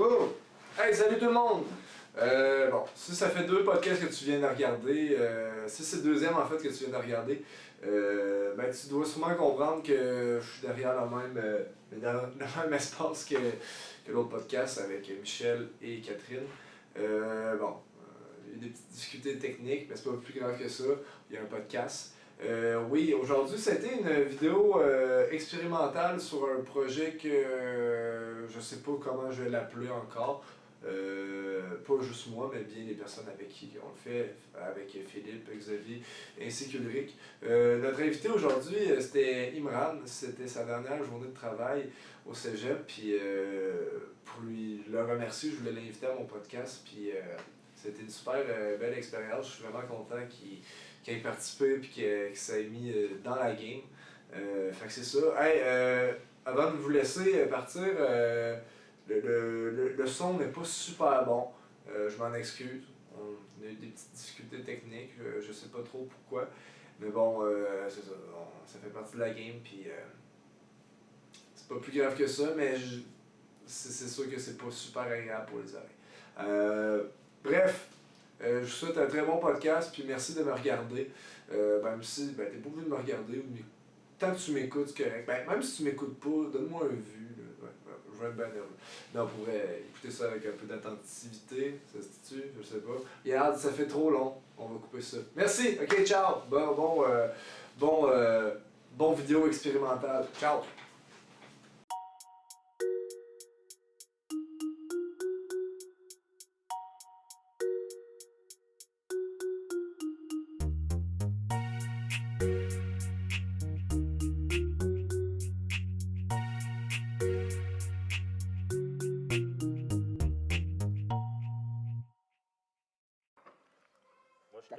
Oh! Hey, salut tout le monde! Bon, si ça fait 2 podcasts que tu viens de regarder, si c'est le deuxième en fait que tu viens de regarder, ben tu dois sûrement comprendre que je suis derrière dans le même espace que l'autre podcast avec Michel et Catherine. Il y a des petites difficultés techniques, mais c'est pas plus grave que ça. Il y a un podcast. Oui, aujourd'hui, c'était une vidéo expérimentale sur un projet que je sais pas comment je vais l'appeler encore. Pas juste moi, mais bien les personnes avec qui on le fait, avec Philippe, Xavier, ainsi qu'Ulrich. Notre invité aujourd'hui, c'était Imran. C'était sa dernière journée de travail au cégep. Puis pour lui le remercier, je voulais l'inviter à mon podcast. Puis c'était une super belle expérience. Je suis vraiment content qu'il ait participé et qu'il s'est mis dans la game. Fait que c'est ça. Hey, avant de vous laisser partir, le son n'est pas super bon. Je m'en excuse. On a eu des petites difficultés techniques. Je sais pas trop pourquoi. Mais bon, c'est ça. Ça fait partie de la game. Puis c'est pas plus grave que ça, mais c'est sûr que c'est pas super agréable pour les oreilles. Bref, je vous souhaite un très bon podcast, puis merci de me regarder. Même si t'es pas obligé de me regarder, mais tant que tu m'écoutes, c'est correct. Même si tu m'écoutes pas, donne-moi un vu. Là. Ouais, je vais être bien heureux. Non, on pourrait écouter ça avec un peu d'attentivité, ça se dit-tu? Je sais pas. Regarde, ça fait trop long, on va couper ça. Merci, ok, ciao! Bon vidéo expérimentale. Ciao!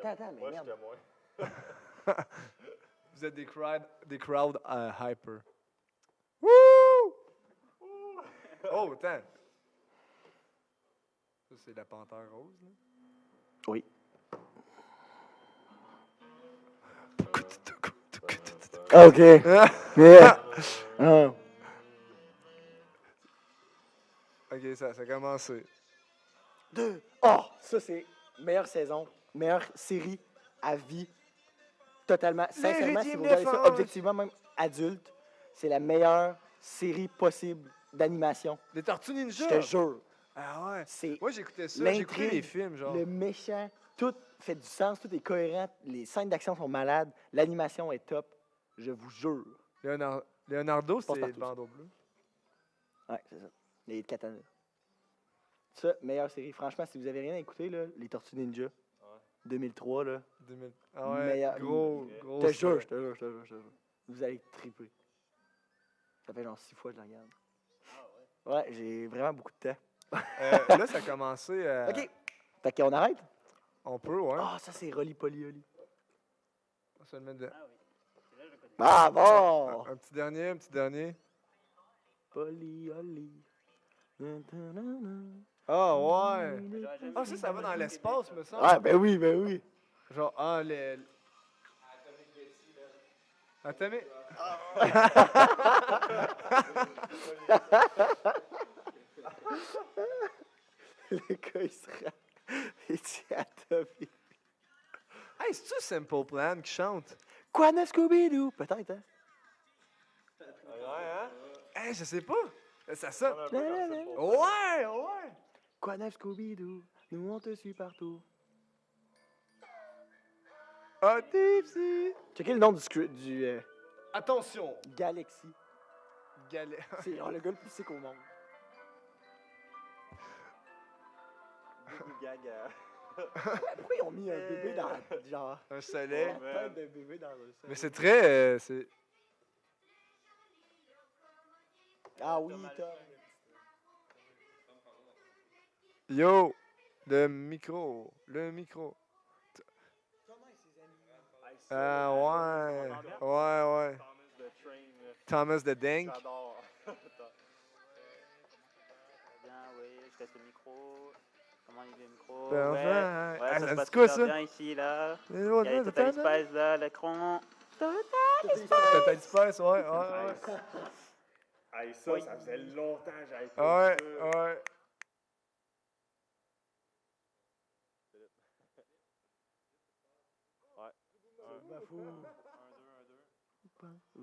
Attends, mais merde. Vous êtes des crowd hyper. Wouh! Oh, attends. Ça, c'est la panthère rose, là? Oui. OK. Yeah. Ok, ça a commencé. 2. Oh, ça, c'est meilleure saison, meilleure série à vie. Totalement. Sincèrement, si vous regardez ça objectivement, même adulte, c'est la meilleure série possible d'animation. Les Tortues Ninja? Je te jure. Ah ouais. C'est Moi, j'écoutais ça. J'écoutais les films, genre. le méchant, tout fait du sens, tout est cohérent. Les scènes d'action sont malades. L'animation est top. Je vous jure. Leonardo, c'est le partout, bandeau bleu. Ouais, c'est ça. Les katanas. Ça, meilleure série. Franchement, si vous avez rien à écouter, là, les Tortues Ninja, 2003, là. 2000. Ah ouais, meilleur. gros. Je te jure. Vous allez triper. Ça fait genre 6 fois que je la regarde. Ouais, j'ai vraiment beaucoup de temps. Là, ça a commencé. OK. Fait qu'on arrête? On peut, ouais. Ah, ça, c'est Rolly Polly Oli. On va se le mettre de... Ah, bon! Un petit dernier. Polly Oli. Ah, ouais. Ah, ça va dans l'espace, me semble. Ah, ben oui. Genre, les... Atomic... Le gars, il se rend. Il dit Atomic. Hey, c'est-tu Simple Plan qui chante? Quoi de Scooby-Doo? Peut-être, hein? Ouais, hein? Hey, je sais pas. Ça sonne. Ouais. Ouais. Quoi de Scooby-Doo? Nous, on te suit partout. Ah, Tipsy. Checkez le nom du Attention. Galaxy. Galet. C'est genre le gars le plus sick au monde. Gaga. Pourquoi ils ont mis un bébé dans genre Un soleil. la tête d'un bébé dans un soleil? Mais c'est très... Ah oui, Tom. Yo, le micro. Ah ouais. Thomas the Dank. J'adore. Bien, oui, je teste le micro. Comment il est le micro? Ben, Ouais, ça se passe quoi, super ça? bien ici, là. Il y a les Total Spice, là, l'écran. Total Spice, ouais. Hey, ça faisait longtemps que j'avais pas vu ça. Ouais.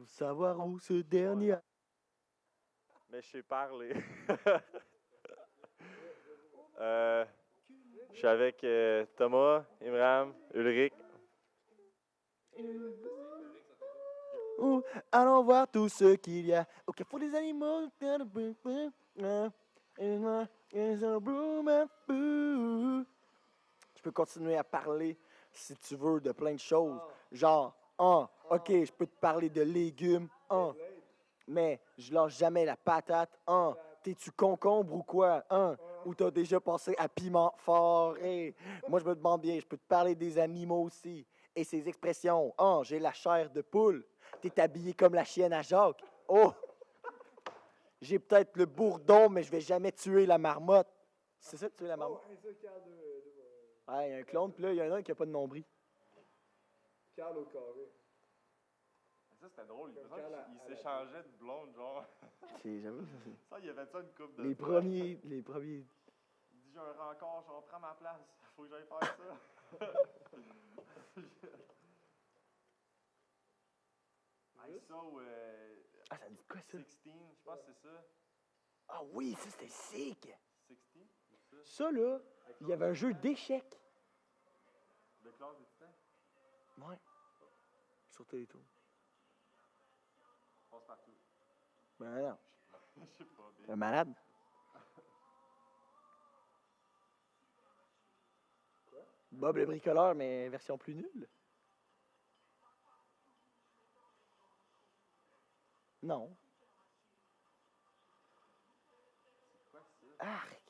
Savoir où ce dernier. Mais je sais parler. Je suis avec Thomas, Imram, Ulrich. Allons voir tout ce qu'il y a au carrefour des animaux. Je peux continuer à parler, si tu veux, de plein de choses. Genre, ok, je peux te parler de légumes, mais je lâche jamais la patate, T'es-tu concombre ou quoi, Ou t'as déjà passé à piment fort, Moi, je me demande bien, je peux te parler des animaux aussi. Et ces expressions, j'ai la chair de poule. T'es habillé comme la chienne à Jacques. Oh! J'ai peut-être le bourdon, mais je vais jamais tuer la marmotte. C'est ça, tuer la marmotte? Ah, il y a un clone, puis là, il y en a un qui a pas de nombril. Carl au carré. Ça, c'était drôle. Il s'échangeait de blonde, genre. J'avoue, Ça, il avait ça une coupe de. Les premiers. Il dit, j'ai un rencard, genre, prends ma place. Faut que j'aille faire ça. I saw, Ah, ça dit quoi, ça? 16, je pense que c'est ça. Ah oui, ça, c'était sick! 16? Ça, là, il y avait un jeu d'échecs. De classe de titan? Ouais. Sur Télétoon. Passe partout. Ben non. Je sais pas bien. Un malade. Quoi? Bob le bricoleur, mais version plus nulle. Non. C'est quoi ça? Arc.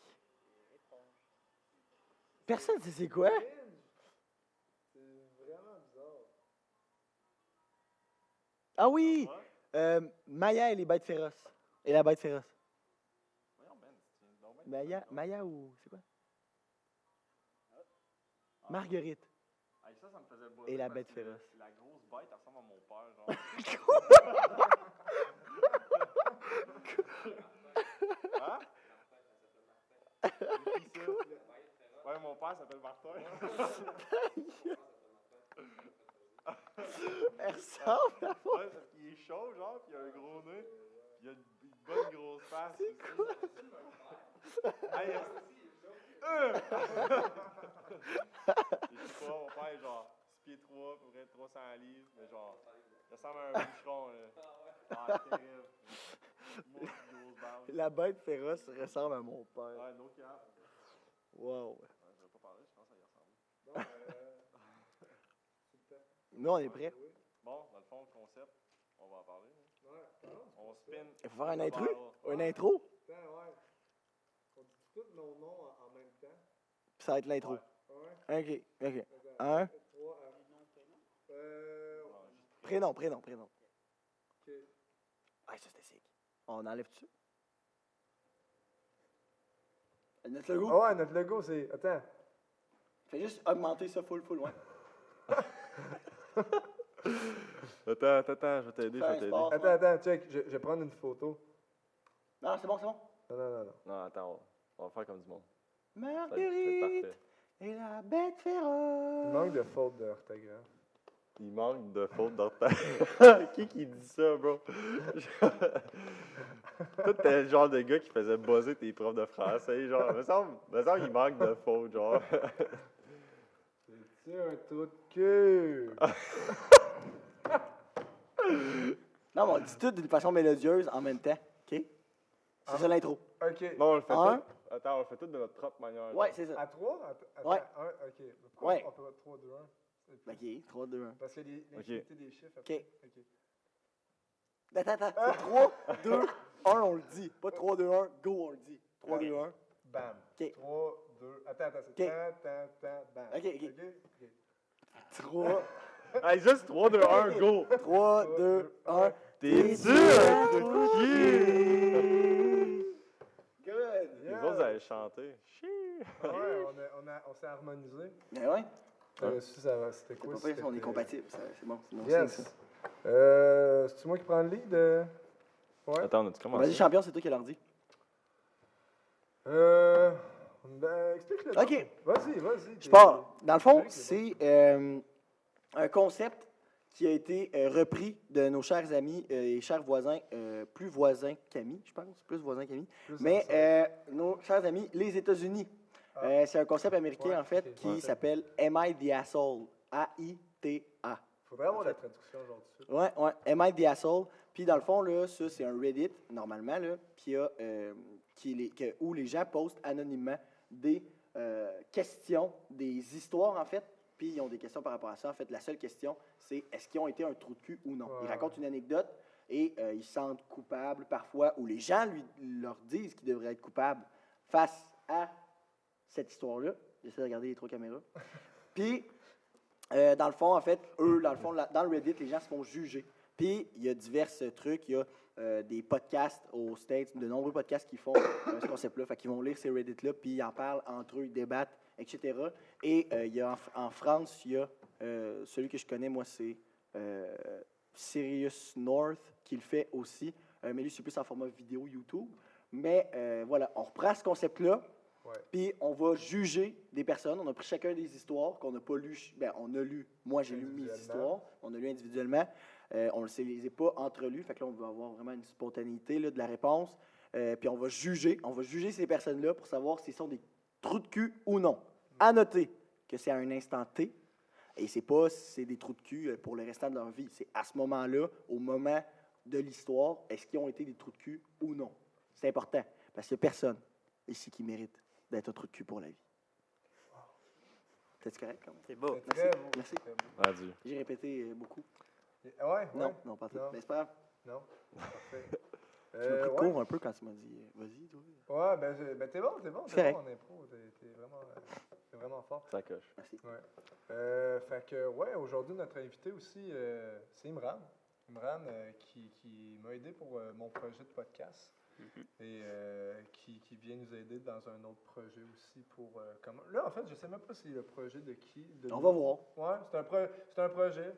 Personne sait c'est quoi? C'est vraiment bizarre. Ah oui! Maya et les bêtes féroces. Et la bête féroce. Voyons, man, c'est donc bien. Maya ou... C'est quoi? Marguerite. Hey, ça me faisait buzzer Et la parce bête que féroce. La grosse bête, elle ressemble à mon père, genre. Hein? Qui ça? Ouais, mon père s'appelle Martin. Elle ressemble à moi. Ouais, parce qu'il est chaud, genre, pis il a un gros nez, pis il a une bonne grosse face. C'est quoi? Hey, je sais pas, mon père est genre 6 pieds 3, à peu près 300 livres, mais genre, il ressemble à un bûcheron, là. Ah, terrible. Grosse barbe. La bête féroce ressemble à mon père. Ouais, no cap. Wow. Ouais, je vais pas parler, je pense que ça y ressemble. Nous, on est prêts. Bon, dans le fond, le concept, on va en parler. Ouais, On spin. Il faut faire un intro. Ouais. Une intro. Attends, ouais. On dit tous nos noms en même temps. Puis ça va être l'intro. Ouais. OK. Attends, Un. 3, Prénom. OK. Ah, ça, c'était sick. On enlève tout. Notre logo. Ah ouais, notre logo, c'est... Attends. Fais juste augmenter ça full, ouais. Attends, je vais t'aider, Attends, check. Je vais prendre une photo. Non, c'est bon. Non. Non, attends, on va faire comme du monde. Marguerite parfait. et la bête féroce. Il manque de faute d'orthographe. Il manque de fautes d'orthographe. Qui dit ça, bro? Toi, t'es le genre de gars qui faisait buzzer tes profs de français, genre. Me semble qu'il manque de fautes, genre. C'est un trou de cul. Non, mais on dit tout d'une façon mélodieuse en même temps. OK? C'est ça l'intro. OK. Non, on le fait Un. tout. Attends, on le fait tout de notre propre manière. Ouais, genre. c'est ça. À 3? Attends, Ouais. 1, OK. Ouais. On peut 3, 2, 1. OK, 3, 2, 1. Parce que l'infinité des chiffres... OK. OK. Attends. C'est 3, 2, 1, on le dit. Pas 3, 2, 1, go, on le dit. 3, 2, 1. Bam. OK. 3, 2... Attends, c'est bam. OK. OK. 3, Hey, juste 3, 2, 1, go! 3, 2, 1. T'es-tu un trou de cul? Good. Les autres, vous allez chanter. Ouais, on s'est harmonisé. Mais ouais. Ça va, c'était C'est quoi? pas pire si on est compatibles. C'est bon. Yes. signe, ça. C'est moi qui prends le lead? Ouais. Attends, on a-tu commencé? Vas-y, champion, c'est toi qui l'as dit. Explique-le. OK. Vas-y. Je pars. Dans le fond, c'est un concept qui a été repris de nos chers amis et chers voisins, plus voisins qu'amis, je pense, plus voisins qu'amis, mais nos chers amis, les États-Unis. C'est un concept américain, en fait, qui s'appelle Am I the Asshole? A-I-T-A. Faudrait avoir la traduction aujourd'hui. Ouais, Am I the Asshole? Puis dans le fond, là, ça, c'est un Reddit, normalement, là, où les gens postent anonymement des questions, des histoires, en fait, puis ils ont des questions par rapport à ça. En fait, la seule question, c'est est-ce qu'ils ont été un trou de cul ou non? Ils racontent une anecdote et ils se sentent coupables parfois, ou les gens leur disent qu'ils devraient être coupables face à cette histoire-là. J'essaie de regarder les 3 caméras. Puis, dans le fond, en fait, eux, dans le Reddit, les gens se font juger. Puis, il y a divers trucs. Il y a des podcasts aux States, de nombreux podcasts qui font ce concept-là. Fait qu'ils vont lire ces Reddits-là, puis ils en parlent entre eux, ils débattent, etc. Et il y a en France, il y a celui que je connais, moi, c'est Sirius North, qui le fait aussi. Mais lui, c'est plus en format vidéo YouTube. Mais voilà, on reprend ce concept-là. Puis on va juger des personnes. On a pris chacun des histoires qu'on n'a pas lues. Ben, on a lu. Moi, j'ai lu mes histoires. On a lu individuellement. On ne les a pas entrelues. Fait que là, on va avoir vraiment une spontanéité là, de la réponse. Puis on va juger. On va juger ces personnes-là pour savoir s'ils sont des trous de cul ou non. À noter que c'est à un instant T. Et c'est pas si c'est des trous de cul pour le restant de leur vie. C'est à ce moment-là, au moment de l'histoire, est-ce qu'ils ont été des trous de cul ou non. C'est important. Parce qu'il n'y a personne ici qui mérite d'être un trou de cul pour la vie. C'est correct? C'est beau. Merci. Adieu. J'ai répété beaucoup. Ouais? Non, pas tout. Mais c'est pas grave. Non? Parfait. Tu m'as pris de court un peu quand tu m'as dit vas-y, toi. Ouais, ben t'es bon en impro. T'es vraiment fort. Ça coche. Merci. Ouais. Fait que, aujourd'hui, notre invité aussi, c'est Imran. Imran qui m'a aidé pour mon projet de podcast. Et qui vient nous aider dans un autre projet aussi pour... Là, en fait, je sais même pas si c'est le projet de qui. On va voir. Ouais, c'est un projet.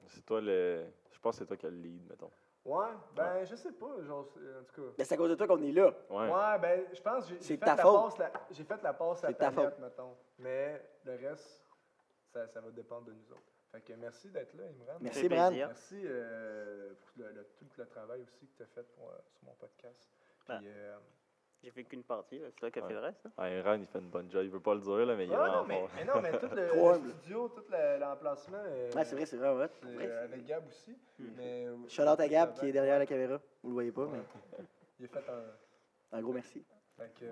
C'est toi le... Je pense que c'est toi qui as le lead, mettons. Ouais, ben je sais pas, genre, en tout cas. Ben, c'est à cause de toi qu'on est là. Ouais, ben je pense que c'est ta faute. J'ai fait la passe à ta Tablette, mettons. Mais le reste, ça va dépendre de nous autres. Fait que merci d'être là, Imran. Merci, Imran. Merci pour tout le travail aussi que tu as fait sur mon podcast. Puis, j'ai fait qu'une partie, c'est toi qui as fait le reste. Imran, il fait une bonne job. Il veut pas le dire, là, mais il est vraiment fort. Mais tout le studio, tout l'emplacement. C'est vrai, c'est vrai, ouais. Avec Gab aussi. Shout-out à Gab qui est derrière la caméra. Vous le voyez pas, mais. Il a fait un gros merci. Fait que,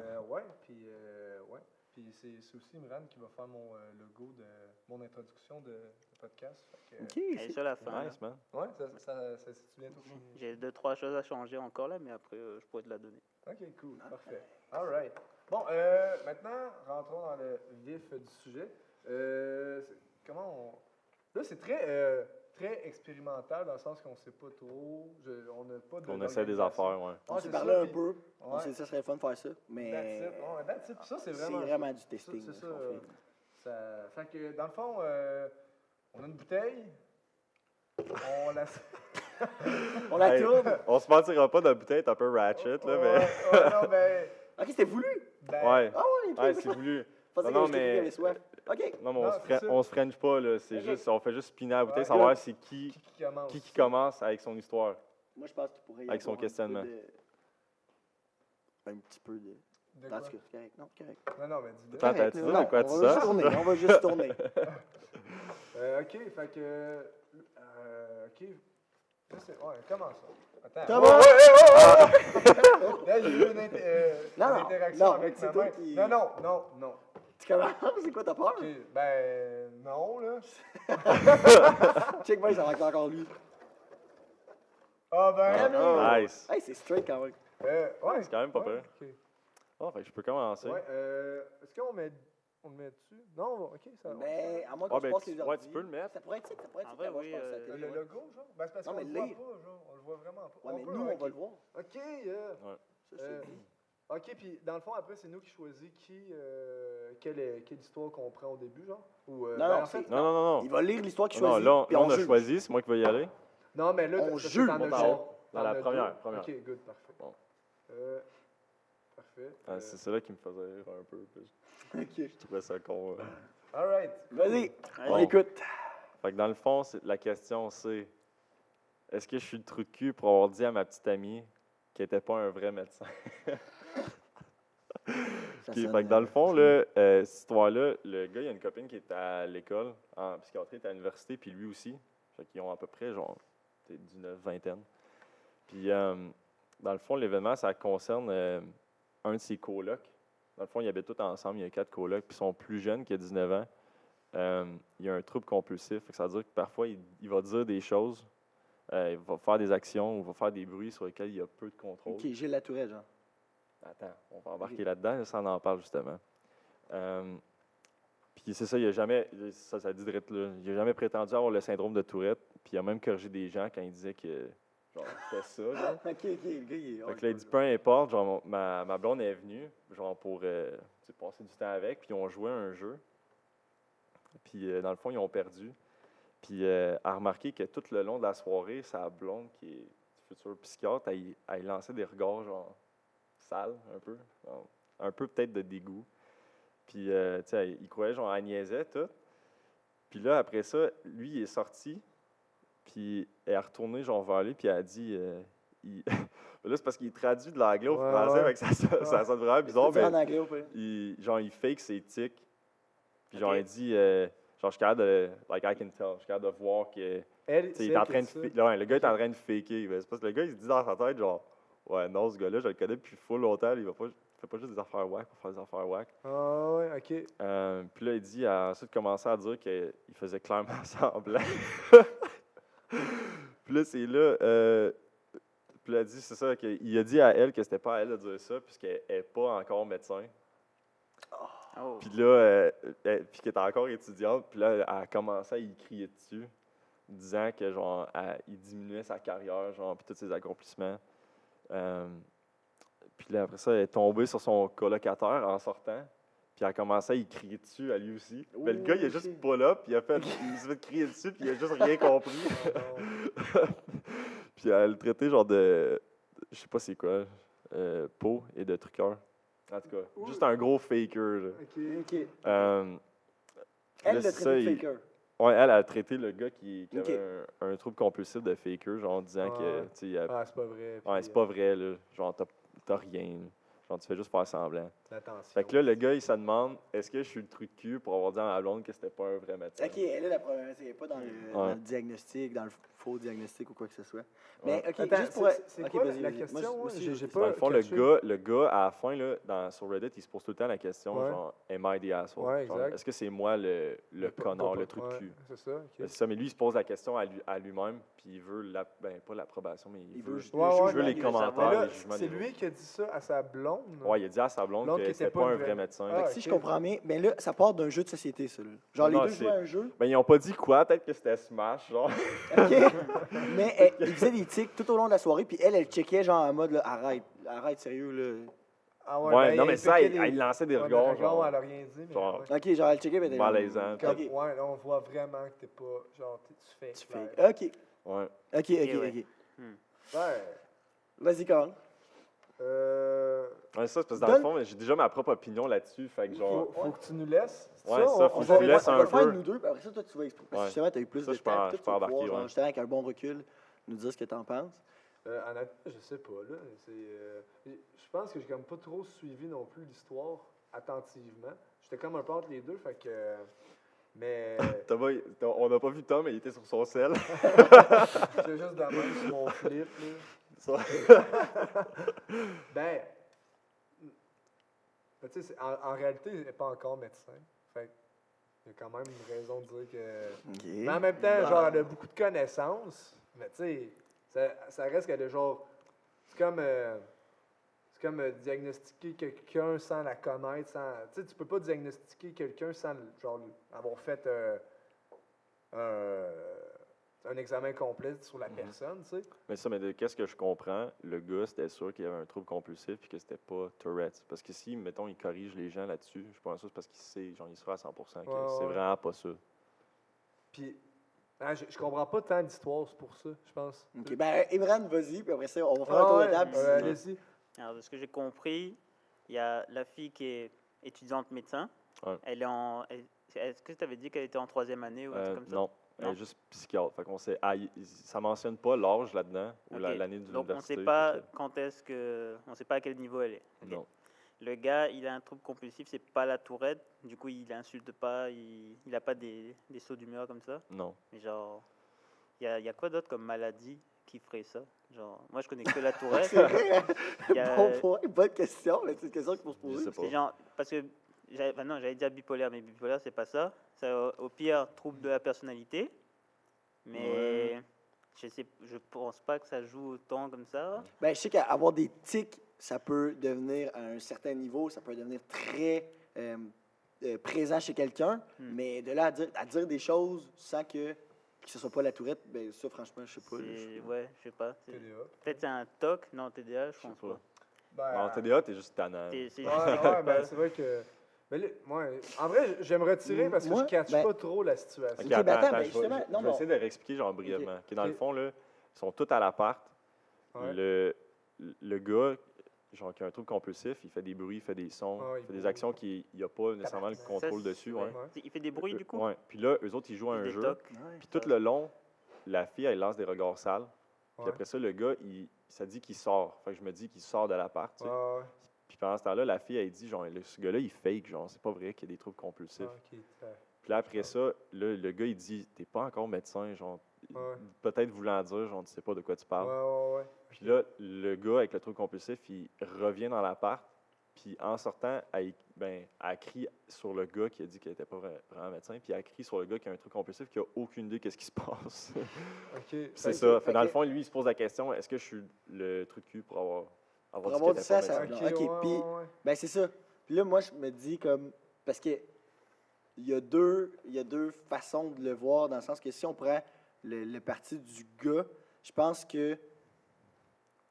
Puis c'est aussi Imran qui va faire mon logo de mon introduction de podcast. OK. C'est ça la fin. Nice, man. Ouais, ça se bientôt fini. J'ai 2-3 choses à changer encore là, mais après, je pourrais te la donner. OK, cool. Parfait. All right. Bon, maintenant, rentrons dans le vif du sujet. Là, c'est très expérimental dans le sens qu'on ne sait pas trop. On n'a pas de. On essaie des affaires, ouais. On s'est parlé un peu. On s'est dit que ça serait fun de faire ça. Mais. That's it. Puis ça, c'est vraiment du testing. C'est ça. Fait que, dans le fond, on a une bouteille. On la. On la tourne. On se mentira pas, notre bouteille est un peu ratchet, là, mais. Non, mais. OK, c'était voulu. Ouais. Ah ouais, Ouais, c'est voulu. Je pensais Non, que mais- avait soif. OK. Non, mais on se freine pas, là. C'est juste, on fait juste spinner la bouteille, Ouais. savoir c'est qui commence? qui commence avec son histoire. Moi, je pense qu'il pourrait y Avec son avoir questionnement. Un petit peu de. De En quoi? tout cas, c'est correct. Non, correct. Non, mais dis-le. Attends, Correct, t'as-tu là. dit Non, de quoi on tu va sors? juste tourner. On va juste tourner. OK, fait que. OK. Comment ça? Attends. Comment? Là, j'ai eu une Non, interaction non, avec c'est ma toi main. qui- Non. Tu commences? C'est quoi, t'as peur? OK, ben, non, là. Check moi, ça va encore lui. Ah, ben. Ah, nice. Hey, c'est straight quand même. Ouais. C'est quand même pas peur. OK. Oh, fait que je peux commencer. Ouais, est-ce qu'on le met dessus? Non, OK, ça va. Mais à moins Ah, qu'on ben, se passe les ouais, tu peux le mettre. Ça pourrait être ça, ça pourrait être En ça. vrai, Moi, oui, je pense à la télé, Le ouais. logo, genre? Ben, c'est parce Non, qu'on mais le voit lire. pas, genre. On le voit vraiment pas. Ouais, mais peut, nous, on OK. va le voir. OK, Ça, c'est- OK, puis dans le fond, après, c'est nous qui choisissons quelle histoire qu'on prend au début, genre? Ou, Non, ben, non, en fait, Non. Il va lire l'histoire qu'il Non, choisit. là, puis on a juge. choisi, c'est moi qui vais y aller. Non, mais là, On ça, juge, t'en as bon, genre- dans t'en la as première, deux? première. OK, good, parfait. Bon. Parfait. Ah, c'est ça là qui me faisait rire un peu. Puis OK. je trouvais ça con. All right. Vas-y, on Bon. écoute. Fait que dans le fond, la question c'est est-ce que je suis le trou de cul pour avoir dit à ma petite amie qu'elle n'était pas un vrai médecin? Ça Fait sonne, que dans le fond, là, cette histoire-là, le gars, il a une copine qui est à l'école en psychiatrie, il est à l'université, puis lui aussi. Fait qu'ils ont à peu près, genre, 19, vingtaine. Puis, dans le fond, l'événement, ça concerne un de ses colocs. Dans le fond, ils habitent tous ensemble, il y a 4 colocs, puis ils sont plus jeunes, qui a 19 ans. Il a un trouble compulsif, fait que ça veut dire que parfois, il va dire des choses, il va faire des actions, ou va faire des bruits sur lesquels il a peu de contrôle. OK, Gilles Latourette, genre. Attends, on va embarquer là-dedans, ça on en parle justement. Puis c'est ça, il a jamais, ça dit direct là, il a jamais prétendu avoir le syndrome de Tourette, puis il a même corrigé des gens quand il disait que genre c'était ça. Genre. OK, le gars, il est... Fait que là, il dit peu importe, genre ma blonde est venue, genre pour passer du temps avec, puis ils ont joué à un jeu. Puis dans le fond, ils ont perdu. Puis a remarqué que tout le long de la soirée, sa blonde, qui est future psychiatre, elle lançait des regards genre sale, un peu. Donc, un peu peut-être de dégoût. Puis, tu sais, il croyait, genre, elle niaisait, tout. Puis là, après ça, lui, il est sorti, puis elle est retournée, genre, vers lui, puis elle a dit... là, c'est parce qu'il traduit de l'anglais au français, fait que ça sonne vraiment bizarre, mais en anglais ou pas? il fake ses tics. Puis, genre, il dit... genre, je suis capable de... Like, I can tell. Je suis capable de voir que... Elle, il est en train de... le gars est en train de faker. C'est parce que le gars, il se dit dans sa tête, genre... Ouais, non, ce gars-là, je le connais depuis full longtemps. Il fait pas juste des affaires whack pour faire des affaires whack. Ah ouais, OK. Puis là, il dit, a ensuite commencé à dire qu'il faisait clairement semblant. Puis là, c'est là. Puis là, il dit, c'est ça, qu'il a dit à elle que c'était pas à elle de dire ça, puisqu'elle n'est pas encore médecin. Oh. Puis là, puis qu'elle était encore étudiante. Puis là, elle a commencé à y crier dessus, disant que, genre, il diminuait sa carrière, genre, puis tous ses accomplissements. Puis là, après ça, elle est tombée sur son colocataire en sortant. Puis elle a commencé à y crier dessus à lui aussi. Mais le gars, il a juste pas là, puis il s'est fait crier dessus, puis il a juste rien compris. Puis elle le traitait genre de. Je sais pas c'est quoi. Peau et de truqueur. En tout cas, juste un gros faker. Là. OK. là, Elle l'a ça, traité de faker. Ouais, elle a traité le gars qui Ok. avait un trouble compulsif de faker, genre en disant que, Ouais. tu sais, Ah, c'est pas vrai. ouais, c'est pas vrai, là. Genre, t'as rien. Là. Genre, tu fais juste faire semblant. Attention. Fait que là, le gars, il se demande est-ce que je suis le trou de cul pour avoir dit à ma blonde que c'était pas un vrai médecin? OK, elle est la première. C'est pas dans le diagnostic, dans le faux diagnostic ou quoi que ce soit. Mais, OK, Attends, juste pour... c'est OK, quoi vas-y, la vas-y. question? Moi, J'ai j'ai pas Dans le fond, catché. le gars, à la fin, là, sur Reddit, il se pose tout le temps la question, Ouais. genre, am I the asshole? Ouais, Genre, exact. est-ce que c'est moi le connard, le trou de Ouais, cul? c'est ça, OK. C'est ça, mais lui, il se pose la question à lui-même, puis il veut, pas l'approbation, mais il veut juste Ouais, le ouais, je veux les jugement, commentaires, Mais là, les jugements c'est des lui autres. qui a dit ça à sa blonde? Ouais, il a dit à sa blonde Blonde que qui c'était était pas un vrai médecin. Ah, Si ok. je comprends bien, mais là, ça part d'un jeu de société, ça. Là. Genre, Non, les deux c'est- jouaient à un jeu, Ben, ils ont pas dit quoi, peut-être que c'était Smash, genre. OK? Mais il faisait des tics tout au long de la soirée, puis elle checkait, genre, en mode, là, arrête, sérieux, là. Ah Ouais, ben, non, mais ça, piquait il lançait des ouais, regards, des genre. elle a rien dit, mais genre, ouais. OK, genre, elle checkait, mais elle était Malaisant. Comme, OK. ouais, là, on voit vraiment que t'es pas, genre, tu fais. Tu fais... OK, Ouais. OK. ouais. Ouais. Vas-y, Carl. Ouais, ça, c'est parce que dans le fond, j'ai déjà ma propre opinion là-dessus, fait que genre. Faut que tu nous laisses. c'est Ouais, ça, faut On que va je laisse on un va le faire peu. nous deux, puis après ça, toi, tu vas expliquer. Parce que Ouais. justement, tu as eu plus Ça, de je peux temps. en- puis je toi, peux tu vas embarquer, pouvoir, genre, ouais. justement, avec un bon recul, nous dire ce que tu en penses. Je sais pas, là. Je pense que j'ai comme pas trop suivi non plus l'histoire attentivement. J'étais comme un peu entre les deux, fait que. Mais. On n'a pas vu Tom, mais il était sur son sel. J'étais juste dans la main sur mon flip, là. Ben. Tu sais, en réalité, il n'est pas encore médecin. Fait il y a quand même une raison de dire que. OK. Mais en même temps, genre, elle a beaucoup de connaissances. Mais tu sais, ça reste qu'elle a genre. C'est comme diagnostiquer quelqu'un sans la connaître. Tu sais, tu peux pas diagnostiquer quelqu'un sans genre, avoir fait un examen complet sur la personne, tu sais. Mais ça, mais de qu'est-ce que je comprends, le gars, c'était sûr qu'il avait un trouble compulsif et que c'était pas Tourette. Parce que si, mettons, il corrige les gens là-dessus, je pense que c'est parce qu'il sait, genre, il sera à 100% que c'est Ouais. vraiment pas ça. Puis, je comprends pas tant d'histoires, c'est pour ça, je pense. OK. Ben, Imran, vas-y, puis après ça, on va faire un tour de table. Allez-y. Alors, de ce que j'ai compris, il y a la fille qui est étudiante médecin. Ouais. Elle est en. Est-ce que tu avais dit qu'elle était en 3e année ou un truc comme ça? Non. Elle est Non. juste psychiatre. Fait qu'on sait, ça mentionne pas l'âge là-dedans ou Ok. l'année de Donc, on l'université. sait pas quand est-ce que. On sait pas à quel niveau elle est. Ok. Non. Le gars, il a un trouble compulsif, c'est pas la tourette. Du coup, il insulte pas, il a pas des sauts d'humeur comme ça. Non. Mais genre, il y a quoi d'autre comme maladie qui ferait ça? Genre, moi, je connais que la tourette. C'est vrai, hein? Il y a- Bon point, bonne question, mais c'est une question qu'il faut se Je poser. sais pas. C'est genre, parce que, non, j'allais dire bipolaire, mais bipolaire, c'est pas ça. C'est au pire, trouble de la personnalité. Mais je pense pas que ça joue autant comme ça. Ben, je sais qu'avoir des tics, ça peut devenir à un certain niveau, ça peut devenir très présent chez quelqu'un, mais de là à dire des choses sans que ce soit pas la tourette, ben ça, franchement, je sais pas. là, Ouais, je sais pas. TDA. Peut-être c'est un TOC. Non, TDA, je Je sais pense pas. pas. Ben, Non, TDA, t'es juste tannant. C'est Ouais, juste- ouais, ben, c'est vrai que. Mais là, moi, en vrai, j'aimerais tirer parce que Moi, je catch ben- pas trop la situation. Ok, ben attends, ben, je vais- justement, je non, vais non. essayer de réexpliquer genre brièvement. Ok, dans le Ok. fond, là, ils sont tous à l'appart. Ouais. Le gars, genre, qui a un trouble compulsif, il fait des bruits, il fait des sons, Ah, il il fait des bouge. actions qu'il n'a pas nécessairement le Ça, contrôle dessus. Ouais. Il fait des bruits du coup. Ouais. Puis là, eux autres, ils jouent à Il un des jeu. tocs. Ouais. Puis tout le long, la fille, elle lance des regards sales. Puis Ouais. après ça, le gars, ça dit qu'il sort. Fait que je me dis qu'il sort de l'appart. Tu sais. Ouais, ouais. Puis pendant ce temps-là, la fille, elle dit, genre, ce gars-là, il fake, genre, c'est pas vrai qu'il y a des troubles compulsifs. Ah, ok. Puis là, après ça, là, le gars, il dit, t'es pas encore médecin, genre, Ouais. peut-être voulant dire, genre, tu sais pas de quoi tu Ouais, parles. ouais, ouais. Puis là, le gars avec le trouble compulsif, il revient dans l'appart, puis en sortant, elle crie sur le gars qui a dit qu'il n'était pas vraiment médecin, puis elle crie sur le gars qui a un trouble compulsif qui a aucune idée qu'est-ce qui se passe. Ok. C'est Ok, ça. Fait, dans ok. le fond, lui, il se pose la question, est-ce que je suis le truc de cul pour avoir Pour dit avoir qu'il dit était ça, pas médecin? Ok, ouais, puis- ouais, ouais. Ben, c'est ça. Puis là, moi, je me dis comme. Parce que il y a deux façons de le voir, dans le sens que si on prend le parti du gars, je pense que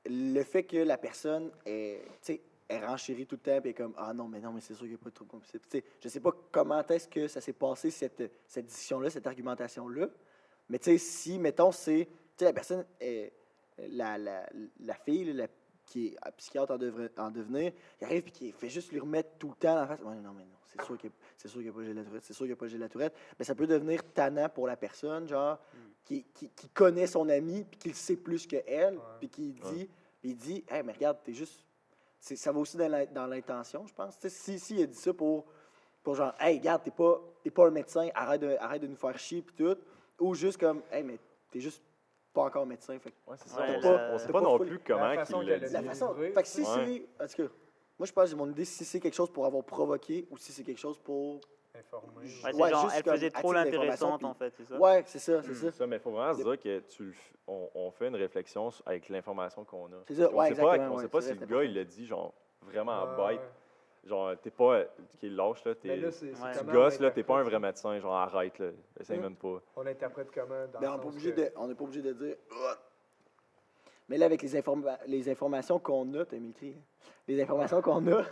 le fait que la personne est, tu sais, elle renchérit tout le temps, puis elle est comme ah non, mais c'est sûr qu'il n'y a pas de trouble compulsif. Tu sais, je sais pas comment est-ce que ça s'est passé, cette discussion-là, cette argumentation-là, mais tu sais, si, mettons, c'est, tu sais, la personne, la fille, là, qui est psychiatre en devenir, il arrive et qui fait juste lui remettre tout le temps en face. Ouais, non, mais non, c'est sûr qu'il n'y a pas Gilles Latourette, c'est sûr qu'il n'y a pas Gilles Latourette. Mais ça peut devenir tannant pour la personne, genre, qui connaît son ami, puis qui le sait plus que elle, Ouais. puis qui dit, hey, mais regarde, t'es juste. Ça va aussi dans l'intention, je pense. Tu sais, si il a dit ça pour genre, hey, regarde, t'es pas un médecin, arrête de nous faire chier, puis tout. Ou juste comme, hey, mais t'es juste pas encore médecin. Fait que Ouais, c'est ça. Ouais, on sait t'as pas pas non full- plus comment la façon qu'il l'a qu'elle a dit. la dit. façon. vrai, Fait que si ouais. c'est. En tout cas, moi, je pense que j'ai mon idée si c'est quelque chose pour avoir provoqué ou si c'est quelque chose pour. Informé. Ouais, c'est Ouais, genre, juste elle comme faisait trop attirer l'information, l'intéressante puis- en fait, c'est ça? Ouais, c'est ça, c'est C'est ça. ça, mais il faut vraiment se dire que on fait une réflexion avec l'information qu'on a. C'est ça, On ouais, sait pas, exactement, on sait ouais, pas c'est si vrai, le c'est gars, il l'a dit, genre, vraiment en Ouais, bête. ouais. Genre, t'es pas. Qui est lâche, là, Mais t'es. là, c'est Ouais. Tu comment gosses, on là, t'es pas un interprète vrai médecin, genre, arrête, là. Essaye Mm. même pas. On l'interprète comment dans Ben, le on n'est pas sens obligé que- de, on n'est pas obligé de dire. Ugh. Mais là, avec les informations qu'on a, t'as maîtrisé, les informations qu'on a,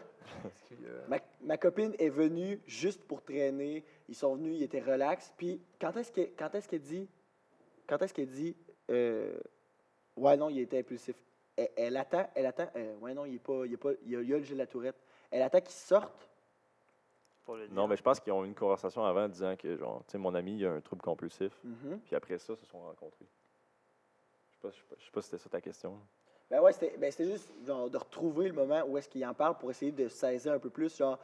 Parce que, ma copine est venue juste pour traîner. Ils sont venus, ils étaient relax. Puis quand est-ce qu'elle dit, ouais, non, il était impulsif. Elle attend, ouais, non, il y a le Gilles Latourette. Elle attend qu'il sorte. Pour le dire. Non, mais je pense qu'ils ont eu une conversation avant disant que, genre, tu sais, mon ami, il a un trouble compulsif. Mhm. Puis après ça, ils se sont rencontrés. Je sais pas si c'était ça ta question. Ben ouais, c'était juste genre, de retrouver le moment où est-ce qu'il en parle pour essayer de saisir un peu plus, genre,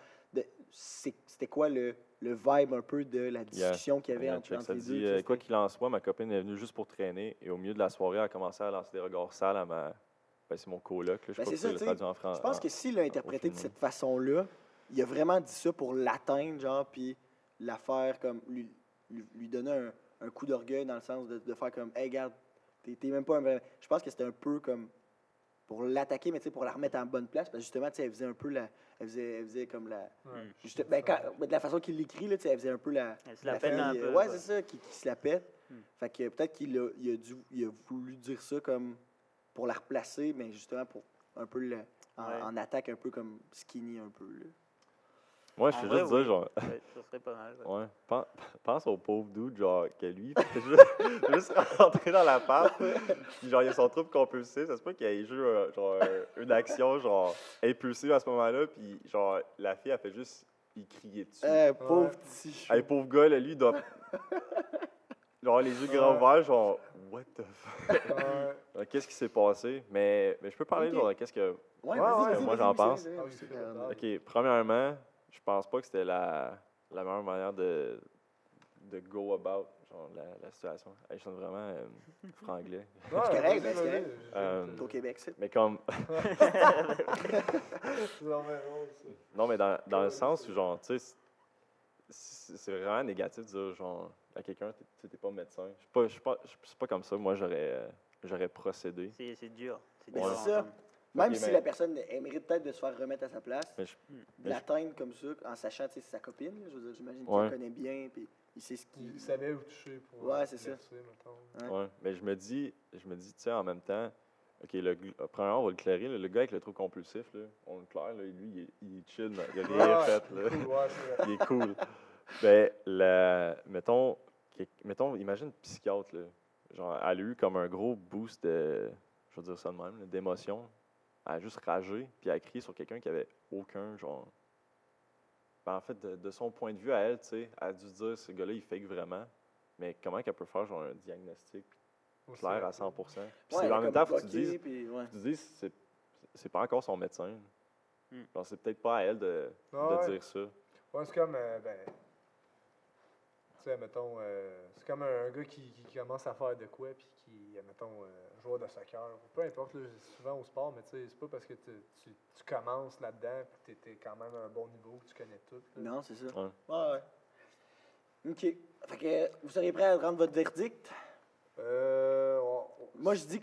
c'était quoi le vibe un peu de la discussion qu'il y avait Yeah, entre, check, entre ça les dit, deux. quoi qu'il en soit, ma copine est venue juste pour traîner et au milieu de la soirée, elle a commencé à lancer des regards sales à ma. Ben, c'est mon coloc, là. Je sais Ben, pas c'est ça, pourquoi il l'a tu sais, traduit en français. Je pense que s'il l'a interprété de film, cette façon-là, il a vraiment dit ça pour l'atteindre, genre, puis la faire comme. Lui donner un coup d'orgueil dans le sens de faire comme, hey, regarde, t'es même pas un vrai. Je pense que c'était un peu comme. Pour l'attaquer, mais tu sais, pour la remettre en bonne place, parce que justement, tu sais, elle faisait un peu la. Elle faisait comme la. ouais, Juste, ben, de la façon qu'il l'écrit, là, tu sais, elle faisait un peu la. Elle se la la pète fille, un peu. Ouais, quoi. c'est ça, qui se la pète. Hmm. Fait que peut-être qu'il a voulu dire ça comme pour la replacer, mais justement pour un peu en attaque, un peu comme skinny un peu. Là. Moi, je En fais vrai, juste dire, oui. genre. Ouais, ça serait pas mal. ouais. Ouais. Pense au pauvre dude, genre, que lui, il fait juste rentrer dans l'appart, puis genre, il a son trouble compulsif. Ça se peut qu'il ait joué une action, genre, impulsive à ce moment-là, puis genre, la fille, elle fait juste y crier dessus. Pauvre petit chou. Hey, pauvre gars, là, lui, il doit. Genre, les yeux grands ouverts, genre, what the fuck? Ouais. Qu'est-ce qui s'est passé? Mais je peux parler, Ok. genre, qu'est-ce que. Ouais, Ouais, vas-y, ouais, vas-y, moi, vas-y, j'en oui, pense. c'est vrai, Ah oui, c'est c'est vrai. vrai. Ok, premièrement, je pense pas que c'était la meilleure manière de go about genre, la situation. Hey, je sonne vraiment franglais. Ouais, C'est correct, vas-y, ben, c'est vas-y. correct. Euh, T'es au Québec, c'est. Mais comme. C'est vraiment drôle, ça. Non, mais dans le sens où, genre, tu sais, c'est vraiment négatif de dire, genre, à quelqu'un, t'es pas médecin. C'est pas comme ça. Moi, j'aurais procédé. C'est dur. C'est Ben, dur à c'est ça. entendre. Même Ok, si mais- la personne elle mérite peut-être de se faire remettre à sa place, Mais je- de l'atteindre comme ça, en sachant que c'est sa copine, là, je veux dire, j'imagine qu'il Ouais. la connaît bien, puis il sait ce qu'il... Il savait où toucher pour Ouais, c'est ça. blesser, mettons. Ouais. Ouais, mais je me dis, tu sais, en même temps, OK, premièrement, on va le clairer, là, le gars avec le trouble compulsif, là, on le claire, là, lui, il est chill, il a rien Ouais, fait, là. cool, ouais, c'est vrai. Il est cool. Ben, mettons, imagine une psychiatre, là, genre, elle a eu comme un gros boost je veux dire ça de même, là, d'émotion. Elle a juste ragé, puis elle a crié sur quelqu'un qui avait aucun, genre... Ben, en fait, de son point de vue à elle, tu sais, elle a dû se dire, ce gars-là, il fake vraiment. Mais comment qu'elle peut faire, genre, un diagnostic Aussi, clair à ouais. 100%? Puis Ouais, c'est elle a en même comme temps, faut que tu bloqué, dises, puis ouais. c'est pas encore son médecin. Genre, c'est peut-être pas à elle de Ouais. dire ça. Ouais, c'est comme, ben, tu sais, mettons, c'est comme un gars qui commence à faire de quoi, puis qui, mettons, joueur de soccer, peu importe, là, souvent au sport, mais tu sais, c'est pas parce que tu commences là-dedans, puis t'es quand même à un bon niveau, que tu connais tout. Là. Non, c'est ça. Ouais. Ouais. OK. Fait que vous seriez prêt à rendre votre verdict? Moi, je dis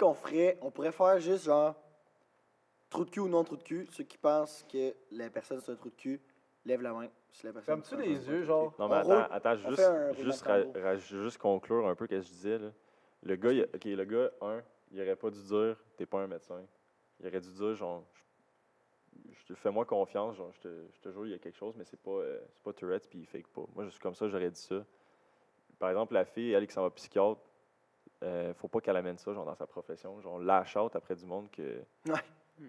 on pourrait faire juste genre trou de cul ou non trou de cul. Ceux qui pensent que la personne c'est un trou de cul, lève la main. Si la personne Fermes-tu pense les que c'est un yeux, trou de cul. genre? Non, mais On roule- attends, on fait un roulement de tambour. juste conclure un peu ce que je disais, là. Le gars, le gars, il aurait pas dû dire « t'es pas un médecin ». Il aurait dû dire, genre, fais-moi confiance, genre, je te jure, il y a quelque chose, mais c'est pas Tourette, puis il fake pas. Moi, je suis comme ça, j'aurais dit ça. Par exemple, la fille, elle qui s'en va psychiatre, faut pas qu'elle amène ça, genre, dans sa profession. Genre, lâche out après du monde que...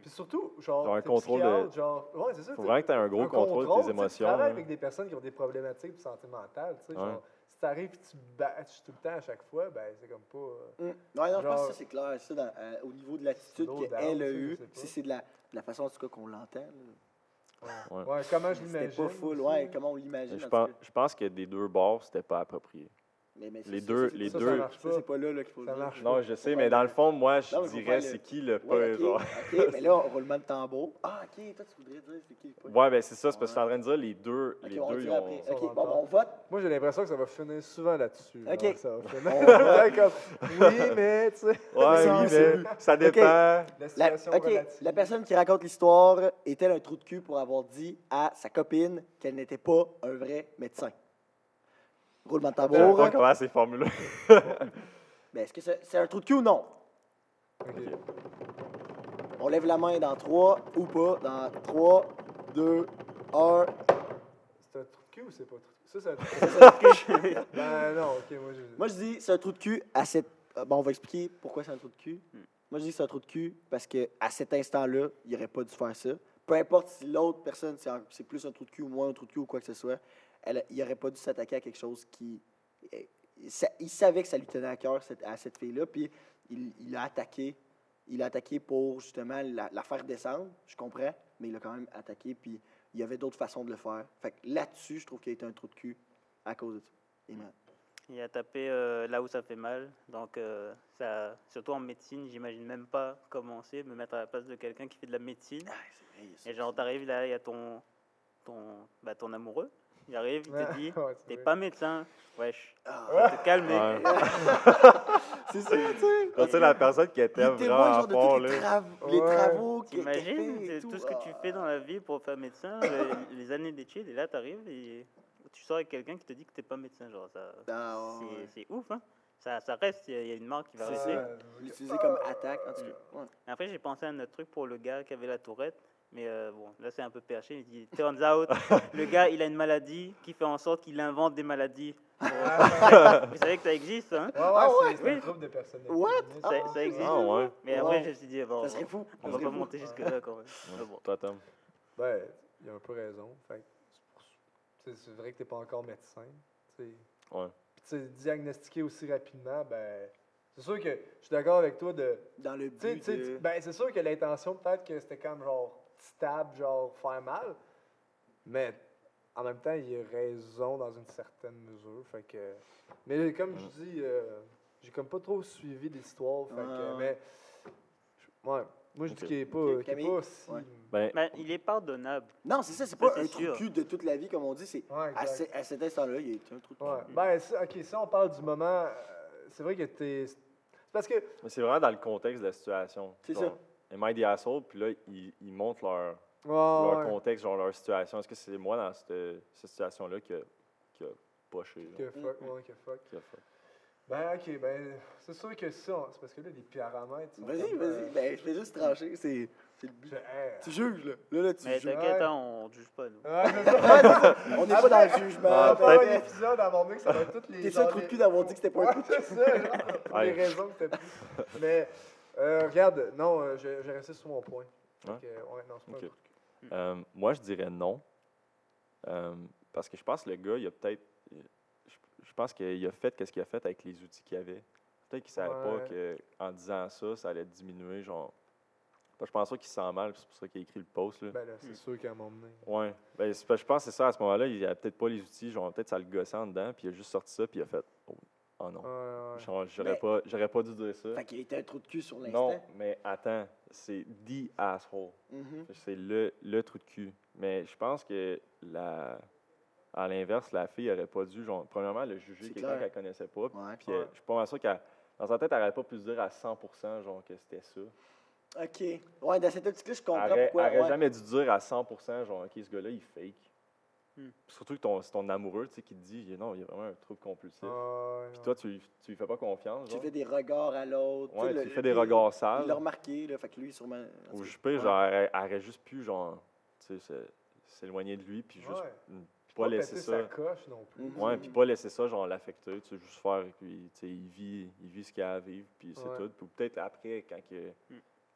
Puis surtout, genre, Genre un t'es contrôle psychiatre, de- genre, ouais, c'est ça. Faut vraiment que t'aies un gros contrôle de tu tes sais, émotions. Tu travailles là. avec des personnes qui ont des problématiques de santé mentale, tu sais, Ouais. genre, si t'arrives et tu batches tout le temps à chaque fois, ben, c'est comme pas... Ouais, non, je pense Genre- que ça, c'est clair. Ça, au niveau de l'attitude Slow qu'elle down, a tu sais, eue, je sais pas. si c'est de la façon, en tout cas, qu'on l'entend. Là. Ouais. Ouais, comment je C'était l'imagine. pas full, aussi. ouais, comment on l'imagine. Je en tout cas. pense que des deux bords, c'était pas approprié. Mais ça, les ça, deux- c'est les pas- Ça, deux- ça marche Ça, pas. c'est pas là qu'il faut Ça le dire. marche Non, pas. je sais, mais dans le fond, moi, je Non, mais faut dirais faire c'est qui le pas, Ouais, ok, genre. ok, mais là, roulement de tambour. Ah, ok, toi, tu voudrais dire c'est qui le pas. Ouais, ben c'est ça, c'est parce que je suis en train de dire les deux, Ok, les on deux, le ils dira ont... après. Ils Ok, sont bon, dans le on vote. Moi, j'ai l'impression que ça va finir souvent là-dessus. Ok. genre, ça va finir. On va- comme, oui, mais, tu sais, Ouais, ça, oui, c'est mais ça dépend. la situation Ok, relative. la personne qui raconte l'histoire est-elle un trou de cul pour avoir dit à sa copine qu'elle n'était pas un vrai médecin? Roulement de Je sais tambour. pas comment c'est formulé. Ben, est-ce que c'est un trou de cul ou non? Ok. On lève la main dans 3 ou pas? Dans 3, 2, 1. C'est un trou de cul ou c'est pas un trou de cul? Ça, c'est un trou de cul. Ben non, ok, moi, je... Moi, je dis c'est un trou de cul à cette. Bon, on va expliquer pourquoi c'est un trou de cul. Moi, je dis c'est un trou de cul parce qu'à cet instant-là, il n'aurait pas dû faire ça. Peu importe si l'autre personne, c'est plus un trou de cul ou moins un trou de cul ou quoi que ce soit, il n'aurait pas dû s'attaquer à quelque chose qui. Il savait que ça lui tenait à cœur à cette fille-là, puis il l'a attaqué. Il l'a attaqué pour justement la faire descendre, je comprends, mais il l'a quand même attaqué, puis il y avait d'autres façons de le faire. Fait que là-dessus, je trouve qu'il a été un trou de cul à cause de ça. Imran. Il a tapé là où ça fait mal. Donc, ça, surtout en médecine, j'imagine même pas commencer, me mettre à la place de quelqu'un qui fait de la médecine. Ah, c'est vrai, il y a ça. Et genre, t'arrives là, il y a ton amoureux. Il arrive, il te dit, Ouais, c'est t'es vrai. pas médecin. Wesh, Ah. faut te calmer. Ouais. C'est ça, tu sais. Tu sais, la personne qui était Il témoigne vraiment genre à de fond, tous les, là. les Ouais. travaux qu'il a T'imagines fait et tout ce que tu Ah. fais dans la vie pour faire médecin, les années d'études, et là, t'arrives et tu sors avec quelqu'un qui te dit que t'es pas médecin. Genre, ça, Ah, ouais. c'est ouf, hein. Ça reste, il y a une marque qui va C'est rester. ça. L'utiliser comme attaque, en tout cas. Ouais. Après, j'ai pensé à un autre truc pour le gars qui avait la tourette. Mais bon, là, c'est un peu perché. Il dit, turns out, le gars, il a une maladie qui fait en sorte qu'il invente des maladies. Vous savez que ça existe, hein? Ouais, c'est Oui. un trouble de personnalité. What? Ça existe. Ah ouais. Mais après, je me suis dit, bon, Ça serait fou. on va pas monter jusque-là quand même. Mais bon. Toi, Tom. Ben, il a un peu raison. Fait que c'est vrai que t'es pas encore médecin. Tu sais. Ouais. Puis diagnostiquer aussi rapidement, ben, c'est sûr que je suis d'accord avec toi de. Dans le Tu sais, but de... ben, c'est sûr que l'intention, peut-être que c'était comme genre stab, genre faire mal, mais en même temps, il a raison dans une certaine mesure. Fait que. Mais comme je dis, j'ai comme pas trop suivi l'histoire. Fait que. Mais. Ouais. Moi, je dis qu'il est pas, qu'il est pas si. Ouais. Ben, Ben, il est pardonnable. Non, c'est ça, c'est Ça, pas c'est un trou de sûr. cul de toute la vie, comme on dit. C'est Ouais, exact. à cet instant-là, il y a un trou de cul. Ouais. Ben, ok, si on parle du moment, c'est vrai que t'es. C'est parce que. mais c'est vraiment dans le contexte de la situation. C'est Genre, Am I the asshole? Puis là, ils montrent leur Ouais. contexte, genre leur situation. Est-ce que c'est moi dans cette situation-là qui a poché? Là, Que fuck, ouais, que fuck. qui a fait? Ben, ok, ben, c'est sûr que ça, c'est parce que là, les paramètres. sont Vas-y, comme, vas-y. Ben, je vais juste trancher. C'est le but. Je- Tu juges, là. Là, tu Mais juges. t'inquiète, Ouais. hein, on juge pas, nous. Ouais, c'est ça. On n'est pas dans le jugement. On va faire un peut-être. épisode avant que ça va être toutes les. T'es sûr, genre, trou de les- cul d'avoir dit que c'était pas un Ouais, trou de cul. c'est ça, genre, pour les Ouais. raisons que t'as pris. Mais, regarde, non, j'ai resté sur mon point. Fait Ouais. que, ouais, non, c'est pas Ok. un trou de cul. Moi, je dirais non. Parce que je pense que le gars, il a peut-être. Je pense qu'il a fait ce qu'il a fait avec les outils qu'il avait. Peut-être qu'il ne savait Ouais. pas qu'en disant ça allait diminuer. Genre. Je pense pas qu'il se sent mal, puis c'est pour ça qu'il a écrit le post. Là. Ben là, c'est sûr qu'à un moment donné. Ouais. Ben, je pense que c'est ça. À ce moment-là, il avait peut-être pas les outils. Genre, peut-être ça le gossait en dedans, puis il a juste sorti ça, puis il a fait oh non. Ouais. Genre, Mais- j'aurais pas dû dire ça. Fait qu'il était un trou de cul sur l'instant. Non, mais attends. C'est the asshole. Mhm. C'est le trou de cul. Mais je pense que à l'inverse, la fille aurait pas dû, genre, premièrement, le juger C'est quelqu'un clair. qu'elle connaissait pas. Ouais. Puis je suis pas mal sûr qu'elle, dans sa tête, elle n'aurait pas pu se dire à 100% genre, que c'était ça. OK. Ouais, dans cette optique-là, je comprends Elle pourquoi. aurait Ouais. jamais dû dire à 100% genre, OK, ce gars-là, il fake. Hmm. Surtout que c'est ton amoureux, tu sais, qui te dit, non, il y a vraiment un trouble compulsif. Ouais, Puis toi, tu lui fais pas confiance, Tu genre. fais des regards à l'autre. Ouais, Tu sais, tu lui fais des regards Il sales. l'a remarqué, là. Fait que lui, sûrement. Ou je peux, genre, elle aurait juste pu, genre, tu sais, s'éloigner de lui, puis juste Ouais. pas laisser péter ça. sa coche non plus. Mhm. Ouais, puis pas laisser ça, genre, l'affecter, tu sais, juste faire, puis, tu sais, il vit ce qu'il a à vivre, puis c'est Ouais. tout. Puis peut-être après, quand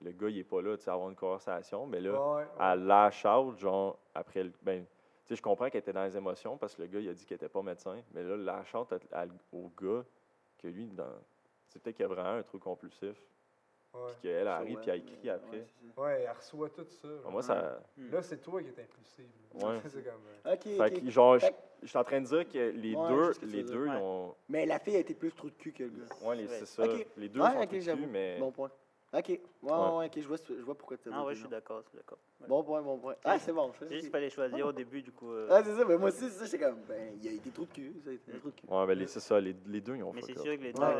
le gars, il est pas là, tu sais, avoir une conversation, mais là, Ouais, ouais. elle lâche out, genre, après, ben, tu sais, je comprends qu'elle était dans les émotions, parce que le gars, il a dit qu'il était pas médecin, mais là, lâche out au gars, que lui, c'est peut-être qu'il y a vraiment un truc compulsif, Ouais. puis qu'elle arrive, Ouais, puis elle écrit après. ouais, c'est ça. Ouais, elle reçoit tout ça. genre. Moi, ça... Là, c'est toi qui es impulsive. là. Ouais. c'est comme. OK, Fait OK. que, genre, Fait que- je suis en train de dire que les Ouais, je deux, sais ce que tu les veux deux, dire. ils ont... Mais la fille a été plus trou de cul que le gars. Ouais, Ouais. c'est ça. Ok. Les deux Ouais, sont ok, tout j'avoue. mais... Bon point. OK. Ouais, OK, je vois pourquoi tu as Ah ouais, voté je suis non. d'accord, je suis d'accord. Ouais. Bon point. Ah, c'est bon. Ça, J'ai juste c'est- fallait choisir au début, du coup. Ah, c'est ça. Mais moi aussi, c'est ça. J'étais comme, ben, il a été trou de cul. Ça a été un trou de cul. Ouais, ben c'est ça, les deux, ils ont Mais fuck c'est up. sûr que les deux, Ouais,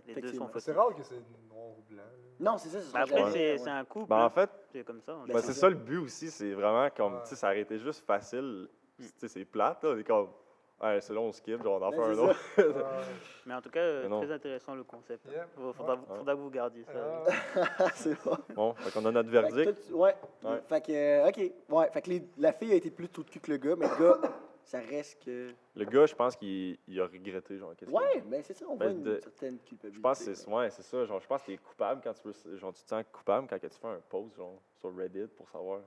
les deux effectivement. sont C'est fautifs. rare que c'est noir ou blanc. là. Non, c'est ça. Bah sera après, jamais, c'est ouais. un couple. Ben, en fait, C'est comme ça. Ben, ben, c'est c'est ça. ça le but aussi, c'est vraiment comme, Ouais. tu sais, ça aurait été juste facile, tu sais, c'est plate, là, on est comme, ouais, c'est là, on skip, genre, on en Ben, fait un c'est autre. Ouais. Mais en tout cas, Mais non. très intéressant le concept. Yep. Faudra que vous gardiez ça. C'est bon. Bon, fait qu'on a notre Fait que verdict. toi, ouais. Ouais. Fait que, OK. Ouais. Fait que la fille a été plus trou de cul que le gars, mais le gars, ça reste que. Le gars, je pense qu'il a regretté, genre, qu'est-ce qu'il a Ouais, dit. mais c'est ça, on Ben, voit une de- certaine culpabilité. Je pense que c'est ça, genre, je pense que t'es coupable quand tu veux, genre, tu te sens coupable quand que tu fais un post, genre, sur Reddit pour savoir.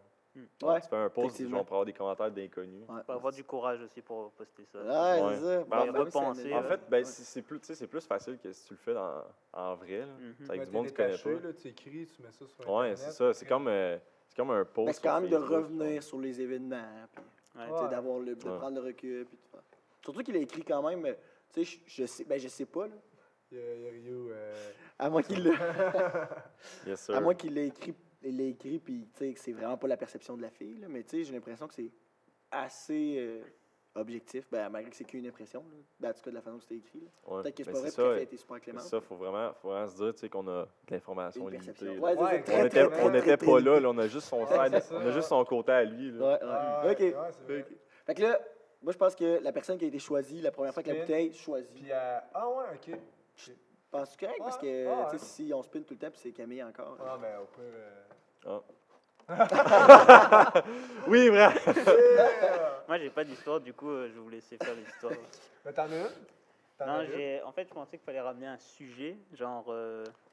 Ouais, Tu fais un post, effectivement. genre, pour avoir des commentaires d'inconnus. Ouais. Faut avoir du courage aussi pour poster ça. Ouais, Ouais. c'est ça. Ben, Bon, repenser, c'est- En Ouais. fait, ben, Ouais. c'est plus, tu sais, c'est plus facile que si tu le fais en vrai, là. Mhm. C'est avec Ouais, du monde t'es que tu connais détaché, pas. là, tu écris, tu mets ça sur Ouais, Internet, c'est ça. C'est comme un post. Mais c'est quand sur même de Facebook, revenir sur les événements, puis Ouais. tu sais, d'avoir de Ouais. prendre le recul, puis tout ça. Surtout qu'il a écrit quand même, tu sais, je sais pas, là. Il y a Ryu. À moins qu'il l'ait Yes, sir. à moins qu'il l'ait écrit, puis tu sais, que c'est vraiment pas la perception de la fille, là, mais tu sais, j'ai l'impression que c'est assez objectif, ben, malgré que c'est qu'une impression, là. Ben, en tout cas, de la façon que c'était écrit, là. Ouais. Peut-être que c'est Mais pas vrai, c'est puis qu'elle ça, a été super c'est clémente. ça, faut vraiment se dire, tu sais, qu'on a de l'information Une limitée. perception. là. Ouais, c'est ça, Ouais, très, On très, était, très, on très, était très pas limité. là, on a juste son Ouais, side, c'est ça. on a juste son côté à lui. Là. Ouais, ouais. Ah, OK. ouais, c'est vrai. OK. Fait que là, moi, je pense que la personne qui a été choisie la première fois que la Spin. bouteille, choisie. Puis, ah ouais, ok. Penses-tu correct? Parce que, Ouais, ouais. tu sais, si on spin tout le temps, puis c'est Camille encore. Ah, ben, au pire. Oui, vrai. Moi, j'ai pas d'histoire, du coup, je vais vous laisser faire l'histoire. Mais t'en as une? T'en as Non, une? en fait, je pensais qu'il fallait ramener un sujet, genre,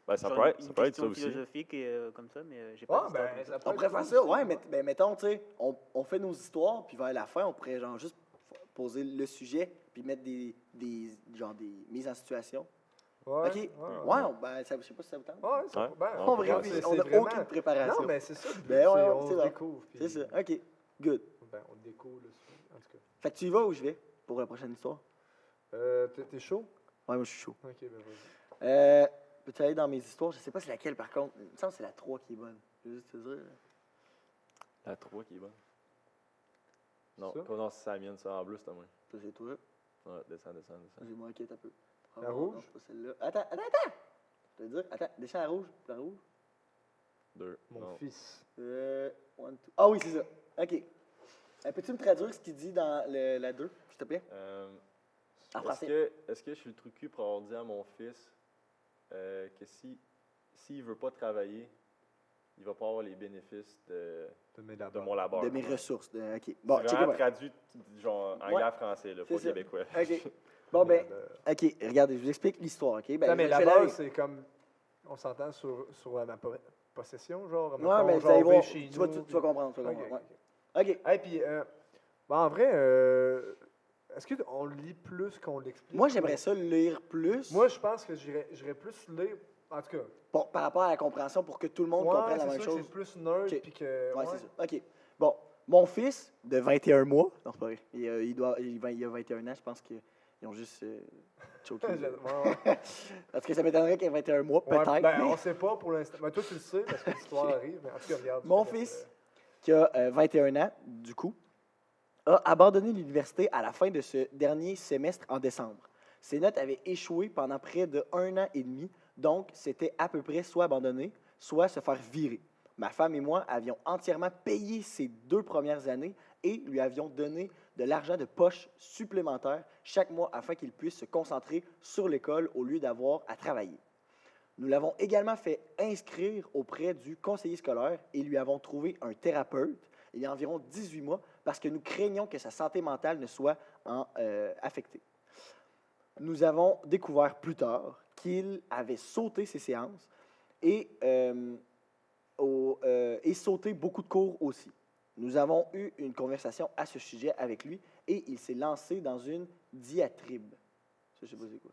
Ben, ça genre peut être, une ça peut être ça question aussi. philosophique et comme ça, mais j'ai pas Ah, d'histoire. ben, comme ça. ça peut On être pourrait cool, faire ça, ouais, mais mettons, tu sais, on fait nos histoires, puis vers la fin, on pourrait genre juste poser le sujet, puis puis mettre genre des mises en situation. Ouais, OK. ouais. Ouais, ben, je sais pas si ça vous tente. Ouais, c'est Ouais. ben, On regarde, n'a c'est vraiment- aucune préparation. Non, mais c'est ça, le but, Ben ouais, c'est ouais, on c'est se bon. découvre. puis- C'est ça. OK. Good. Ben, on découvre, là, en tout cas. Fait que tu y vas ou je vais pour la prochaine histoire? T'es chaud? Ouais, moi, je suis chaud. Ok, ben vas-y. Peux-tu aller dans mes histoires? Je sais pas c'est laquelle, par contre. Il me semble que c'est la 3 qui est bonne. Je veux juste te dire. La 3 qui est bonne. Non, Ça? non, c'est la mienne, ça. En bleu, c'est à moi. Ça, c'est toi. Ouais, descends. J'ai manqué un peu. La Non, rouge? non, c'est pas celle-là. Attends! Je vais te dire. Attends, descends la rouge. La rouge. 2. Mon Non. fils. One, two. Ah oui, c'est ça. OK. Peux-tu me traduire ce qu'il dit dans la 2, s'il te plaît? En Est-ce français. est-ce que je suis le trucu pour avoir dit à mon fils que s'il ne veut pas travailler, il va pas avoir les bénéfices De mes de mon labeur. De mes ressources. OK. Bon, C'est check vraiment it. traduit genre anglais à français, là, C'est pas ça. québécois. OK. Bon, ben, OK. Regardez, je vous explique l'histoire, OK? Ben, Non, mais je la vais base, c'est comme. On s'entend sur ma possession, genre. Ouais, mettons, mais vous genre, allez voir. chez Tu vas nous, tu vas comprendre. Tu vas Ok, comprendre. ok. Ouais. OK. Hey, puis, ben, en vrai, est-ce qu'on lit plus qu'on l'explique? Moi, j'aimerais ça lire plus. Moi, je pense que j'irais plus lire. En tout cas, Bon, par rapport à la compréhension pour que tout le monde ouais, comprenne la c'est même sûr que chose. c'est plus nerd, Ok. puis que. Ouais, c'est ça. OK. Bon, mon fils de 21 mois, non, c'est pas vrai. Il a 21 ans, je pense qu'ils ont juste choqué. Ouais, ouais. Parce que ça m'étonnerait qu'il ait 21 mois, Ouais, peut-être. ben, mais on sait pas pour l'instant. Ben, toi, tu le sais, parce que l'histoire arrive, mais en tout cas, regarde. Mon je te laisse, fils, qui a 21 ans, du coup, a abandonné l'université à la fin de ce dernier semestre en décembre. Ses notes avaient échoué pendant près de 1 an et demi, donc c'était à peu près soit abandonner, soit se faire virer. Ma femme et moi avions entièrement payé ses 2 premières années et lui avions donné de l'argent de poche supplémentaire chaque mois afin qu'il puisse se concentrer sur l'école au lieu d'avoir à travailler. Nous l'avons également fait inscrire auprès du conseiller scolaire et lui avons trouvé un thérapeute il y a environ 18 mois parce que nous craignons que sa santé mentale ne soit affectée. Nous avons découvert plus tard qu'il avait sauté ses séances et sauté beaucoup de cours aussi. Nous avons eu une conversation à ce sujet avec lui et il s'est lancé dans une diatribe. Ça, je sais pas c'est quoi.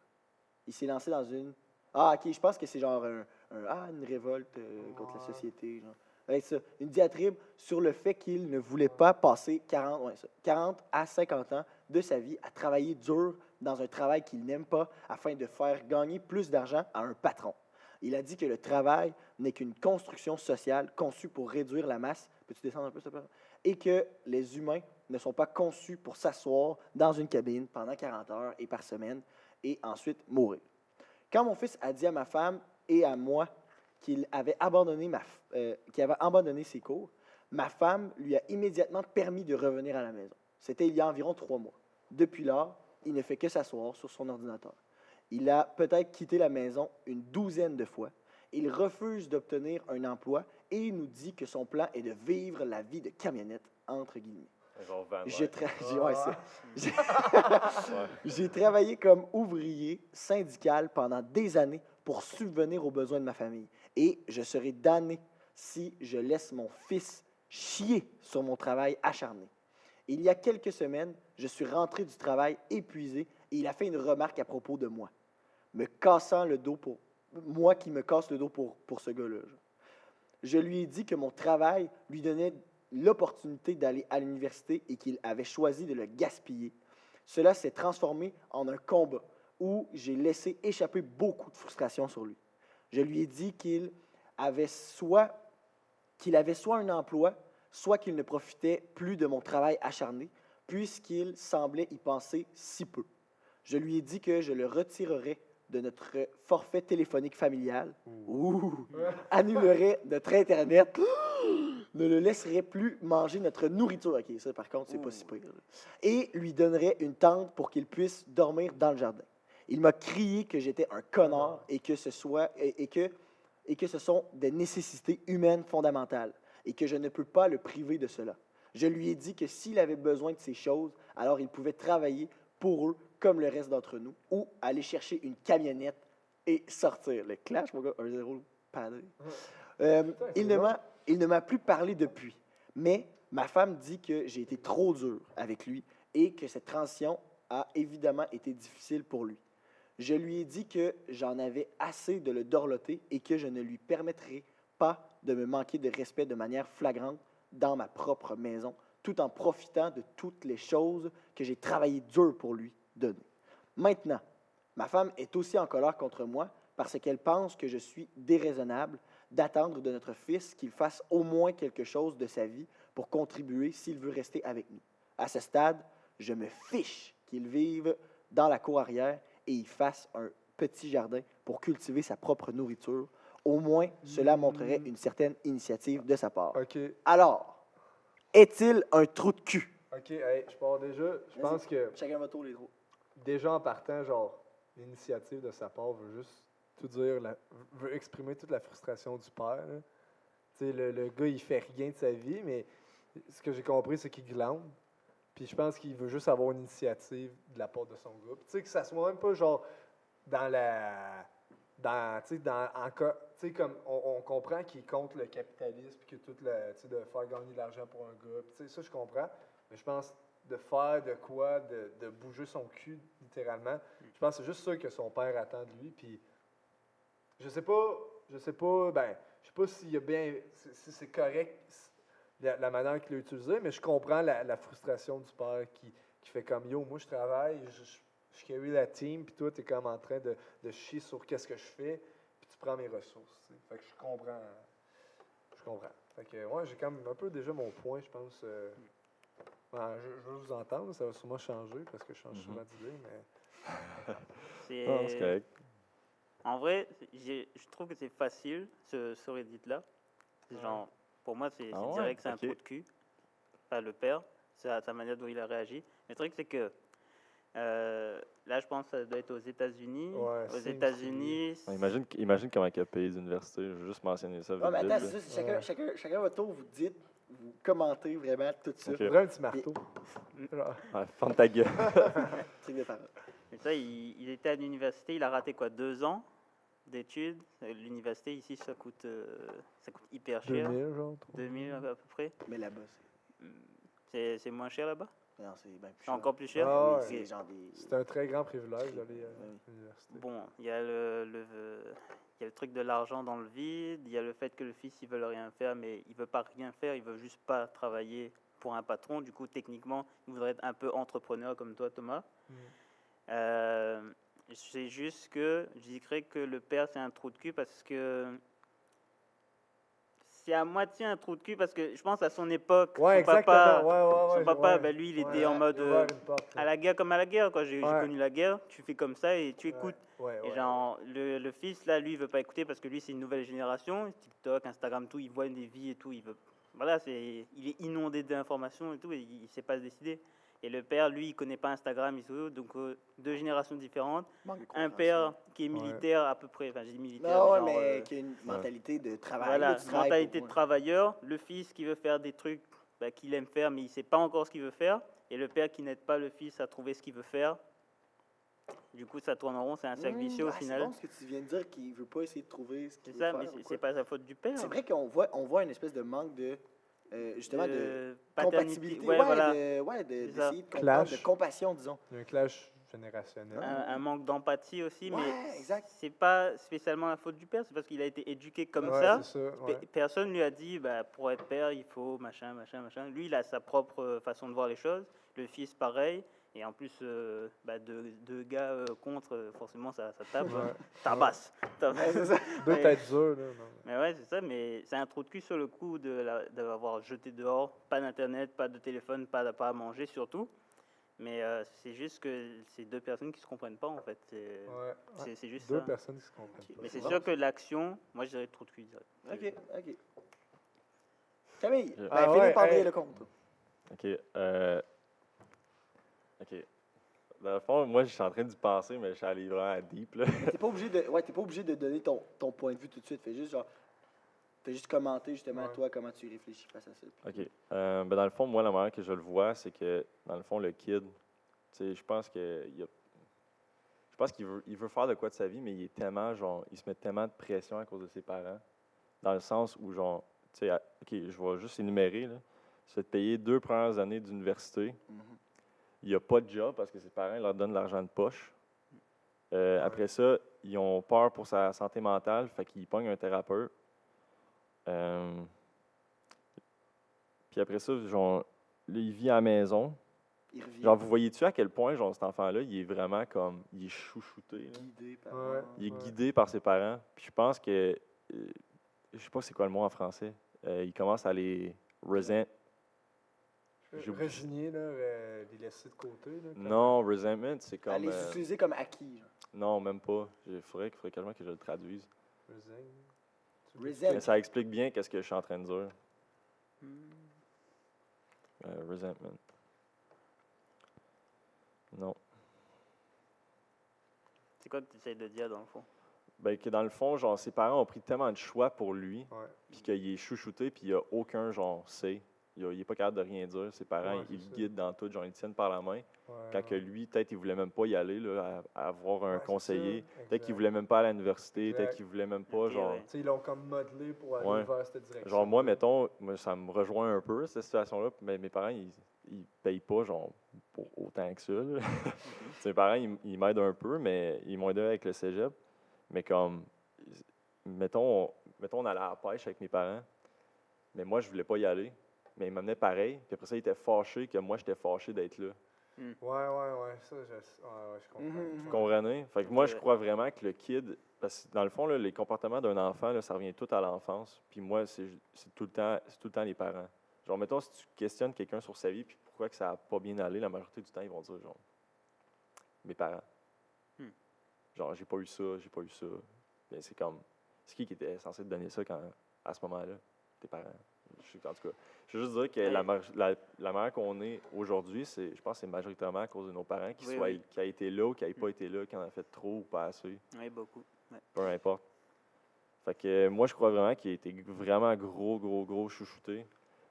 Il s'est lancé dans une... Ah, OK, je pense que c'est genre une révolte contre la société. Genre. Ouais, ça, une diatribe sur le fait qu'il ne voulait pas passer 40 à 50 ans de sa vie à travailler dur dans un travail qu'il n'aime pas afin de faire gagner plus d'argent à un patron. Il a dit que le travail n'est qu'une construction sociale conçue pour réduire la masse. Peux-tu descendre un peu, s'il te plaît? Et que les humains ne sont pas conçus pour s'asseoir dans une cabine pendant 40 heures et par semaine et ensuite mourir. Quand mon fils a dit à ma femme et à moi qu'il avait abandonné ses cours, ma femme lui a immédiatement permis de revenir à la maison. C'était il y a environ 3 mois. Depuis lors, il ne fait que s'asseoir sur son ordinateur. Il a peut-être quitté la maison une 12aine de fois. Il refuse d'obtenir un emploi et il nous dit que son plan est de vivre la vie de camionnette, entre guillemets. Genre Van J'ai travaillé comme ouvrier syndical pendant des années pour subvenir aux besoins de ma famille. Et je serai damné si je laisse mon fils chier sur mon travail acharné. Il y a quelques semaines, je suis rentré du travail épuisé et il a fait une remarque à propos de moi, me cassant le dos moi qui me casse le dos pour ce gars-là. Je lui ai dit que mon travail lui donnait l'opportunité d'aller à l'université et qu'il avait choisi de le gaspiller. Cela s'est transformé en un combat où j'ai laissé échapper beaucoup de frustration sur lui. Je lui ai dit qu'il avait soit un emploi, soit qu'il ne profitait plus de mon travail acharné, puisqu'il semblait y penser si peu. Je lui ai dit que je le retirerais de notre forfait téléphonique familial, annulerait notre Internet, ne le laisserait plus manger notre nourriture. OK, ça, par contre, c'est pas si pire. Et lui donnerait une tente pour qu'il puisse dormir dans le jardin. Il m'a crié que j'étais un connard et que ce sont des nécessités humaines fondamentales et que je ne peux pas le priver de cela. Je lui ai dit que s'il avait besoin de ces choses, alors il pouvait travailler pour eux comme le reste d'entre nous ou aller chercher une camionnette et sortir. Le clash, mon gars, 1-0 padré. Il ne m'a plus parlé depuis, mais ma femme dit que j'ai été trop dur avec lui et que cette transition a évidemment été difficile pour lui. Je lui ai dit que j'en avais assez de le dorloter et que je ne lui permettrais pas de me manquer de respect de manière flagrante dans ma propre maison, tout en profitant de toutes les choses que j'ai travaillé dur pour lui donner. Maintenant, ma femme est aussi en colère contre moi parce qu'elle pense que je suis déraisonnable d'attendre de notre fils qu'il fasse au moins quelque chose de sa vie pour contribuer s'il veut rester avec nous. À ce stade, je me fiche qu'il vive dans la cour arrière et y fasse un petit jardin pour cultiver sa propre nourriture. Au moins, cela montrerait une certaine initiative de sa part. OK. Alors, est-il un trou de cul? OK, hey, je pars déjà. Je pense que Chacun va tour les trous. déjà en partant, genre, l'initiative de sa part veut juste tout dire, veut exprimer toute la frustration du père. Là. Tu sais, le gars, il fait rien de sa vie, mais ce que j'ai compris, c'est qu'il glande. Puis je pense qu'il veut juste avoir une initiative de la part de son groupe. Tu sais, que ça soit même pas genre dans la. Tu sais, tu sais, comme on comprend qu'il est contre le capitalisme, puis que tout le. Tu sais, de faire gagner de l'argent pour un gars. Puis, tu sais, ça, je comprends. Mais je pense de faire de quoi, de bouger son cul, littéralement. Je pense que c'est juste ça que son père attend de lui. Puis, je sais pas, ben, je sais pas s'il y a bien, si c'est correct la manière qu'il l'a utilisé, mais je comprends la frustration du père qui fait comme yo, moi je travaille, je carry la team, puis toi tu es comme en train de chier sur qu'est-ce que je fais, puis tu prends mes ressources. T'sais. Fait que je comprends. Fait que ouais, j'ai quand même un peu déjà mon point, je pense. Je veux vous entendre, ça va sûrement changer parce que je change souvent d'idée, mais. C'est correct. En vrai, je trouve que c'est facile, ce Reddit-là. Genre, pour moi, c'est direct, c'est un trou de cul. Enfin, le père, c'est sa manière dont il a réagi. Le truc, c'est que là, je pense que ça doit être aux États-Unis. Ouais, aux États-Unis. Imagine comment il a payé les universités. Je vais juste mentionner ça. Ouais, mais attends, c'est ça, chacun votre tour, vous dites, vous commentez vraiment tout ça. Ok. Faudrait un petit marteau. Ferme ta gueule. C'est mes paroles. Mais ça, il était à l'université, il a raté quoi, 2 ans d'études. L'université ici, ça coûte hyper cher. 2000, genre. 2000 à peu près. Mais là-bas, C'est moins cher là-bas? non, c'est bien plus C'est cher. encore plus cher? Ah, Oui, ouais. c'est genre des... C'est un très grand privilège d'aller à l'université. Bon, il y a il y a le truc de l'argent dans le vide, il y a le fait que le fils, il veut rien faire, mais il veut pas rien faire, il veut juste pas travailler pour un patron. Du coup, techniquement, il voudrait être un peu entrepreneur comme toi, Thomas. C'est juste que je dirais que le père, c'est un trou de cul parce que c'est à moitié un trou de cul parce que je pense à son époque, Ouais, son papa, ben, lui, il était en mode à la guerre comme à la guerre. J'ai connu la guerre, tu fais comme ça et tu écoutes. Et genre, le fils, là, lui, il veut pas écouter parce que lui, c'est une nouvelle génération. TikTok, Instagram, tout, il voit des vies et tout. Voilà, il est inondé d'informations et tout, et il sait pas se décider. Et le père, lui, il connaît pas Instagram, donc 2 générations différentes. Un père qui est militaire à peu près, enfin j'ai dit militaire. Non, genre, mais qui a une mentalité de travail. Voilà, là, tu travailles mentalité pour de moi. travailleur. Le fils qui veut faire des trucs qu'il aime faire, mais il sait pas encore ce qu'il veut faire. Et le père qui n'aide pas le fils à trouver ce qu'il veut faire. Du coup, ça tourne en rond, c'est un cercle vicieux au final. C'est bon ce que tu viens de dire, qu'il veut pas essayer de trouver ce qu'il C'est veut ça, faire. mais ou c'est quoi. pas sa faute du père. C'est vrai qu'on voit une espèce de manque de... justement, de paternité. compatibilité. Ouais, voilà. D'essayer de comprendre, Clash. de compassion, disons. Il y a un clash générationnel. Un manque d'empathie aussi, Ouais, mais exact. c'est pas spécialement la faute du père, c'est parce qu'il a été éduqué comme Ouais, ça. c'est ça. Ouais. Personne lui a dit, pour être père, il faut machin. Lui, il a sa propre façon de voir les choses. Le fils, pareil. Et en plus, deux gars contre, forcément, ça tape. Ouais. Tabasse. Ouais, c'est ça. Deux têtes dures, là. Non. Mais ouais, c'est ça, mais c'est un trou de cul sur le coup d'avoir jeté dehors. Pas d'internet, pas de téléphone, pas à manger surtout. Mais c'est juste que c'est 2 personnes qui se comprennent pas en fait. C'est juste Deux ça. personnes qui se comprennent pas. Mais c'est sûr que l'action, moi je dirais trou de cul direct. OK. Camille, Ah finis ouais, par briller hey. le compte. OK. Dans le fond, moi, je suis en train d'y penser, mais je suis allé vraiment deep, là. T'es pas obligé de donner ton point de vue tout de suite. Fais juste commenter justement Ouais. toi comment tu réfléchis face à ça. OK. Dans le fond, moi, la manière que je le vois, c'est que, dans le fond, le kid, tu sais, je pense qu'il veut faire de quoi de sa vie, mais il est tellement, genre, il se met tellement de pression à cause de ses parents, dans le sens où, genre, tu sais, OK, je vais juste énumérer, là. Tu vas te payer 2 premières années d'université, il n'a pas de job parce que ses parents leur donnent de l'argent de poche. Après ça, ils ont peur pour sa santé mentale, fait qu'ils pognent un thérapeute. Puis après ça, genre, là, il vit à la maison. Il revient. Genre, vous voyez-tu à quel point, genre, cet enfant-là, il est vraiment comme, il est chouchouté, là. Guidé par. Ouais. Il est guidé par ses parents. Puis je pense que, je sais pas c'est quoi le mot en français, il commence à les resent. J'ai- Résigner, là, les laisser de côté. Là, comme- Non, resentment, c'est À comme... les utiliser comme acquis. Genre. non, même pas. Il faudrait quasiment que je le traduise. Résigne. Resent. Mais ça explique bien qu'est-ce que je suis en train de dire. Resentment. Non. C'est quoi que tu essayes de dire dans le fond? Ben, que dans le fond, genre, ses parents ont pris tellement de choix pour lui, Ouais. puis qu'il est chouchouté, puis il n'y a aucun, genre, say. Il n'est pas capable de rien dire. Ses parents, Ouais, ils c'est le ça. guident dans tout, genre, ils le tiennent par la main. Ouais, Quand que ouais. lui, peut-être, il voulait même pas y aller, là, à avoir un Ouais, c'est conseiller. ça, Peut-être qu'il exact. voulait même pas aller à l'université. Peut-être Exact. qu'il voulait même pas, Ok, genre... ouais. Tu sais, ils l'ont comme modelé pour aller Ouais. vers cette direction. Genre, moi, mettons, ça me rejoint un peu, cette situation-là. Mais mes parents, ils payent pas, genre, pour autant que ça, là. Mes parents, ils m'aident un peu, mais ils m'ont aidé avec le cégep. Mais comme, mettons, on allait à la pêche avec mes parents, mais moi, je voulais pas y aller. Mais ils m'amenaient pareil. Puis après ça, ils étaient fâchés que moi, j'étais fâché d'être là. Ouais. Ça, je comprends. Vous comprenez? Fait que moi, Ok, je ouais. crois vraiment que le kid... Parce que dans le fond, là, les comportements d'un enfant, là, ça revient tout à l'enfance. Puis moi, c'est tout le temps les parents. Genre, mettons, si tu questionnes quelqu'un sur sa vie, puis pourquoi que ça n'a pas bien allé, la majorité du temps, ils vont dire, genre, mes parents. Genre, j'ai pas eu ça. Ben, c'est comme, c'est qui était censé te donner ça à ce moment-là? Tes parents. En tout cas, je veux juste dire que Ouais. la manière qu'on est aujourd'hui, je pense que c'est majoritairement à cause de nos parents qui Oui. qui a été là ou qui n'aient pas été là, qui en a fait trop ou pas assez, Oui, beaucoup. Ouais. peu importe. Fait que moi, je crois vraiment qu'il a été vraiment gros chouchouté.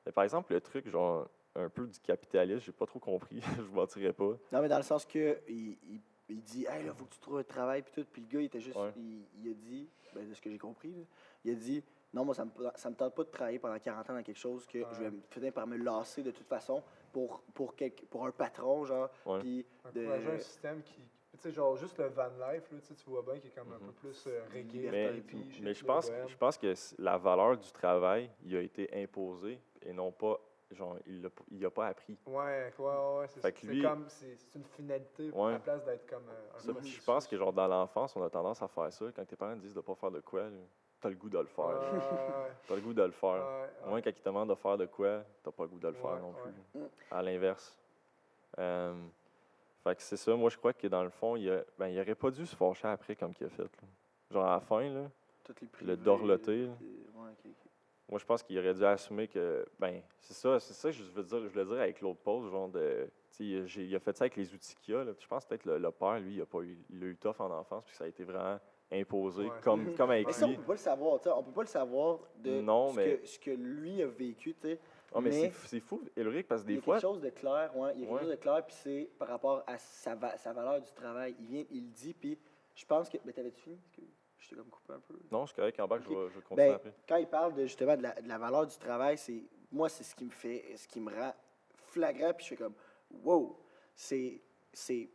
Mais par exemple, le truc, genre, un peu du capitalisme, j'ai pas trop compris, je ne mentirais pas. Non, mais dans le sens que il dit, hey, là, faut que tu trouves un travail, puis tout. Puis le gars, il était juste. Ouais. Il a dit, ben, de ce que j'ai compris, là, il a dit, non, moi, ça me tente pas de travailler pendant 40 ans dans quelque chose que je vais finir par me lasser de toute façon pour un patron, genre. Ouais. Puis Encourager un système qui. Tu sais, genre, juste le van life, là, tu vois bien, qui est comme un peu plus reggae, Mais, hippie, mais shit, je là, pense, bohème. je pense que la valeur du travail, il a été imposée et non pas, genre, il a pas appris. Ouais, c'est Fait que c'est lui- comme. C'est une finalité à Ouais. la place d'être comme un Ça, processus. je pense que genre dans l'enfance, on a tendance à faire ça. Quand tes parents te disent de pas faire de quoi, t'as le goût de le faire. Ouais, T'as le goût de le faire. ouais. Moins quand ils te demandent de faire de quoi, t'as pas le goût de le faire Ouais, non plus. ouais. À l'inverse. Fait que c'est ça. Moi, je crois que dans le fond, il aurait pas dû se fâcher après comme qu'il a fait. Là. Genre à la fin, là, toutes les privés, dorloté, là. Ouais, ok. moi, je pense qu'il aurait dû assumer que, ben, c'est ça que je voulais dire avec l'autre pause, genre de, tu sais, il a fait ça avec les outils qu'il a, là. Je pense peut-être le père, lui, il a eu tough en enfance, puis ça a été vraiment imposé, Ouais. comme avec Mais ça, on lui. peut pas le savoir, tu sais. On peut pas le savoir de Non, mais- ce que lui a vécu, tu sais. Ah, mais mais- c'est fou, Ulrich, parce que Il y des a fois, quelque chose de clair, ouais. Il y a quelque Ouais. chose de clair, puis c'est par rapport à sa valeur du travail. Il le dit, puis je pense que. Ben, t'avais-tu fini? Parce que je t'ai comme coupé un peu. non, c'est correct, en bas, Ok. je vais continuer Ben, après. quand il parle justement de la valeur du travail, moi, c'est ce qui me rend flagrant, puis je fais comme, wow, tu sais,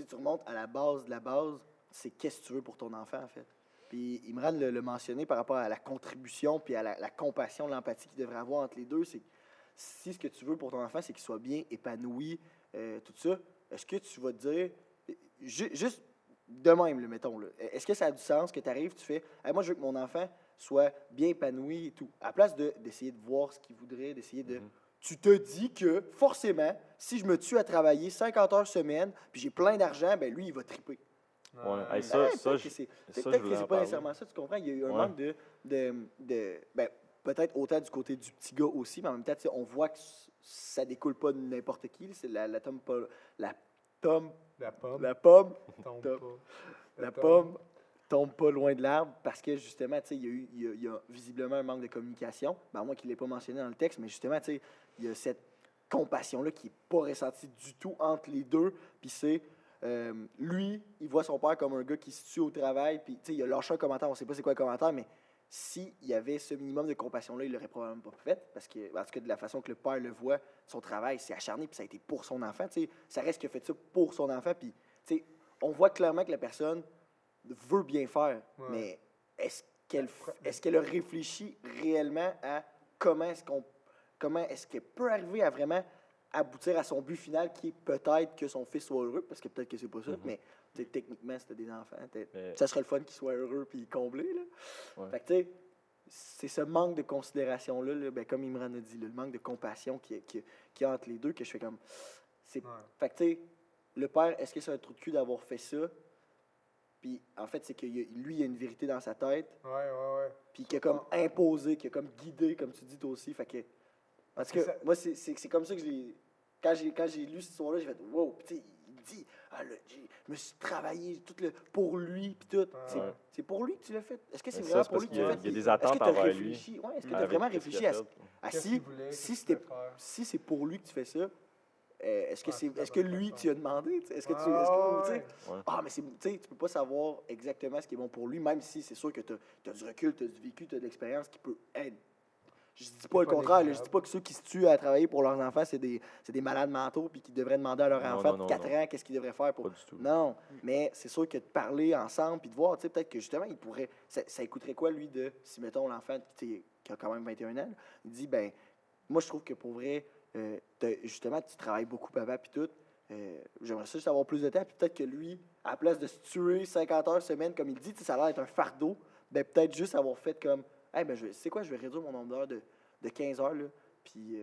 tu remontes à la base de la base, c'est qu'est-ce que tu veux pour ton enfant, en fait. Puis il me rend de le mentionner par rapport à la contribution, puis à la compassion, l'empathie qu'il devrait avoir entre les deux, c'est que si ce que tu veux pour ton enfant, c'est qu'il soit bien épanoui, tout ça, est-ce que tu vas te dire, juste de même, là, mettons, là, est-ce que ça a du sens que tu arrives, tu fais, hey, moi je veux que mon enfant soit bien épanoui et tout, à la place d'essayer de voir ce qu'il voudrait, d'essayer de... Tu te dis que, forcément, si je me tue à travailler 50 heures semaine, puis j'ai plein d'argent, ben lui, il va triper. Ouais. Hey, Ben, ça, peut-être je- que c'est ça, peut-être je que voulais c'est en pas parler. nécessairement ça, tu comprends? Il y a eu un Ouais. manque ben, peut-être autant du côté du petit gars aussi, mais en même temps, tu sais, on voit que ça découle pas de n'importe qui. C'est la pomme, La pomme la pomme, tombe Tom. pas. la pomme tombe pas loin de l'arbre parce que justement, tu sais, il y a visiblement un manque de communication. Ben, à moins qu'il l'ait pas mentionné dans le texte, mais justement, tu sais, il y a cette compassion-là qui n'est pas ressentie du tout entre les deux. Puis c'est, lui, il voit son père comme un gars qui se tue au travail, puis tu sais, il a lâché un commentaire, on sait pas c'est quoi le commentaire, mais s'il y avait ce minimum de compassion-là, il l'aurait probablement pas fait. Parce que, en tout cas, de la façon que le père le voit, son travail, c'est acharné, puis ça a été pour son enfant. Tu sais, ça reste qu'il a fait ça pour son enfant. Puis, tu sais, on voit clairement que la personne veut bien faire. Ouais. Mais est-ce qu'elle a réfléchi réellement à comment est-ce qu'elle peut arriver à vraiment aboutir à son but final, qui est peut-être que son fils soit heureux, parce que peut-être que c'est pas ça, mais techniquement, c'était des enfants. Ça serait le fun qu'ils soient heureux puis comblés. Là. Ouais. Fait que, tu sais, c'est ce manque de considération-là, là, ben, comme Imran a dit, là, le manque de compassion qu'il y a entre les deux, que je fais comme. Fait que, tu sais, le père, est-ce que c'est un trou de cul d'avoir fait ça? Puis, en fait, c'est que lui, il a une vérité dans sa tête, Ouais. puis qu'il a comme imposé, qu'il a comme guidé, comme tu dis toi aussi. Fait que. En tout cas, moi, c'est comme ça que je l'ai. Quand j'ai lu cette histoire-là, j'ai fait wow. Puis, tu sais, il dit, je me suis travaillé pour lui, puis tout. C'est pour lui que tu l'as fait. Est-ce que c'est vraiment pour lui que tu l'as fait? Il y a des attentes envers lui. Ouais, est-ce que tu as vraiment réfléchi à si c'est pour lui que tu fais ça? Est-ce que lui, tu as demandé? Est-ce que mais tu peux pas savoir exactement ce qui est bon pour lui, même si c'est sûr que tu as du recul, tu as du vécu, tu as de l'expérience qui peut aider. Je dis pas le contraire, là, je dis pas que ceux qui se tuent à travailler pour leurs enfants, c'est des malades mentaux puis qui devraient demander à leur enfant de 4 ans qu'est-ce qu'ils devraient faire pour. Pas du tout. Non, mais c'est sûr que de parler ensemble puis de voir, tu sais, peut-être que justement, il pourrait. Ça écouterait quoi, lui, si, mettons, l'enfant qui a quand même 21 ans, il dit, ben, moi, je trouve que pour vrai, justement, tu travailles beaucoup, papa, puis tout. J'aimerais ça juste avoir plus de temps. Puis peut-être que lui, à la place de se tuer 50 heures semaine, comme il dit, ça a l'air d'être un fardeau, ben peut-être juste avoir fait comme, ben, c'est quoi, je vais réduire mon nombre d'heures de 15 heures, là, puis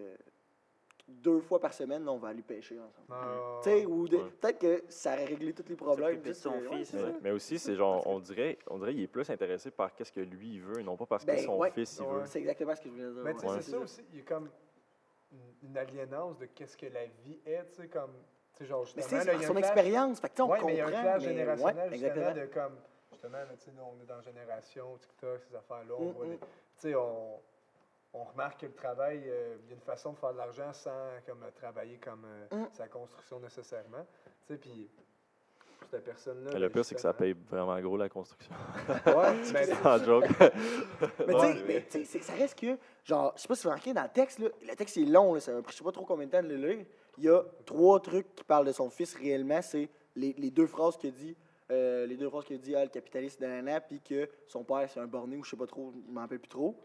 2 fois par semaine, là, on va aller pêcher ensemble. Tu sais, ou peut-être que ça aurait réglé tous les problèmes. S'occuper de son fils. Mais aussi, c'est genre, on dirait qu'il est plus intéressé par qu'est-ce que lui il veut, et non pas parce que son fils il veut. C'est exactement ce que je voulais dire. Mais tu sais, c'est ça aussi, il y a comme une aliénance de qu'est-ce que la vie est, tu sais, comme, tu sais, genre, justement, mais là, il y a son un clash- expérience, fait que, tu sais, on Ouais, comprend. mais il y a un clash mais- générationnel, justement, exactement. de comme, justement, là, tu sais, nous, on est dans la génération TikTok, ces affaires-là, on voit, Mm-mm. tu sais, on remarque que le travail, il y a une façon de faire de l'argent sans, comme, travailler comme sa construction nécessairement, tu sais, puis cette personne-là... Le ben, pire, c'est que ça justement- paye vraiment gros la construction. Ouais, ben, Sans joke. Mais tu sais, ça reste que, genre, je sais pas si vous remarquez dans le texte, là, le texte est long, là, ça m'a pris je sais pas trop combien de temps de le lire. Il y a 3 trucs qui parlent de son fils réellement, c'est les 2 phrases qu'il a dit. Le capitaliste nanana, puis que son père c'est un borné ou je sais pas trop, il m'en rappelle plus trop.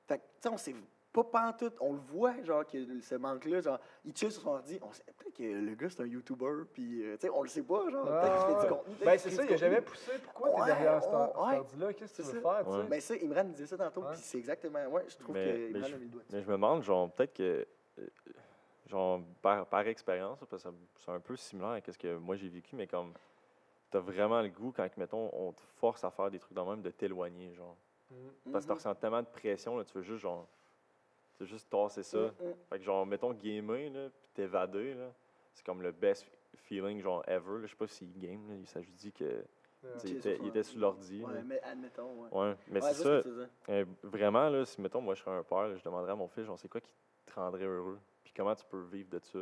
Fait que, tu sais, on sait pas pantoute, on le voit, genre, que ce manque-là, genre, il chill sur son ordi, on sait peut-être que le gars c'est un YouTuber, puis, tu sais, on le sait pas, genre, peut-être qu'il fait du contenu. Ben, c'est ça, il a jamais poussé. Pourquoi t'es derrière cet ouais. ordi-là? Qu'est-ce que tu veux faire, tu sais? Mais ça, Imran disait ça tantôt, puis c'est exactement, je trouve que Imran a mis le doigt dessus. Mais je me demande, genre, peut-être que, genre, par expérience, parce que c'est un peu similaire à ce que moi j'ai vécu, mais comme, t'as vraiment le goût quand, mettons, on te force à faire des trucs de même, de t'éloigner, genre. Parce que tu ressens tellement de pression, là, tu veux juste, genre, tasser ça. Fait que, genre, mettons, gamer, là, puis t'évader, là, c'est comme le best feeling, genre, ever, là. Je sais pas s'il game, là, ça juste dit que, il était sur l'ordi. Ouais, là. mais admettons, Ouais, mais Ouais, c'est je vois ça. ce que tu veux dire. Vraiment, là, si, mettons, moi, je serais un père, là, je demanderais à mon fils, genre, c'est quoi qui te rendrait heureux? Puis comment tu peux vivre de ça?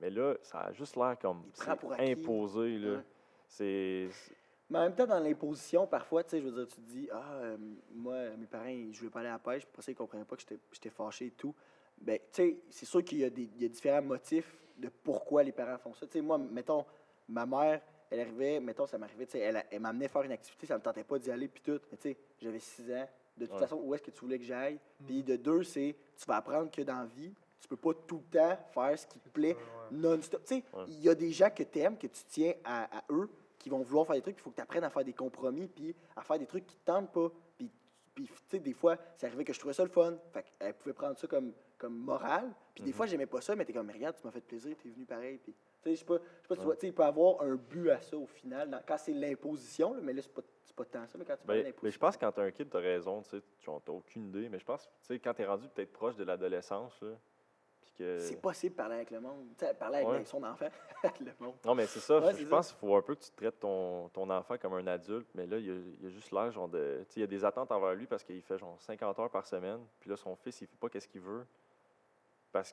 Mais là, ça a juste l'air comme, Il prend pour acquis. imposé, là. Ouais. C'est... Mais en même temps, dans l'imposition, parfois, tu sais, je veux dire, tu te dis, moi, mes parents, je voulais pas aller à la pêche, puis après ça, ils comprenaient pas que j'étais fâché et tout. Ben, tu sais, c'est sûr qu'il y a différents motifs de pourquoi les parents font ça. Tu sais, moi, mettons, ma mère, elle arrivait, mettons, ça m'arrivait, tu sais, elle m'amenait faire une activité, ça me tentait pas d'y aller, puis tout. Mais tu sais, j'avais 6 ans. De toute façon, où est-ce que tu voulais que j'aille? Puis de 2, c'est, tu vas apprendre que dans la vie, tu peux pas tout le temps faire ce qui te plaît non-stop. Tu sais, il y a des gens que tu aimes, que tu tiens à eux, qui vont vouloir faire des trucs, il faut que tu apprennes à faire des compromis, puis à faire des trucs qui ne te tentent pas. Puis tu sais, des fois, ça arrivait que je trouvais ça le fun. Fait qu'elle pouvait prendre ça comme morale. Puis des fois, j'aimais pas ça, mais t'es comme, regarde, tu m'as fait plaisir, t'es venu pareil. Puis, tu sais, je sais pas si tu vois, tu sais, il peut y avoir un but à ça au final, quand c'est l'imposition, là, mais là, c'est pas tant ça, mais quand tu parles d'imposition. Mais je pense que quand tu as un kid, tu as raison, tu sais, tu n'as aucune idée, mais je pense, tu sais, quand tu es rendu peut-être proche de l'adolescence, là, puis que... C'est possible de parler avec le monde, tu sais, parler avec son enfant, le monde. Non, mais c'est ça, Ouais, je c'est pense qu'il faut un peu que tu traites ton enfant comme un adulte, mais là, il y a juste l'air, genre, de... Tu sais, il y a des attentes envers lui parce qu'il fait, genre, 50 heures par semaine, puis là, son fils, il fait pas qu'est-ce qu'il veut,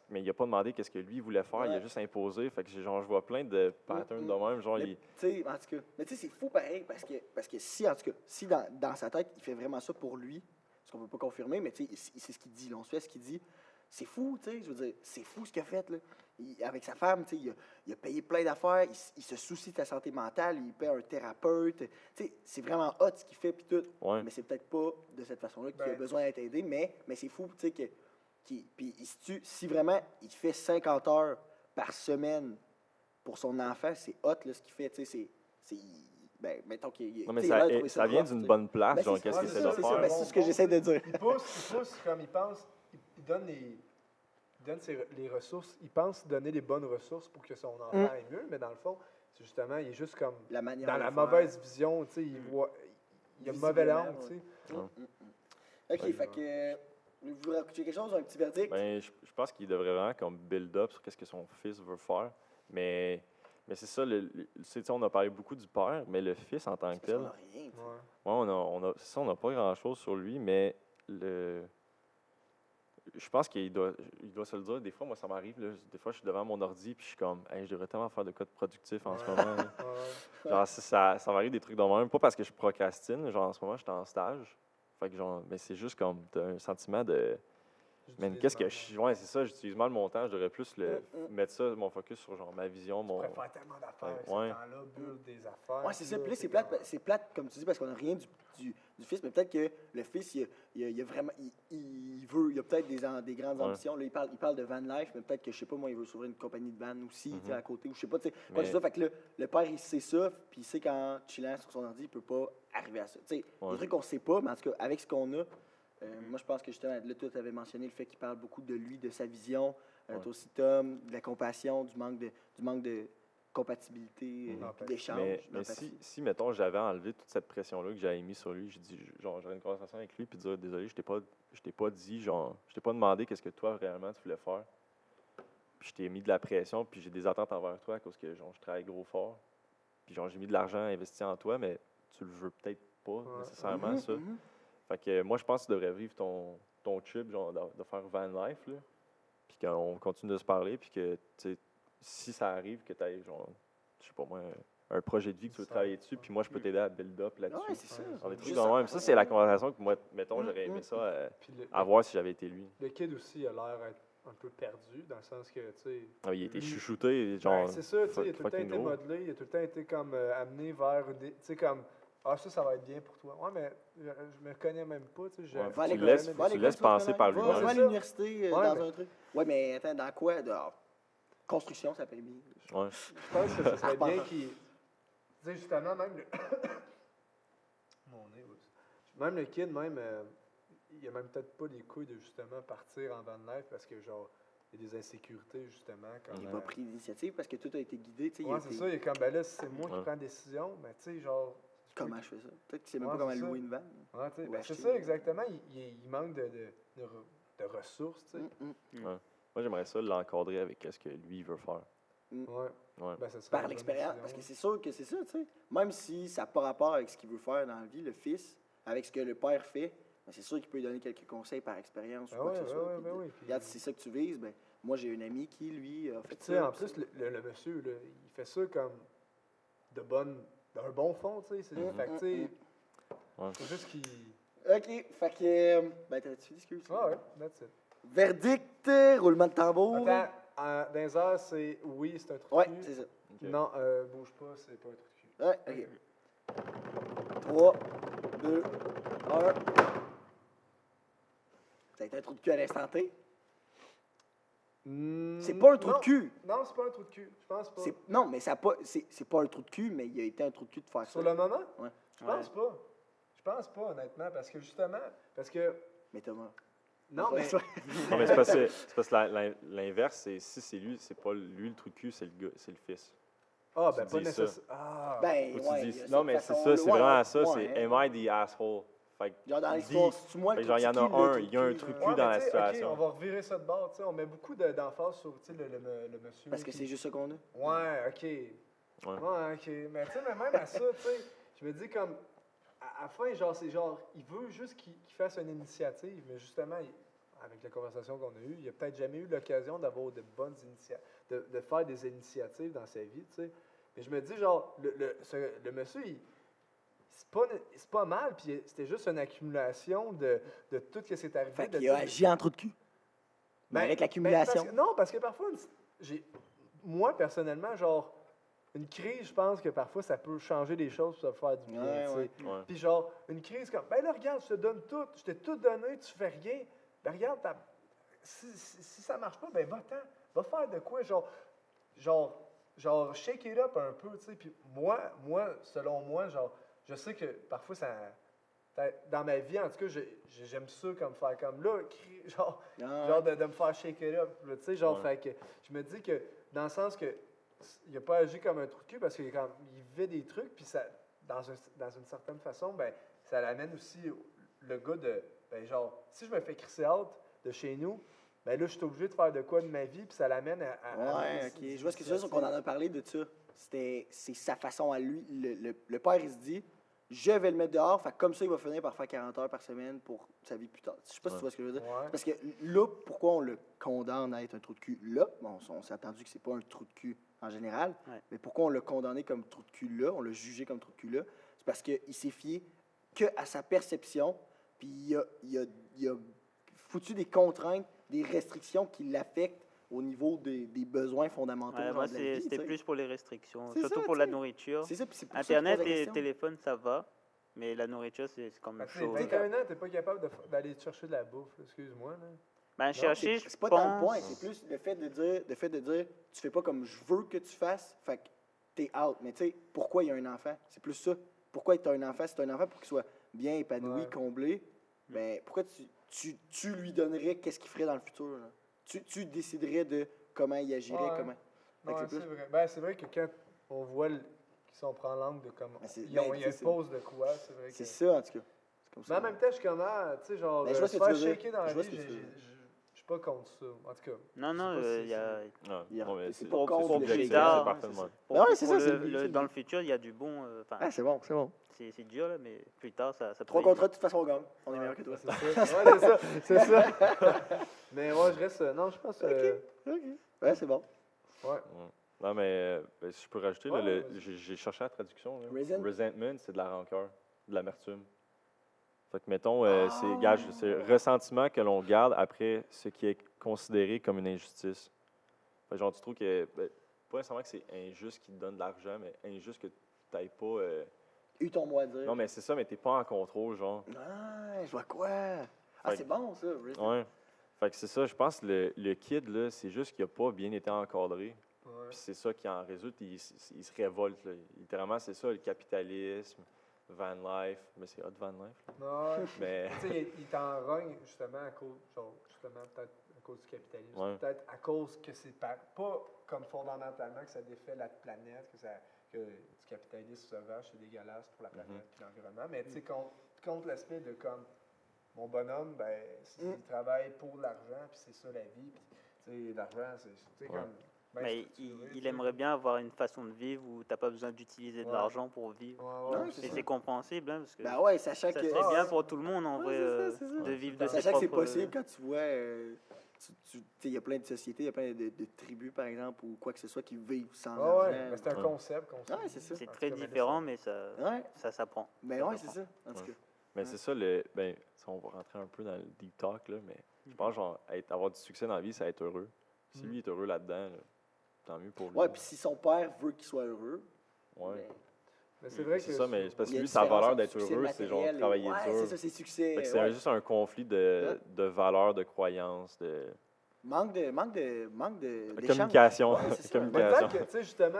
mais il a pas demandé qu'est-ce que lui voulait faire, il a juste imposé, fait que, genre, je vois plein de patterns de même, genre, Mais, tu sais, en tout cas, c'est fou pareil, parce que si, en tout cas, si dans sa tête, il fait vraiment ça pour lui, ce qu'on peut pas confirmer, mais tu sais, c'est ce qu'il dit. Là, on se fait ce qu'il dit. C'est fou, tu sais, je veux dire, c'est fou ce qu'il a fait, là. Avec sa femme, tu sais, il a payé plein d'affaires, il se soucie de ta santé mentale, il paye un thérapeute. Tu sais, c'est vraiment hot ce qu'il fait, puis tout. Ouais. Mais c'est peut-être pas de cette façon-là qu'il a Ben, besoin d'être aidé, mais c'est fou, tu sais, puis si vraiment il fait 50 heures par semaine pour son enfant, c'est hot, là, ce qu'il fait, tu sais, ben, mettons qu'il... Non, mais tu sais, il a l'air de ça, trouver ça vient rough, d'une tu sais. bonne place, Ben, genre, c'est qu'est-ce ça, qu'il c'est essaie de ça, c'est ça. faire. Ben, c'est ce que j'essaie de dire. Il pousse comme il pense, il donne les ressources, il pense donner les bonnes ressources pour que son enfant aille mieux, mais dans le fond, c'est justement, il est juste comme La manière dans de la faire. mauvaise vision, tu sais, il a un mauvais Visiblement, angle, tu sais. OK, fait que... Vous racontez quelque chose, un petit verdict? Ben, je pense qu'il devrait vraiment comme build up sur qu'est-ce que son fils veut faire. Mais c'est ça, tu sais, on a parlé beaucoup du père, mais le fils en tant que Parce qu'on tel, a rien, tu sais. ouais, c'est ça, on n'a pas grand-chose sur lui, mais je pense qu'il doit se le dire. Des fois, moi, ça m'arrive, là, des fois, je suis devant mon ordi, puis je suis comme, hey, je devrais tellement faire de quoi de productif en ce moment. Là. Ouais. Genre, ça m'arrive des trucs de même, pas parce que je procrastine, genre, en ce moment, je suis en stage. Fait que, genre, mais c'est juste comme, t'as un sentiment de... Man, qu'est-ce que je... Ouais, c'est ça, j'utilise mal mon temps. Je devrais plus mettre ça, mon focus sur genre ma vision, On mon... pourrait faire tellement d'affaires avec Ouais. ce temps-là, build des affaires. Ouais, c'est ça. Puis là, c'est comme- plate, comme tu dis, parce qu'on n'a rien du fils, mais peut-être que le fils, il a vraiment. Il a peut-être des grandes Ouais. ambitions. Là, il parle de van life, mais peut-être que, je sais pas, moi, il veut s'ouvrir une compagnie de van aussi, tu sais, à côté, ou je sais pas, tu sais. Quoi que ce soit. Fait que là, le père, il sait ça, puis il sait qu'en chillant sur son ordi, il peut pas arriver à ça. Tu sais, des trucs qu'on sait pas, mais en tout cas, avec ce qu'on a, moi, je pense que justement, là, toi, tu avais mentionné le fait qu'il parle beaucoup de lui, de sa vision. Toi aussi, Tom, de la compassion, du manque de compatibilité, puis d'échange. Mais d'empathie. si, mettons, j'avais enlevé toute cette pression-là que j'avais mis sur lui, j'aurais une conversation avec lui, puis dire, désolé, je t'ai pas dit, genre, je t'ai pas demandé qu'est-ce que toi, réellement, tu voulais faire. Puis je t'ai mis de la pression, puis j'ai des attentes envers toi à cause que, genre, je travaille gros fort. Puis, genre, j'ai mis de l'argent investi en toi, mais tu le veux peut-être pas nécessairement, ça. Fait que moi, je pense que tu devrais vivre ton trip, genre, de faire van life, là. Puis qu'on continue de se parler, puis que, tu sais, si ça arrive, que tu aies, genre, je sais pas moi, un projet de vie que tu veux travailler dessus, puis moi, je peux t'aider à build up là-dessus. Ouais, c'est ça. Dans des trucs Juste de même. Ça, c'est la conversation que moi, mettons, j'aurais aimé ça Puis avoir si j'avais été lui. le kid aussi a l'air d'être un peu perdu, dans le sens que, tu sais. Ah, il était lui- chouchouté, genre. Ben, c'est ça, tu sais, il a tout le temps fucking été gros. modelé, il a tout le temps été comme amené vers des. Tu sais, comme. Ah, ça va être bien pour toi. Ouais, mais je me connais même pas, tu sais. Ouais, Va à tu l'école, laisses- va à tu l'école, laisses tu vas penser par connaître. lui-même. Va à C'est ça. l'université Ouais, dans mais- un truc. Ouais, mais attends, dans quoi? Construction, ça paye bien. Ouais. Je pense que ça serait bien qu'il. Tu sais, justement, même le. Mon nez, aussi. Même le kid, même. Il a même peut-être pas les couilles de justement partir en van life parce que, genre, il y a des insécurités, justement. Comme, Il n'a pas pris l'initiative parce que tout a été guidé. Tu sais, il a Ouais, c'est été- ça, il est comme, ben là, si c'est moi qui Ouais. prends la décision, mais tu sais, genre. Comment je fais ça? Peut-être qu'il sait même Ouais, pas comment c'est ça. louer une vanne. Ouais, tu sais, Ou ben, c'est acheter. ça, exactement. Il manque de ressources, tu sais. Moi, j'aimerais ça l'encadrer avec ce que lui veut faire. Ouais. Ouais. Ben, ça serait Par une bonne l'expérience. décision. Parce que c'est sûr que c'est ça, tu sais. Même si ça n'a pas rapport avec ce qu'il veut faire dans la vie, le fils, avec ce que le père fait, ben, c'est sûr qu'il peut lui donner quelques conseils par expérience ou Ben quoi ouais, que ce ben soit. ouais, Puis ben de- oui, puis- Regarde, si c'est ça que tu vises, ben, moi j'ai un ami qui, lui, a fait Puis, tu sais, ça. en plus, le monsieur, là, il fait ça comme d'un bon fond, tu sais. Fait que, tu sais, Ouais. c'est juste qu'il. OK, fait que. Ben, t'as-tu fini, excuse? Ah ouais, that's it. Verdict, roulement de tambour. Attends, dans les heures, c'est oui, c'est un trou de Ouais, cul. c'est ça. Non, bouge pas, c'est pas un trou de cul. Ouais, OK. 3, 2, 1. Ça a été un trou de cul à l'instant T. C'est pas un trou non. de cul. Non, c'est pas un trou de cul. Je pense pas. Non, mais ça a pas, c'est pas un trou de cul, mais il a été un trou de cul de faire Sur ça. le moment? Ouais. Je pense pas. Je pense pas, honnêtement, parce que justement, Mais Thomas. non, mais Non, mais c'est parce que l'inverse, c'est si c'est lui, c'est pas lui le trou de cul, c'est le gars, c'est le fils. ah, tu ben pas dis ça. nécessaire. Ah, Ben, Faut que ouais, tu il y dises. a Non, cette mais c'est façon-là. ça, c'est Ouais, vraiment ouais, ça, ouais, c'est hein. am I the asshole? Fait que Genre dans dis- l'histoire, c'est moi fait le genre, il y en a trou de cul, un, le il y a un cul, trou de là. cul dans la mais tu sais, situation. OK, on va revirer ça de bord, tu sais, on met beaucoup d'emphase sur, tu sais, le monsieur. Parce que qui- c'est juste ça qu'on a. Ouais, OK. Ouais, OK. Mais tu sais, mais même à ça, tu sais, je me dis comme, à la fin, genre, c'est genre, il veut juste qu'il fasse une initiative, mais justement, avec la conversation qu'on a eue, il a peut-être jamais eu l'occasion d'avoir de bonnes initiatives, de faire des initiatives dans sa vie, tu sais. Mais je me dis, genre, le monsieur, c'est pas mal, puis c'était juste une accumulation de tout ce qui s'est arrivé. Fait de qu'il a tout- agi en trou de cul. Mais avec l'accumulation. Parce que parfois, moi, personnellement, genre, une crise, je pense que parfois, ça peut changer des choses, ça peut faire du bien, Ouais, tu sais. ouais. Ouais. Puis genre, une crise comme, ben là, regarde, je te donne tout, je t'ai tout donné, tu fais rien. Ben regarde, si ça marche pas, ben va-t'en, va faire de quoi, genre, shake it up un peu, tu sais. Puis moi, selon moi, genre, je sais que parfois, dans ma vie, en tout cas, j'aime ça comme faire comme là, genre de me faire shake it up, là, tu sais, genre, Ouais. fait que je me dis que, dans le sens que, il n'a pas agi comme un trou de cul parce qu'il vivait des trucs, puis ça, dans une certaine façon, ben, ça l'amène aussi le gars de, ben, genre, si je me fais crisser out de chez nous, ben là, je suis obligé de faire de quoi de ma vie, puis ça l'amène à Ouais, ok. Je vois ce que tu veux dire, c'est qu'on en a parlé de ça. C'est sa façon à lui. Le père, il se dit, je vais le mettre dehors, fait que comme ça, il va finir par faire 40 heures par semaine pour sa vie plus tard. Je sais pas si tu vois ce que je veux dire. Ouais. Parce que là, pourquoi on le condamne à être un trou de cul là? Bon, on s'est entendu que c'est pas un trou de cul en général, Ouais. mais pourquoi on l'a condamné comme trou de cul là? On l'a jugé comme trou de cul là? C'est parce qu'il s'est fié que à sa perception, puis il a foutu des contraintes, des restrictions qui l'affectent au niveau des besoins fondamentaux. Ouais, genre moi, de la vie, c'était tu sais. plus pour les restrictions, C'est surtout ça, pour tu la sais. nourriture. C'est ça, puis c'est pour ça que je pose Internet la et question. téléphone, ça va, mais la nourriture, c'est comme Fait que, chaud. 21 ans, t'es pas capable d'aller te chercher de la bouffe, là, excuse-moi, là. Ben, chercher, C'est je pas tant le pense... point, c'est plus le fait de dire tu fais pas comme je veux que tu fasses, fait que t'es out. Mais tu sais, pourquoi il y a un enfant? C'est plus ça. Pourquoi tu as un enfant? Si tu as un enfant pour qu'il soit bien épanoui, Ouais. comblé, ben pourquoi tu lui donnerais qu'est-ce qu'il ferait dans le futur? Là? Tu déciderais de comment il agirait, Ouais. comment. Fait que Ouais, c'est c'est plus- vrai. Ben, c'est vrai que quand on voit qu'ils sont prend l'angle de comment. Ben, c'est- Il y a ben, une tu sais, pause de quoi, c'est vrai. C'est que- ça, en tout cas. C'est comme Mais ça. en même temps, je suis comme, tu sais, genre, Ben, je vois ce se que tu faire veux dire. shaker dans la Je vois vie, ce que tu veux dire. je suis pas contre ça. En tout cas. Non, je non, sais pas si il y a... Non, Il y a- non, mais c'est c'est pas c'est contre le subjectif, tard, c'est hein, parfaitement. Pour, Ah ouais, c'est pour ça, c'est le- c'est dans le le futur, il y a du bon. Enfin, Ah, c'est bon, c'est bon. c'est dur, là, mais plus tard, ça 3 peut- contrats, de toute façon, on gagne. On est Ouais, meilleur que toi. C'est ça. Ouais, c'est ça. Mais moi, je reste. Non, je pense. OK. Ouais, c'est bon. Ouais. Non, mais ben, si je peux rajouter, là, Ouais, vas-y. j'ai cherché la traduction. Là. Resentment, c'est de la rancœur, de l'amertume. Fait que, mettons, c'est ressentiment que l'on garde après ce qui est considéré comme une injustice. Fait que, genre, tu trouves que, ben, pas nécessairement que c'est injuste qu'il te donne de l'argent, mais injuste que tu n'ailles pas. Eu ton mot à dire. Non, mais c'est ça, mais t'es pas en contrôle, genre. Ah, je vois quoi? Ah, Fait c'est que- bon, ça. Resentment. Ouais. Fait que c'est ça, je pense que le kid, là, c'est juste qu'il n'a pas bien été encadré. Ouais. Puis c'est ça qui en résulte, il se révolte. Là. Littéralement, c'est ça, le capitalisme, van life. Mais c'est hot van life. Là. Non, Mais tu sais, il t'en rogne justement à cause, peut-être à cause du capitalisme. Ouais. Peut-être à cause que c'est pas comme fondamentalement que ça défait la planète, que du capitalisme sauvage, c'est dégueulasse pour la planète et l'environnement. Mais tu sais, contre l'aspect de comme mon bonhomme, ben, il travaille pour l'argent, puis c'est ça la vie. Puis, tu sais, l'argent, c'est tu sais, Ouais. comme. bien Mais structuré, tu il sais. aimerait bien avoir une façon de vivre où tu n'as pas besoin d'utiliser de Ouais. l'argent pour vivre. Ouais, ouais, Non, Et c'est compréhensible, hein, parce que Ben ouais, sachant ça que. serait bien ouais. pour tout le monde, en Ouais, vrai, c'est ça, c'est ça. de vivre de ses Sachant que c'est propres... possible quand tu vois. Il y a plein de sociétés, il y a plein de tribus, par exemple, ou quoi que ce soit, qui vivent sans Ouais, argent. ouais, mais c'est un Ouais. concept qu'on Ouais, c'est ça. C'est En tout très cas, mais différent, mais ça, Ouais, ça s'apprend. ben Ça ouais, s'apprend. c'est ça. En tout Ouais. cas. Mais Ouais. c'est ça, ben, ça, on va rentrer un peu dans le deep talk, là, mais je pense genre, avoir du succès dans la vie, c'est être heureux. Si lui est heureux là-dedans, là, tant mieux pour lui. Ouais, puis si son père veut qu'il soit heureux. Ouais. ben, Mais c'est vrai que. C'est ça, mais c'est parce il que y a lui, une sa différence valeur entre d'être succès heureux, c'est genre matériel et- travailler ouais, dur. c'est ça, c'est succès. Fait que c'est ouais. juste un conflit Ouais. de valeurs, de croyances, de Manque d'échange. communication. Ouais, c'est ça. Mais Communication. peut-être que, tu sais, justement,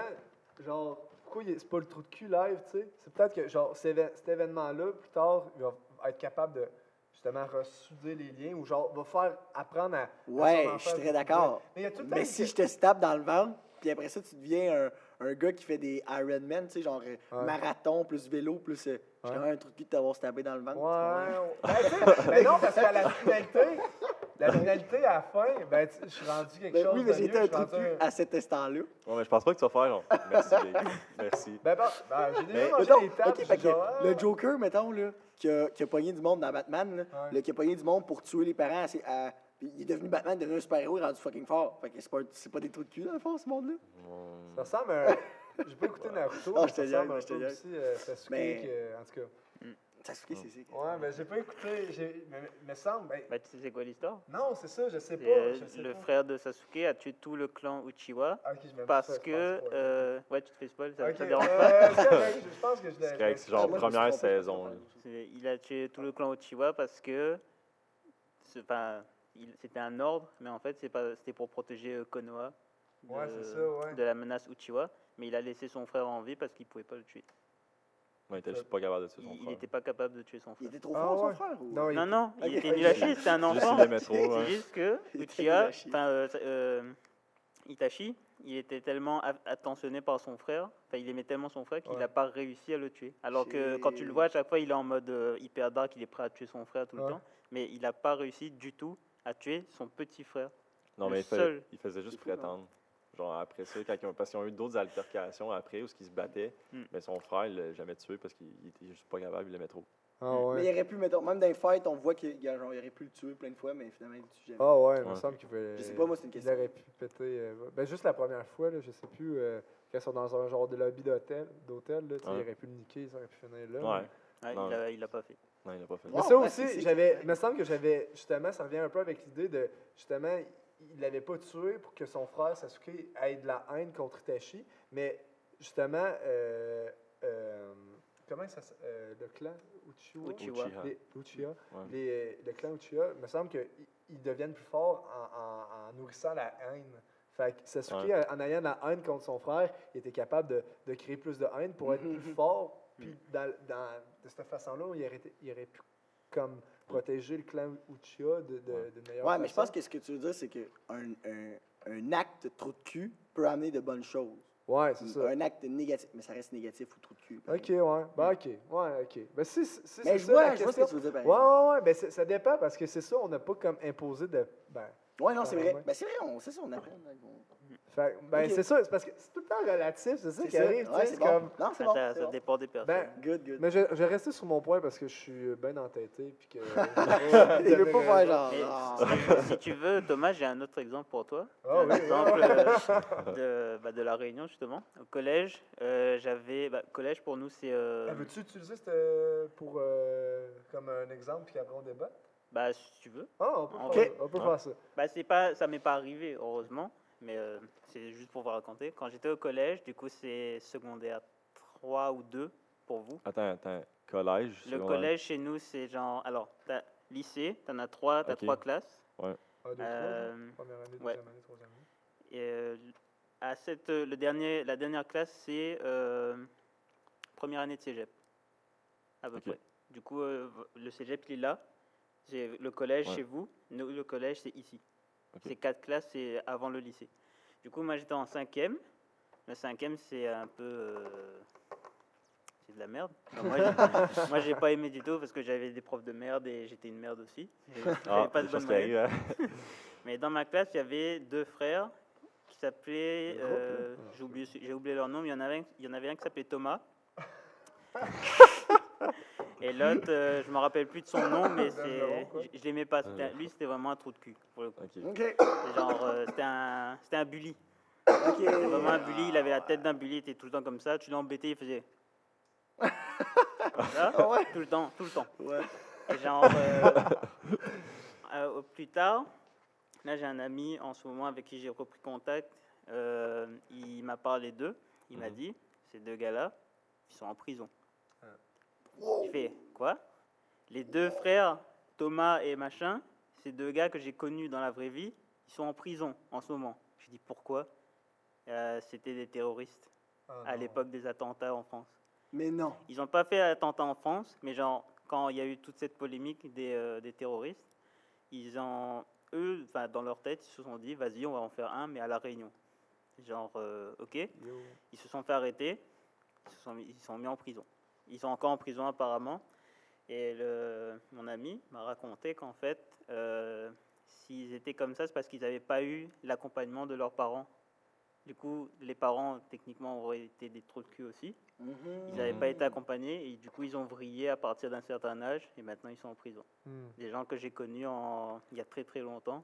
genre, pourquoi c'est pas le trou de cul live, tu sais? C'est peut-être que, genre, cet événement-là, plus tard, il va être capable de, justement, ressouder les liens ou, genre, va faire apprendre à. Ouais, son enfant je suis très à- d'accord. Mais il y a tout le temps. Mais si je te tape dans le ventre, puis après ça, tu deviens un gars qui fait des Ironman, tu sais, genre marathon, plus vélo, plus. J'ai quand même un truc de t'avoir stabé dans le ventre. Ouais. Ben, tu sais, mais non, parce qu'à la finalité, à la fin, ben, je suis rendu quelque Ben chose oui, mais de j'ai mieux, été un je suis trou de rendu cul à cet instant-là. Ouais, mais je pense pas que tu vas faire genre merci, les gars. Merci. Ben, j'ai déjà Mais, mangé mettons, des tables, ok, fait que genre, le Joker, mettons, là, qui a pogné du monde dans Batman, là, Ouais. là, qui a pogné du monde pour tuer les parents, puis il est devenu Batman, il est devenu un super-héros, il est rendu fucking fort. Fait que c'est pas des trous de cul, dans le fond, ce monde-là. Ça ressemble à J'ai pas écouté Naruto, Ah, mais je te ça dirais, ressemble un je te peu dirais. aussi Sasuke, Mais- en tout cas. Sasuke, c'est. Ouais, mais j'ai pas écouté, mais semble, Bah, tu sais c'est quoi l'histoire? non, c'est ça, je sais C'est, pas, je sais le pas. frère de Sasuke a tué tout le clan Uchiwa Ah, ok, je me parce suis fait que... spoiler. ouais, tu te fais spoil, ça Ok, te dérange pas? c'est correct, je pense que je l'ai. C'est correct, c'est genre Ah, moi, je me suis première trompé, je saison. pense là. que Il a tué tout le clan Uchiwa parce que... Enfin, c'était un ordre, mais en fait, c'était pour protéger Konoha Ouais, c'est ça, ouais. de la menace Uchiwa. Mais il a laissé son frère en vie parce qu'il pouvait pas le tuer. Ouais, il était juste pas capable de tuer son Il frère. n'était pas capable de tuer son Il frère. était trop Ah, fort, son ouais. frère? Ou... Non, Non, non, il Ok. était nul à chier, c'était un Juste enfant. il aimait trop, C'est ouais. juste que Il était Uchiha, nul à chier. Itachi, il était tellement attentionné par son frère, enfin il aimait tellement son frère qu'il Ouais. n'a pas réussi à le tuer. Alors que quand tu le Shit. vois, à chaque fois il est en mode hyper dark, il est prêt à tuer son frère tout le Ouais. temps, mais il n'a pas réussi du tout à tuer son petit frère. Non, Le mais seul. il faisait juste C'est fou, non? prétendre. Genre après ça, parce qu'ils ont eu d'autres altercations après où ils se battaient, mais son frère, il l'a jamais tué parce qu'il était juste pas capable, il l'aimait trop. Ah, Mais ouais. il aurait pu, mettons, même dans les fights, on voit qu'il aurait pu le tuer plein de fois, mais finalement, il le tue jamais. Ah, ouais, il me Ouais. semble qu'il pouvait. Je sais pas, moi, c'est une question. Il aurait pu péter. Ben, juste la première fois, là, je sais plus, quand ils sont dans un genre de lobby d'hôtel, là, tu sais, Ouais. il aurait pu le niquer, ça aurait pu finir là. Ouais. Ouais, Non. il l'a pas fait. Non, il l'a pas fait. Mais Wow, ça ouais, aussi, c'est- il me semble que j'avais, justement, ça revient un peu avec l'idée de, justement, il l'avait pas tué pour que son frère Sasuke ait de la haine contre Itachi, mais justement, comment ça le clan Uchiwa? Uchiwa. Uchiha. Ouais. Le clan Uchiha, il me semble qu'ils deviennent plus forts en nourrissant la haine. Fait que Sasuke, Ouais. en ayant la haine contre son frère, il était capable de créer plus de haine pour être plus fort. Puis de cette façon-là, il aurait pu comme protéger le clan Uchiha de meilleure Ouais, mais je pense façon. que ce que tu veux dire, c'est qu'un acte trop de cul peut amener de bonnes choses. Ouais, c'est ça. Un acte négatif, mais ça reste négatif ou trop de cul. Ok, ouais. Ben, ok. Ouais, ok. Ben, si Mais c'est je ça vois, la je vois ce question. que tu veux dire, par Ouais, exemple. ouais, ouais. Ben, ça dépend parce que c'est ça, on n'a pas comme imposé de. Ben, Ouais, non, c'est vrai. Ouais. Ben, c'est vrai, c'est ça, on apprend. ben Ok. c'est ça, c'est parce que c'est tout le temps relatif, c'est ça C'est qui ça. arrive, tu Ouais, sais, c'est c'est bon. comme. Non, c'est Ah, bon. ça c'est ça bon. dépend des personnes. Ben, Good, good. mais je vais rester sur mon point parce que je suis bien entêté puis que. Il veut pas faire genre. Mais ah. si tu veux, Thomas, j'ai un autre exemple pour toi. Ah Un oui, exemple de la Réunion, justement. Au collège, collège pour nous, c'est... Veux-tu utiliser pour comme un exemple puis qu'après on débat? bah, si tu veux. Ah, on peut, Ok. faire, on peut Ouais. faire ça. Bah, ça m'est pas arrivé, heureusement. Mais c'est juste pour vous raconter. Quand j'étais au collège, du coup, c'est secondaire 3 ou 2 pour vous. Attends. Collège. Le secondaire. collège, chez nous, c'est genre... Alors, t'as lycée, t'as trois Ok. classes. Un, deux, trois, Euh, première année, ouais. deuxième année, troisième année. Et la dernière classe, c'est première année de cégep, à peu Ok. près. Du coup, le cégep, il est là. J'ai le collège Ouais. chez vous. Nous, le collège, c'est ici. Ok. Ces 4 classes, c'est avant le lycée. Du coup, moi, j'étais en 5e. Le 5e, c'est un peu... c'est de la merde. Non, moi, j'ai pas aimé du tout parce que j'avais des profs de merde et j'étais une merde aussi. J'avais Ah, pas de des bonne choses qui moyenne. arrivent, hein. Mais dans ma classe, il y avait 2 frères qui s'appelaient. J'ai oublié leur nom, mais il y en avait un qui s'appelait Thomas. Et l'autre, je me rappelle plus de son nom, mais je l'aimais pas. Lui, c'était vraiment un trou de cul. Pour le coup. Ok. Ok. C'est genre, c'était un bully. Ok. C'était vraiment un bully. Il avait la tête d'un bully, il était tout le temps comme ça. Tu l'embêtais, il faisait. Ça, Ah ouais? tout le temps, tout le temps. Ouais. Et genre, plus tard, là j'ai un ami en ce moment avec qui j'ai repris contact. Il m'a parlé d'eux. Il m'a dit, ces 2 gars-là, ils sont en prison. Je fais, quoi? Les 2 frères, Thomas et machin, ces 2 gars que j'ai connus dans la vraie vie, ils sont en prison en ce moment. Je dis, pourquoi? C'était des terroristes à l'époque des attentats en France. Mais non. Ils n'ont pas fait attentat en France, mais genre, quand il y a eu toute cette polémique des terroristes, eux, dans leur tête, ils se sont dit, vas-y, on va en faire un, mais à La Réunion. Genre, ok. Ils se sont fait arrêter, ils sont mis en prison. Ils sont encore en prison apparemment. Et mon ami m'a raconté qu'en fait, s'ils étaient comme ça, c'est parce qu'ils n'avaient pas eu l'accompagnement de leurs parents. Du coup, les parents, techniquement, auraient été des trous de cul aussi. Ils n'avaient pas été accompagnés et du coup, ils ont vrillé à partir d'un certain âge et maintenant, ils sont en prison. Des gens que j'ai connus il y a très très longtemps,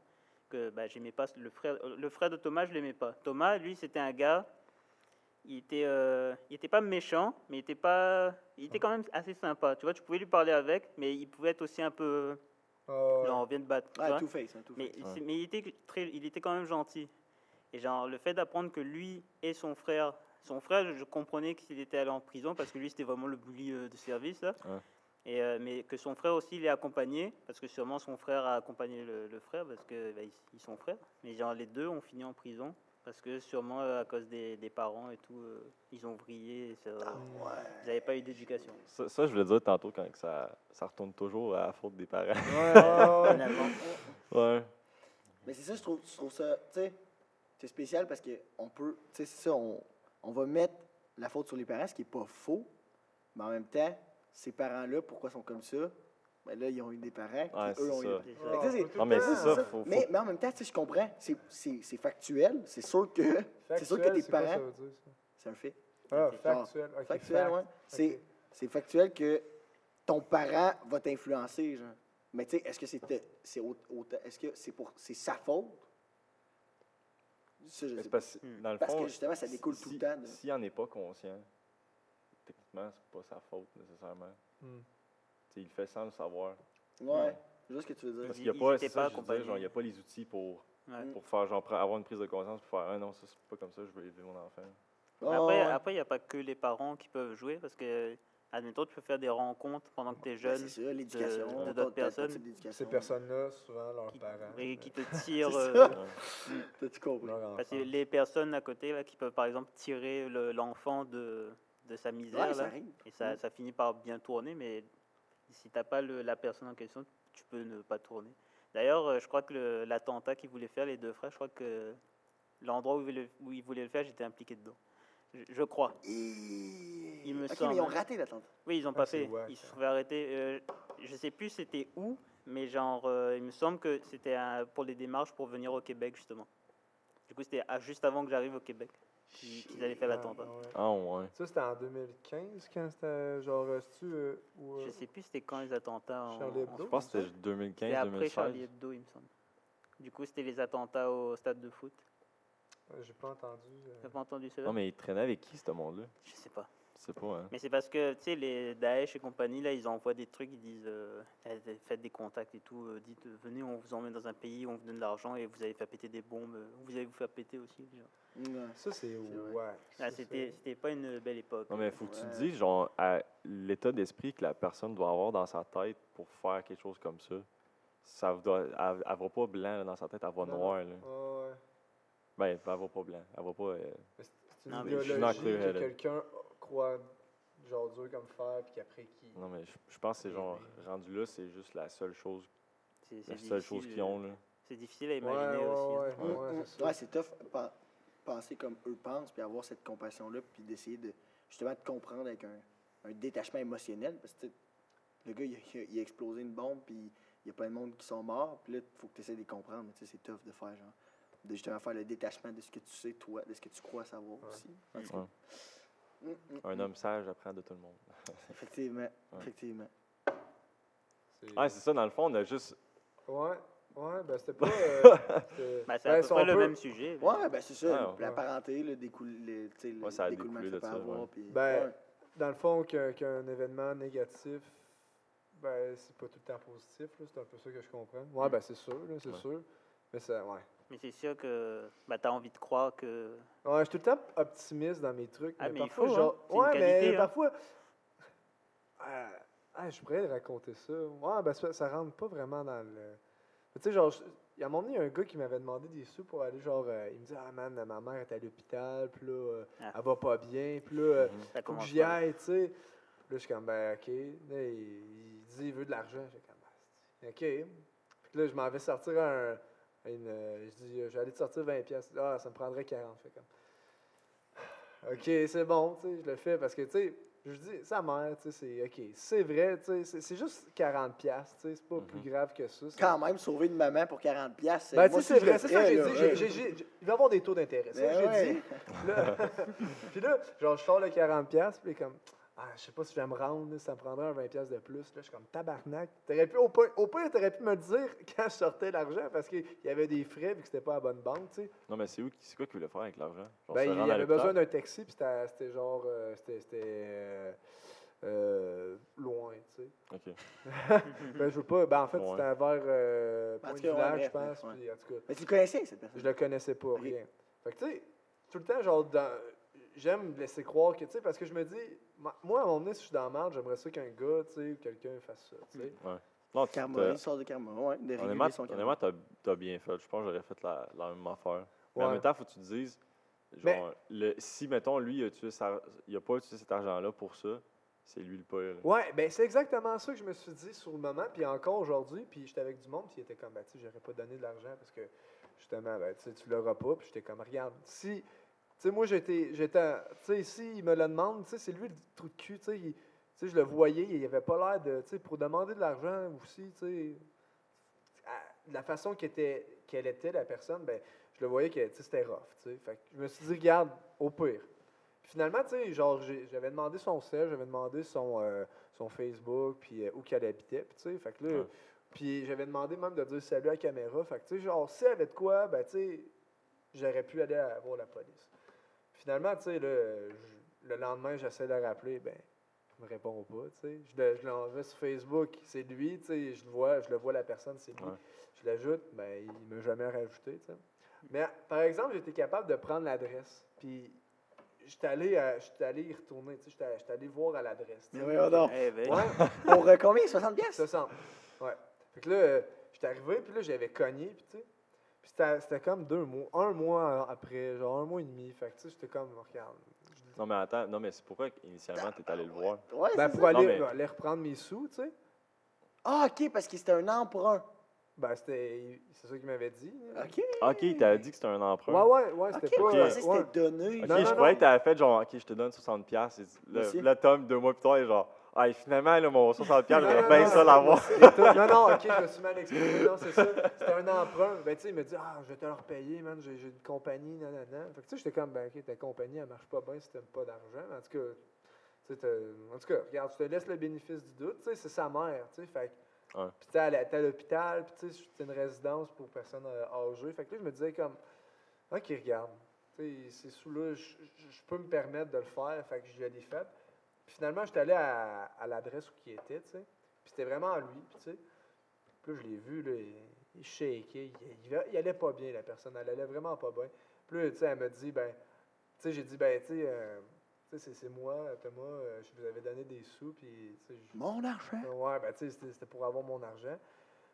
que j'aimais pas. Le frère de Thomas, je l'aimais pas. Thomas, lui, c'était un gars, il était pas méchant, mais il était quand même assez sympa. Tu vois, tu pouvais lui parler avec, mais il pouvait être aussi un peu, genre, on vient de battre. tu Ouais, vois. Two-Face. Mais il était quand même gentil. Et genre, le fait d'apprendre que lui et son frère, je comprenais qu'il était allé en prison parce que lui, c'était vraiment le bully de service, là. Ouais. Mais que son frère aussi l'ait accompagné, parce que sûrement son frère a accompagné le frère, parce que ils sont frères. Mais genre, les deux ont fini en prison, parce que sûrement à cause des parents et tout, ils ont vrillé, et ils n'avaient pas eu d'éducation. Ça, je voulais dire tantôt quand que ça retourne toujours à la faute des parents. Finalement. Ouais. Mais c'est ça, je trouve ça, tu sais, c'est spécial parce qu'on peut, tu sais, c'est ça, on va mettre la faute sur les parents, ce qui n'est pas faux, mais en même temps, ces parents-là, pourquoi ils sont comme ça? Ben là, ils ont eu des parents qui, Ouais, eux, ont c'est eu... ça. C'est Fait que ça. ça, c'est- Non, mais c'est ça, Mais en même temps, tu sais, je comprends, c'est factuel, c'est sûr que tes c'est quoi ça parents... veut dire, ça? C'est un fait. Ah, Genre, factuel. Ok, Factuel, fact. ouais. Ok. C'est factuel que ton parent va t'influencer, genre. Mais tu sais, est-ce que c'est sa faute? Ça, je sais pas. Parce, dans le Parce fond, que justement, ça découle tout le temps. de- S'il n'en est pas conscient, techniquement, c'est pas sa faute nécessairement. Hmm. Tu sais, il le fait sans le savoir. Ouais, c'est juste ce que tu veux dire. Parce Ils- qu'il n'y a ils pas, étaient c'est ça, pas je veux dire, accompagnés. genre, il y a pas les outils pour Ouais. faire, genre, avoir une prise de conscience, pour faire, ah non, ça, c'est pas comme ça, je veux élever mon enfant. Mais Ouais, après, il n'y a pas que les parents qui peuvent jouer, parce que, admettons, tu peux faire des rencontres pendant que tu es ben, jeune, c'est ça, l'éducation. de t'as- d'autres t'as personnes. type d'éducation. Ces personnes-là, souvent, leurs qui, parents. et qui te tirent. C'est ça. Ouais. T'as-tu compris? Leur Parce que enfance. les personnes à côté là, qui peuvent, par exemple, tirer l'enfant de sa misère, Ouais, ça là, arrive. et ça finit par bien tourner, mais si tu n'as pas la personne en question, tu peux ne pas tourner. D'ailleurs, je crois que l'attentat qu'ils voulaient faire, les deux frères, je crois que l'endroit où ils voulaient le faire, j'étais impliqué dedans. Je crois. Il me Ok, semble. mais ils ont raté l'attente. Oui, ils n'ont pas c'est fait. wack, Ils se hein. sont fait arrêter. Je sais plus c'était où, mais genre, il me semble que c'était pour les démarches pour venir au Québec, justement. Du coup, c'était juste avant que j'arrive au Québec qu'ils allaient faire l'attentat. Ouais. Ah, ouais. Ça, c'était en 2015, quand c'était genre, Je sais plus c'était quand les attentats en... Charlie Hebdo? Je pense que c'était C'était après 2015-2016. Charlie Hebdo, il me semble. Du coup, c'était les attentats au stade de foot. J'ai pas entendu. T'as pas entendu ça? Non, mais il traînait avec qui, ce monde-là? Je sais pas. Je sais pas, hein. Mais c'est parce que, tu sais, les Daesh et compagnie, là, ils envoient des trucs, ils disent, faites des contacts et tout, dites, venez, on vous emmène dans un pays, on vous donne de l'argent et vous allez faire péter des bombes, vous allez vous faire péter aussi. Genre. Ouais. Ça, c'est vrai. ouais. Ah, c'était pas une belle époque. Non, mais il faut que tu te Ouais. dises, genre, à l'état d'esprit que la personne doit avoir dans sa tête pour faire quelque chose comme ça. Elle va pas blanc là, dans sa tête, elle va noir. Là. Ouais. Ben, elle va pas blanc. Elle va pas. Mais c'est une Non, mais idéologie je suis not que clear-headed. quelqu'un croit genre dur comme fer, puis qu'après qui. Non, mais je pense que c'est genre, rendu là, c'est juste la seule chose, C'est la seule chose qu'ils ont. Là. C'est difficile à imaginer aussi. hein. Ouais, c'est ça. Ouais, c'est tough. Penser comme eux pensent, puis avoir cette compassion-là, puis d'essayer de justement de comprendre avec un détachement émotionnel. Parce que tu sais, le gars, il a explosé une bombe, puis il y a plein de monde qui sont morts, puis là, il faut que tu essaies de les comprendre. Mais tu sais, c'est tough de faire, genre, de justement faire le détachement de ce que tu sais, toi, de ce que tu crois savoir aussi. En tout cas. Ouais. Un homme sage apprend de tout le monde. Effectivement, effectivement. Ouais, c'est ça, dans le fond, on a juste. Ouais, ben c'était pas. C'était- Ben, c'est à ben, peu si on près le peut- même sujet. Ouais, ben c'est ça. Ouais, la ouais. parenté, le Ouais, ça a découlement que découlé ça de peut ça, avoir. ouais. Puis, Ben, ouais. dans le fond, qu'un événement négatif, ben, c'est pas tout le temps positif, là, c'est un peu ça que je comprends. Ouais, ben, c'est sûr, là, c'est Ouais. sûr. Mais ça, ouais. Mais c'est sûr que tu as envie de croire que. Ouais, je suis tout le temps optimiste dans mes trucs, Ah, mais mais il parfois, faut, genre. hein. C'est une Ouais, qualité, mais hein. parfois. Je pourrais raconter ça. Ouais, ben, ça rentre pas vraiment dans le. Tu sais, genre, il y a un moment donné, il y a un gars qui m'avait demandé des sous pour aller, genre, il me dit, ah man, ma mère est à l'hôpital, puis là, Ah. elle va pas bien, puis là, Mhm. Ça faut que commence j'y mal. aille, tu sais. Puis là, je suis comme, ben, ok. Là, il dit, il veut de l'argent. J'ai comme, ben, ok. Puis là, je m'en vais sortir je dis, je vais aller te sortir 20$. Ah, ça me prendrait 40. Fait comme, ok, c'est bon, tu sais, je le fais parce que, tu sais, je dis, sa mère, tu sais, c'est, ok, c'est vrai, tu sais, c'est juste 40$, tu sais, c'est pas plus grave que ça. Quand même, sauver une maman pour 40$, Ben, tu moi sais, aussi, c'est je le vrai, c'est ça que ferais, j'ai là, dit. ouais. Il va y avoir des taux d'intérêt. C'est ça Ben que j'ai ouais. dit. Là, puis là, genre, je sors le 40$, puis il est comme, je sais pas si je vais me rendre, là, ça me prendrait un 20$ de plus. Là, je suis comme tabarnak. Au pire, t'aurais pu me le dire quand je sortais l'argent parce qu'il y avait des frais vu que c'était pas à la bonne banque, tu sais. Non, mais c'est quoi qu'il voulait faire avec l'argent? Genre, Ben, se il rendre à avait l'hôpital? besoin d'un taxi, puis c'était genre. Loin, tu sais. OK. Ben, je veux pas. Ben, en fait, Ouais. c'était vers En Point tout du cas, ouais, Village, bref, je pense. ouais. Puis, en tout cas, Mais tu le connaissais, cette personne? je le connaissais pas, Ok. rien. Fait que, tu sais, tout le temps, genre, j'aime laisser croire que, tu sais, parce que je me dis, moi, à un moment donné, si je suis dans la merde, j'aimerais ça qu'un gars, tu sais, ou quelqu'un fasse ça, tu sais. Non, Karma, l'histoire de karma, ouais. De honnêtement, réguler son karma. t'as bien fait. Je pense que j'aurais fait la même affaire. Mais en Ouais. même temps, faut que tu te dises, genre, si, mettons, lui, il a pas utilisé cet argent-là pour ça, c'est lui le pire. Là. Ouais, ben c'est exactement ça que je me suis dit sur le moment, puis encore aujourd'hui, puis j'étais avec du monde, puis il était comme, ben tu sais, j'aurais pas donné de l'argent parce que, justement, ben tu sais, tu l'auras pas, puis j'étais comme, regarde, si, tu sais, moi tu sais, si il me le demande, tu sais, c'est lui le trou de cul, tu sais, je le voyais, il avait pas l'air de, tu sais, pour demander de l'argent aussi, tu sais, de la façon qu'elle était, la personne, ben je le voyais que, tu sais, c'était rough, tu sais, fait que je me suis dit, regarde, au pire. Finalement, tu sais, genre, j'avais demandé son cell, j'avais demandé son Facebook, puis où qu'elle habitait, puis tu sais, fait que là, Ouais. puis j'avais demandé même de dire salut à la caméra, fait que tu sais, genre, si elle avait de quoi, ben tu sais, j'aurais pu aller voir la police. Finalement, tu sais, le lendemain, j'essaie de le rappeler, ben, il me répond pas, tu sais. Je l'envoie sur Facebook, c'est lui, tu sais, je le vois la personne, c'est lui. Ouais. Je l'ajoute, ben, il m'a jamais rajouté, tu sais. Mais, par exemple, j'étais capable de prendre l'adresse, puis j'étais allé y retourner, tu sais, j'étais allé voir à l'adresse. tu Mais sais. voyons donc. Eh ben, Ouais, Pour combien? 60 pièces? 60. Ouais. Fait que là, j'étais arrivé, puis là, j'avais cogné, puis tu sais. Puis c'était comme 2 mois, 1 mois après, genre 1 mois et demi. Fait que tu sais, j'étais comme, regarde. Non, mais attends, non, mais c'est pourquoi initialement t'es allé le voir. Ouais, Ben, c'est pour ça. Non, mais- aller reprendre mes sous, tu sais. Ah, OK, parce que c'était un emprunt. Ben, c'est ça qu'il m'avait dit. OK. OK, t'avais dit que c'était un emprunt. Ouais, c'était OK, pas. je pensais que ouais. c'était donné. OK, Non, je non, croyais non. que t'avais fait genre, OK, je te donne 60$. Merci. Là, Tom, 2 mois plus tard, il est genre, ah, finalement, là, mon 60$, Non, j'aurais non, bien non, ça l'avoir. Non, ok, je me suis mal exprimé. Non, c'est ça. C'était un emprunt. Ben, tu sais, il me dit, je vais te le repayer, man. J'ai une compagnie, nanana. Fait que, tu sais, j'étais comme, ben, ok, ta compagnie, elle marche pas bien si t'aimes pas d'argent. En tout cas, regarde, je te laisse le bénéfice du doute. Tu sais, c'est sa mère, tu sais. Fait que, Ouais. puis, tu sais, elle était à l'hôpital, puis, tu sais, c'est une résidence pour personnes âgées. Fait que là, je me disais, comme, ok, regarde, tu sais, c'est sous là, je peux me permettre de le faire. Fait que je l'ai fait. Puis finalement, j'étais allé à l'adresse où il était, tu sais. Puis c'était vraiment lui, puis tu sais. Puis là, je l'ai vu, là, il shakeait, il allait pas bien, la personne, elle allait vraiment pas bien. Puis là, tu sais, elle me dit, ben, tu sais, j'ai dit, ben, tu sais, c'est moi, Thomas, je vous avais donné des sous, puis, tu sais, Mon argent. ouais, ben, tu sais, c'était pour avoir mon argent.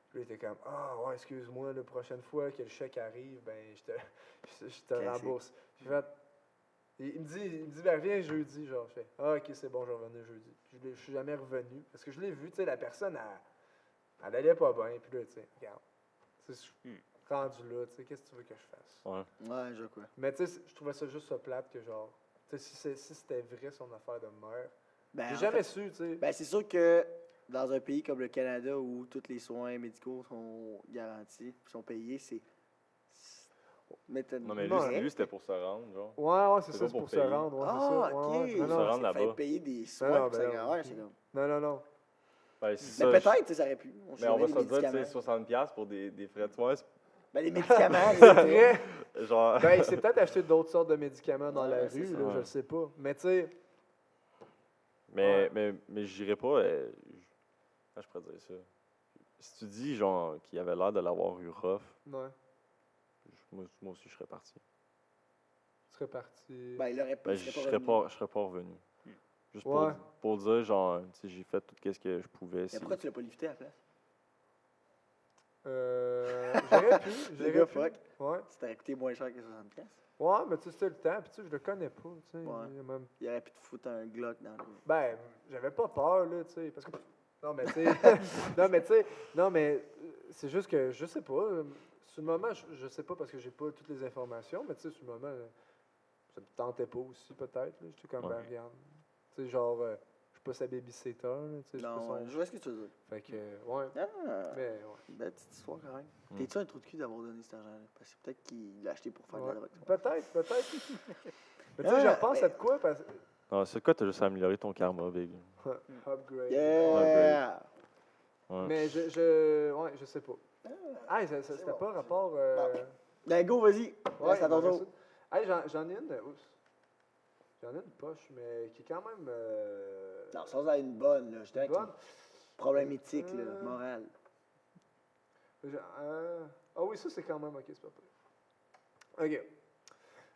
Puis là, il était comme, ouais, excuse-moi, la prochaine fois que le chèque arrive, ben, je te rembourse. J'ai fait, il me dit, ben, viens jeudi, genre, je fais, ok, c'est bon, je vais revenir jeudi. Puis je suis jamais revenu, parce que je l'ai vu, tu sais, la personne, elle allait pas bien, puis là, tu sais, regarde, tu sais, je suis rendu là, tu sais, qu'est-ce que tu veux que je fasse? Ouais. Ouais, je vois. Mais tu sais, je trouvais ça juste ça plate que, genre, tu sais, si c'était vrai son affaire de mère, Ben, j'ai en jamais fait, su, tu sais. ben, c'est sûr que dans un pays comme le Canada où tous les soins médicaux sont garantis, sont payés, c'est. Non, mais Non, lui, c'était pour se rendre, genre. Ouais, c'est C'est ça, pas c'est pour pour se payer. rendre, ouais, Ah, c'est ça. OK. Ouais, ouais. Pour se rendre Ça fait là-bas. payer des Non, soins, non, puis ben ça, non. ouais, c'est comme. Non. Ben, c'est Mais ça, peut-être, ça aurait pu. On Mais on va se se dire, tu sais, 60$ pour des frais de soins, Ben, les médicaments, C'est vrai. c'est genre. Ben, il s'est peut-être acheté d'autres sortes de médicaments dans la Ouais, c'est rue, ça. là, je le sais pas. Mais tu sais, Mais j'irais pas. Je pourrais dire ça. Si tu dis, genre, qu'il avait l'air de l'avoir eu rough, ouais, moi aussi, je serais parti. tu serais parti. Ben, il aurait pas. Ben, il je serait serais revenu. pas, je serais pas revenu. Juste Ouais. pour dire, genre, tu sais, j'ai fait tout ce que je pouvais. Mais pourquoi tu l'as pas lifté à la place? J'aurais gars, pu. fuck. Ouais. Ça t'aurait coûté moins cher que 60 pièces. Ouais, mais tu sais, c'était le temps, puis tu sais, je le connais pas, tu sais. Ouais. il y a même- Il aurait pu te foutre un Glock dans le. Ben, j'avais pas peur, là, tu sais, parce que... Non, mais tu sais... non, mais c'est juste que, je sais pas, sur le moment, je sais pas parce que j'ai pas toutes les informations, mais tu sais, sur le moment, ça me tentait pas aussi, peut-être, là. J'étais comme, ben, Ouais. regarde, tu sais, genre, je suis pas sa babysitter, là, tu sais, je suis pas Non, son... ouais, je vois ce que tu veux dire. Fait que, ouais, Ah, mais, ouais. belle petite histoire quand même. Mm. T'es-tu un trou de cul d'avoir donné cet argent-là? Parce que peut-être qu'il l'a acheté pour faire de Ouais. la drogue. Peut-être. Mais tu sais, Ah, je repense mais- à de quoi, parce que Non, c'est quoi, t'as juste amélioré ton karma, Big. Upgrade. Yeah! Ouais. Mais ouais, je sais pas. C'était pas rapport. Ben, go, vas-y. Ouais, Reste à ton il m'en tour. reste une. J'en ai une. Oups. J'en ai une poche, mais qui est quand même. Non, ça, ça a une bonne, là. Je dirais bonne. problème éthique, là, Euh, moral. Ah oui, ça c'est quand même ok, c'est pas pire. Ok.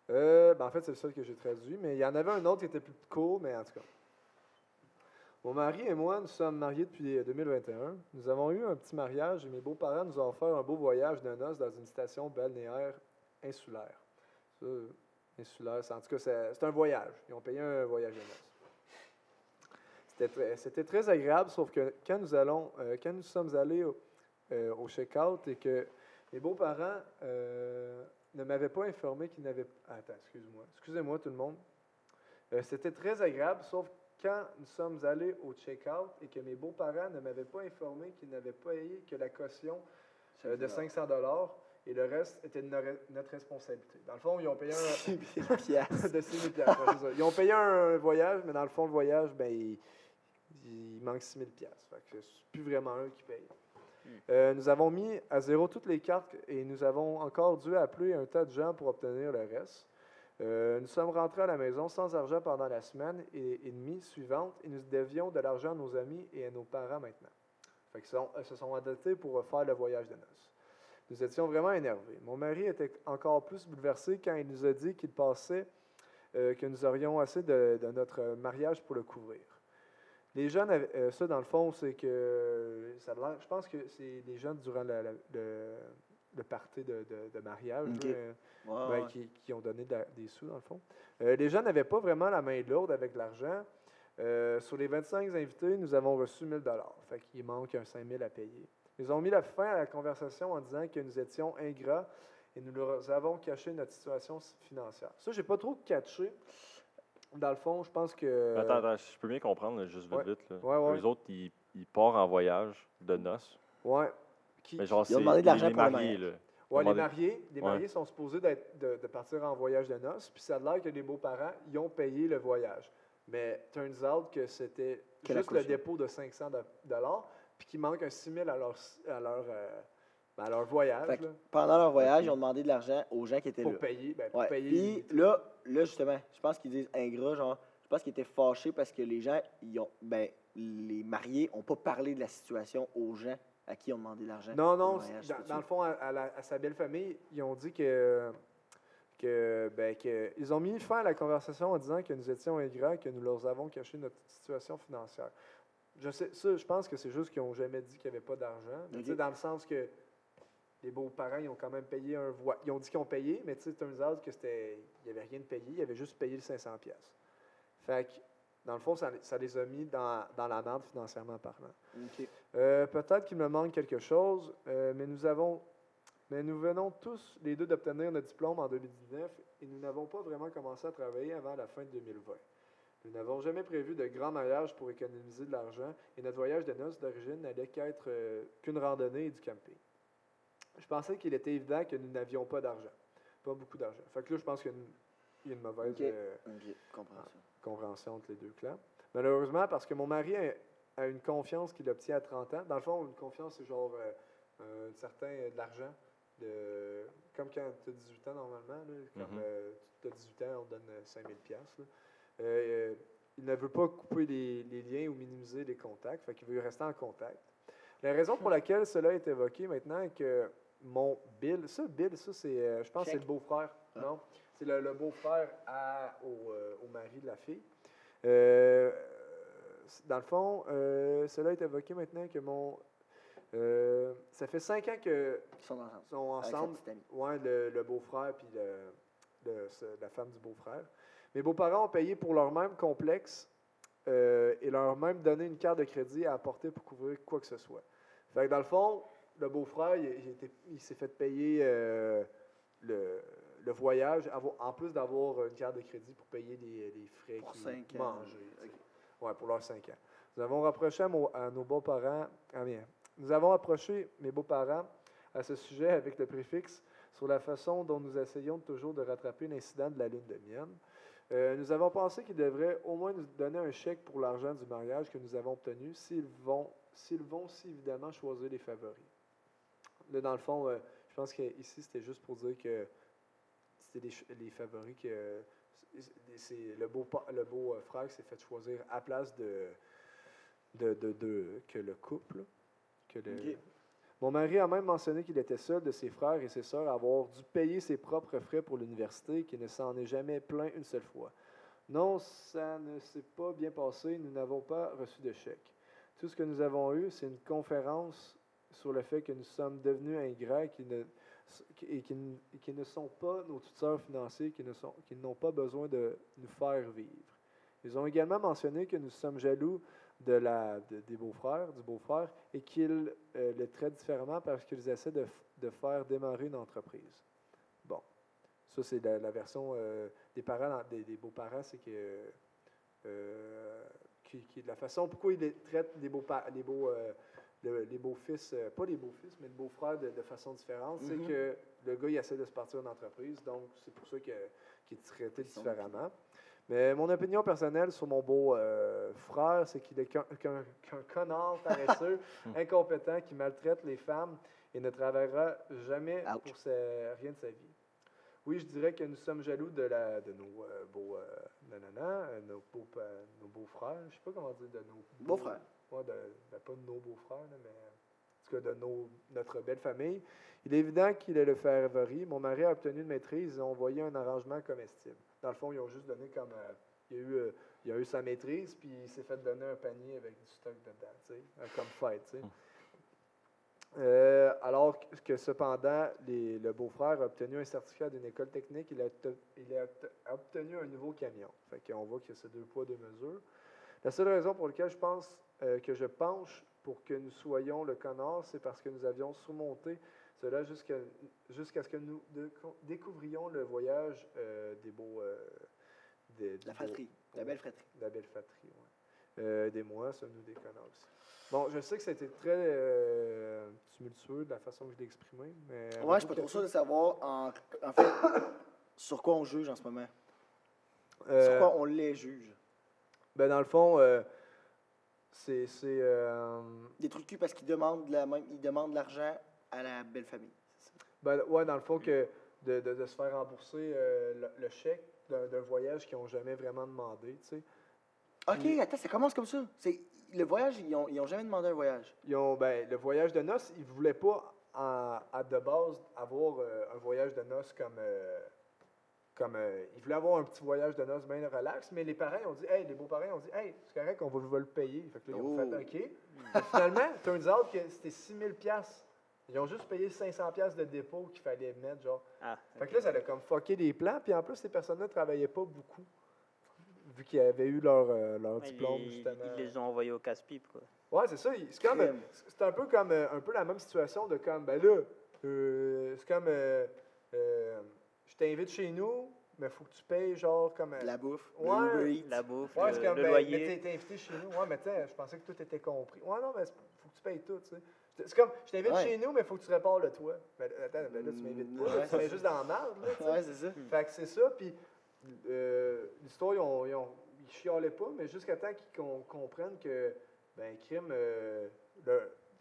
Ben, en fait, c'est le seul que j'ai traduit, mais il y en avait un autre qui était plus court, mais en tout cas. Mon mari et moi, nous sommes mariés depuis 2021. Nous avons eu un petit mariage et mes beaux-parents nous ont offert un beau voyage de noces dans une station balnéaire insulaire. Ça, insulaire, en tout cas, c'est un voyage. Ils ont payé un voyage de noces. C'était très agréable, sauf que quand nous sommes allés au check-out et que mes beaux-parents ne m'avaient pas informé qu'ils n'avaient... Attends, excusez-moi tout le monde. C'était très agréable, sauf quand nous sommes allés au check-out et que mes beaux-parents ne m'avaient pas informé qu'ils n'avaient pas payé que la caution de 500 $ et le reste était de notre responsabilité. Dans le fond, ils ont payé un... 6 000 piastres. de 6 000 piastres, ouais, c'est ça. Ils ont payé un voyage, mais dans le fond, le voyage, ben, il manque 6 000 piastres. Fait que c'est plus vraiment eux qui payent. Nous avons mis à zéro toutes les cartes et nous avons encore dû appeler un tas de gens pour obtenir le reste. Nous sommes rentrés à la maison sans argent pendant la semaine et demie suivante et nous devions de l'argent à nos amis et à nos parents maintenant. Fait qu'ils se sont adaptés pour faire le voyage de noces. Nous étions vraiment énervés. Mon mari était encore plus bouleversé quand il nous a dit qu'il pensait que nous aurions assez de notre mariage pour le couvrir. Les jeunes, ça dans le fond, c'est que je pense que c'est les jeunes durant le party de mariage là, qui ont donné des sous dans le fond. Les jeunes n'avaient pas vraiment la main lourde avec l'argent. Sur les 25 invités, nous avons reçu 1 000 $. Fait qu'il manque un 5 000 à payer. Ils ont mis la fin à la conversation en disant que nous étions ingrats et nous leur avons caché notre situation financière. Ça, j'ai pas trop catché. Dans le fond, je pense que... Attends, je peux bien comprendre, là, juste vite. Là. Ouais. Eux autres, ils partent en voyage de noces. Ouais. Mais genre, Ils ont demandé de l'argent les pour le mariés, mariage. là. Ouais, Demandé- les mariés sont supposés de partir en voyage de noces, puis ça a l'air que les beaux-parents, ils ont payé le voyage. Mais turns out que c'était Que la juste le caution. dépôt de 500 $, puis qu'il manque un 6 000 à leur voyage. Fait que Là, pendant leur voyage, Ok. ils ont demandé de l'argent aux gens qui étaient pour là. payer. Ouais. Puis là, justement, je pense qu'ils disent ingrat, genre, je pense qu'ils étaient fâchés parce que les gens, les mariés n'ont pas parlé de la situation aux gens à qui ils ont demandé de l'argent. Non, pour le non, mariage, dans c'est-tu? le fond, à sa belle famille, ils ont dit ils ont mis fin à la conversation en disant que nous étions ingrats, que nous leur avons caché notre situation financière. Je pense que c'est juste qu'ils n'ont jamais dit qu'il n'y avait pas d'argent. Mais Ok. tu sais, dans le sens que les beaux-parents, ils ont quand même payé un voyage. Ils ont dit qu'ils ont payé, mais tu sais, turns out que il n'y avait rien de payé, ils avaient juste payé le 500 $. Fait que, dans le fond, ça les a mis dans la merde financièrement parlant. OK. Peut-être qu'il me manque quelque chose, mais nous venons tous les deux d'obtenir notre diplôme en 2019 et nous n'avons pas vraiment commencé à travailler avant la fin de 2020. Nous n'avons jamais prévu de grand mariage pour économiser de l'argent et notre voyage de noces d'origine n'allait qu'une randonnée et du camping. Je pensais qu'il était évident que nous n'avions pas d'argent, pas beaucoup d'argent. Fait que là, je pense qu'il y a une mauvaise OK, compréhension. compréhension entre les deux clans. Malheureusement, parce que mon mari a une confiance qu'il obtient à 30 ans. Dans le fond, une confiance, c'est genre un certain de l'argent. Comme quand tu as 18 ans normalement. Là, comme tu as 18 ans, on te donne 5 000 $. Il ne veut pas couper les liens ou minimiser les contacts. Fait qu'il veut rester en contact. La raison pour laquelle cela est évoqué maintenant est que mon Bill, c'est, je pense que c'est le beau-frère. Ah. Non, c'est le beau-frère au mari de la fille. Dans le fond, cela est évoqué maintenant que ça fait 5 ans que Ils sont ensemble. sont Avec sa ensemble. petite amie. Ouais, le beau-frère puis la femme du beau-frère. Mes beaux-parents ont payé pour leur même complexe et leur même donné une carte de crédit à apporter pour couvrir quoi que ce soit. Fait que dans le fond, le beau-frère, il s'est fait payer le voyage, en plus d'avoir une carte de crédit pour payer les frais Pour qu'ils 5 ans. manger. OK. Ouais, pour leurs 5 ans. Nous avons rapproché à nos beaux-parents. Nous avons approché mes beaux-parents à ce sujet avec le préfixe sur la façon dont nous essayons toujours de rattraper l'incident de la lune de miel. Nous avons pensé qu'ils devraient au moins nous donner un chèque pour l'argent du mariage que nous avons obtenu s'ils vont si évidemment choisir les favoris. Là, dans le fond, je pense qu'ici, c'était juste pour dire que c'était les favoris que c'est le beau frère qui s'est fait choisir à place que le couple. Ok. Mon mari a même mentionné qu'il était seul de ses frères et ses sœurs à avoir dû payer ses propres frais pour l'université et qu'il ne s'en est jamais plaint une seule fois. Non, ça ne s'est pas bien passé, nous n'avons pas reçu de chèque. Tout ce que nous avons eu, c'est une conférence sur le fait que nous sommes devenus ingrats et qui ne sont pas nos tuteurs financiers, qui n'ont pas besoin de nous faire vivre. Ils ont également mentionné que nous sommes jaloux des beaux-frères, du beau-frère, et qu'ils le traitent différemment parce qu'ils essaient de faire démarrer une entreprise. Bon, ça c'est la version des parents, des beaux-parents, c'est que la façon pourquoi ils les traitent les beaux-fils, pas les beaux-fils, mais les beaux-frères de façon différente, c'est que le gars il essaie de se partir d'une entreprise, donc c'est pour ça qu'il est traité différemment. Mais mon opinion personnelle sur mon beau-frère, c'est qu'il est qu'un connard paresseux, incompétent, qui maltraite les femmes et ne travaillera jamais pour rien de sa vie. Oui, je dirais que nous sommes jaloux de nos beaux-frères. Je ne sais pas comment dire, de nos Beaux-frères. Ouais, pas de nos beaux-frères, mais en tout cas de notre belle famille. Il est évident qu'il est le favori. Mon mari a obtenu une maîtrise et ont envoyé un arrangement comestible. Dans le fond, ils ont juste donné comme... il a eu sa maîtrise, puis il s'est fait donner un panier avec du stock dedans, tu sais, comme fête, tu sais. Alors que cependant, le beau-frère a obtenu un certificat d'une école technique, il a obtenu un nouveau camion. Fait qu'on voit que c'est 2 poids, 2 mesures. La seule raison pour laquelle je pense que je penche pour que nous soyons le connard, c'est parce que nous avions surmonté cela jusqu'à ce que nous découvrions le voyage La fratrie, la belle fratrie. La belle fratrie, oui. Des mois, sommes-nous des connards aussi. Bon, je sais que ça a été très tumultueux de la façon que je l'ai exprimé, mais... Ouais, je suis pas trop sûr de savoir, en fait, sur quoi on juge en ce moment. Sur quoi on les juge. Ben, dans le fond, c'est des trucs de cul parce qu'ils demandent de l'argent à la belle famille. Ben, ouais, dans le fond, que de se faire rembourser le chèque d'un voyage qu'ils n'ont jamais vraiment demandé, tu sais. OK, attends, ça commence comme ça. Le voyage, ils ont jamais demandé un voyage. Le voyage de noces, ils ne voulaient pas, de base, avoir un voyage de noces comme ils voulaient avoir un petit voyage de noces bien relax, mais les beaux-parents ont dit, hey, c'est correct, on va le payer. Fait que là, ils ont fait, OK. Mais finalement, turns out que c'était 6 000 $. Ils ont juste payé 500 $ de dépôt qu'il fallait mettre, genre. Fait que là, ça a comme fucké les plans, puis en plus, ces personnes-là ne travaillaient pas beaucoup, vu qu'ils avaient eu leur diplôme, justement. Ils les ont envoyés au casse-pipe, quoi. Ouais, c'est ça. C'est un peu comme un peu la même situation de comme, ben là, c'est comme, je t'invite chez nous, mais il faut que tu payes genre comme... La bouffe, la bouffe, ouais, c'est comme, le loyer. Mais t'es invité chez nous. Ouais, mais tiens, je pensais que tout était compris. Ouais, non, mais faut que tu payes tout, tu sais. C'est comme, je t'invite chez nous, mais il faut que tu répares le toit. Ben, attends, là, tu m'invites pas. Là, tu mets juste dans la marde, là, tu sais. Ouais, c'est ça. Fait que c'est ça, puis l'histoire, ils chialaient pas, mais jusqu'à temps qu'ils comprennent que, ben, crime,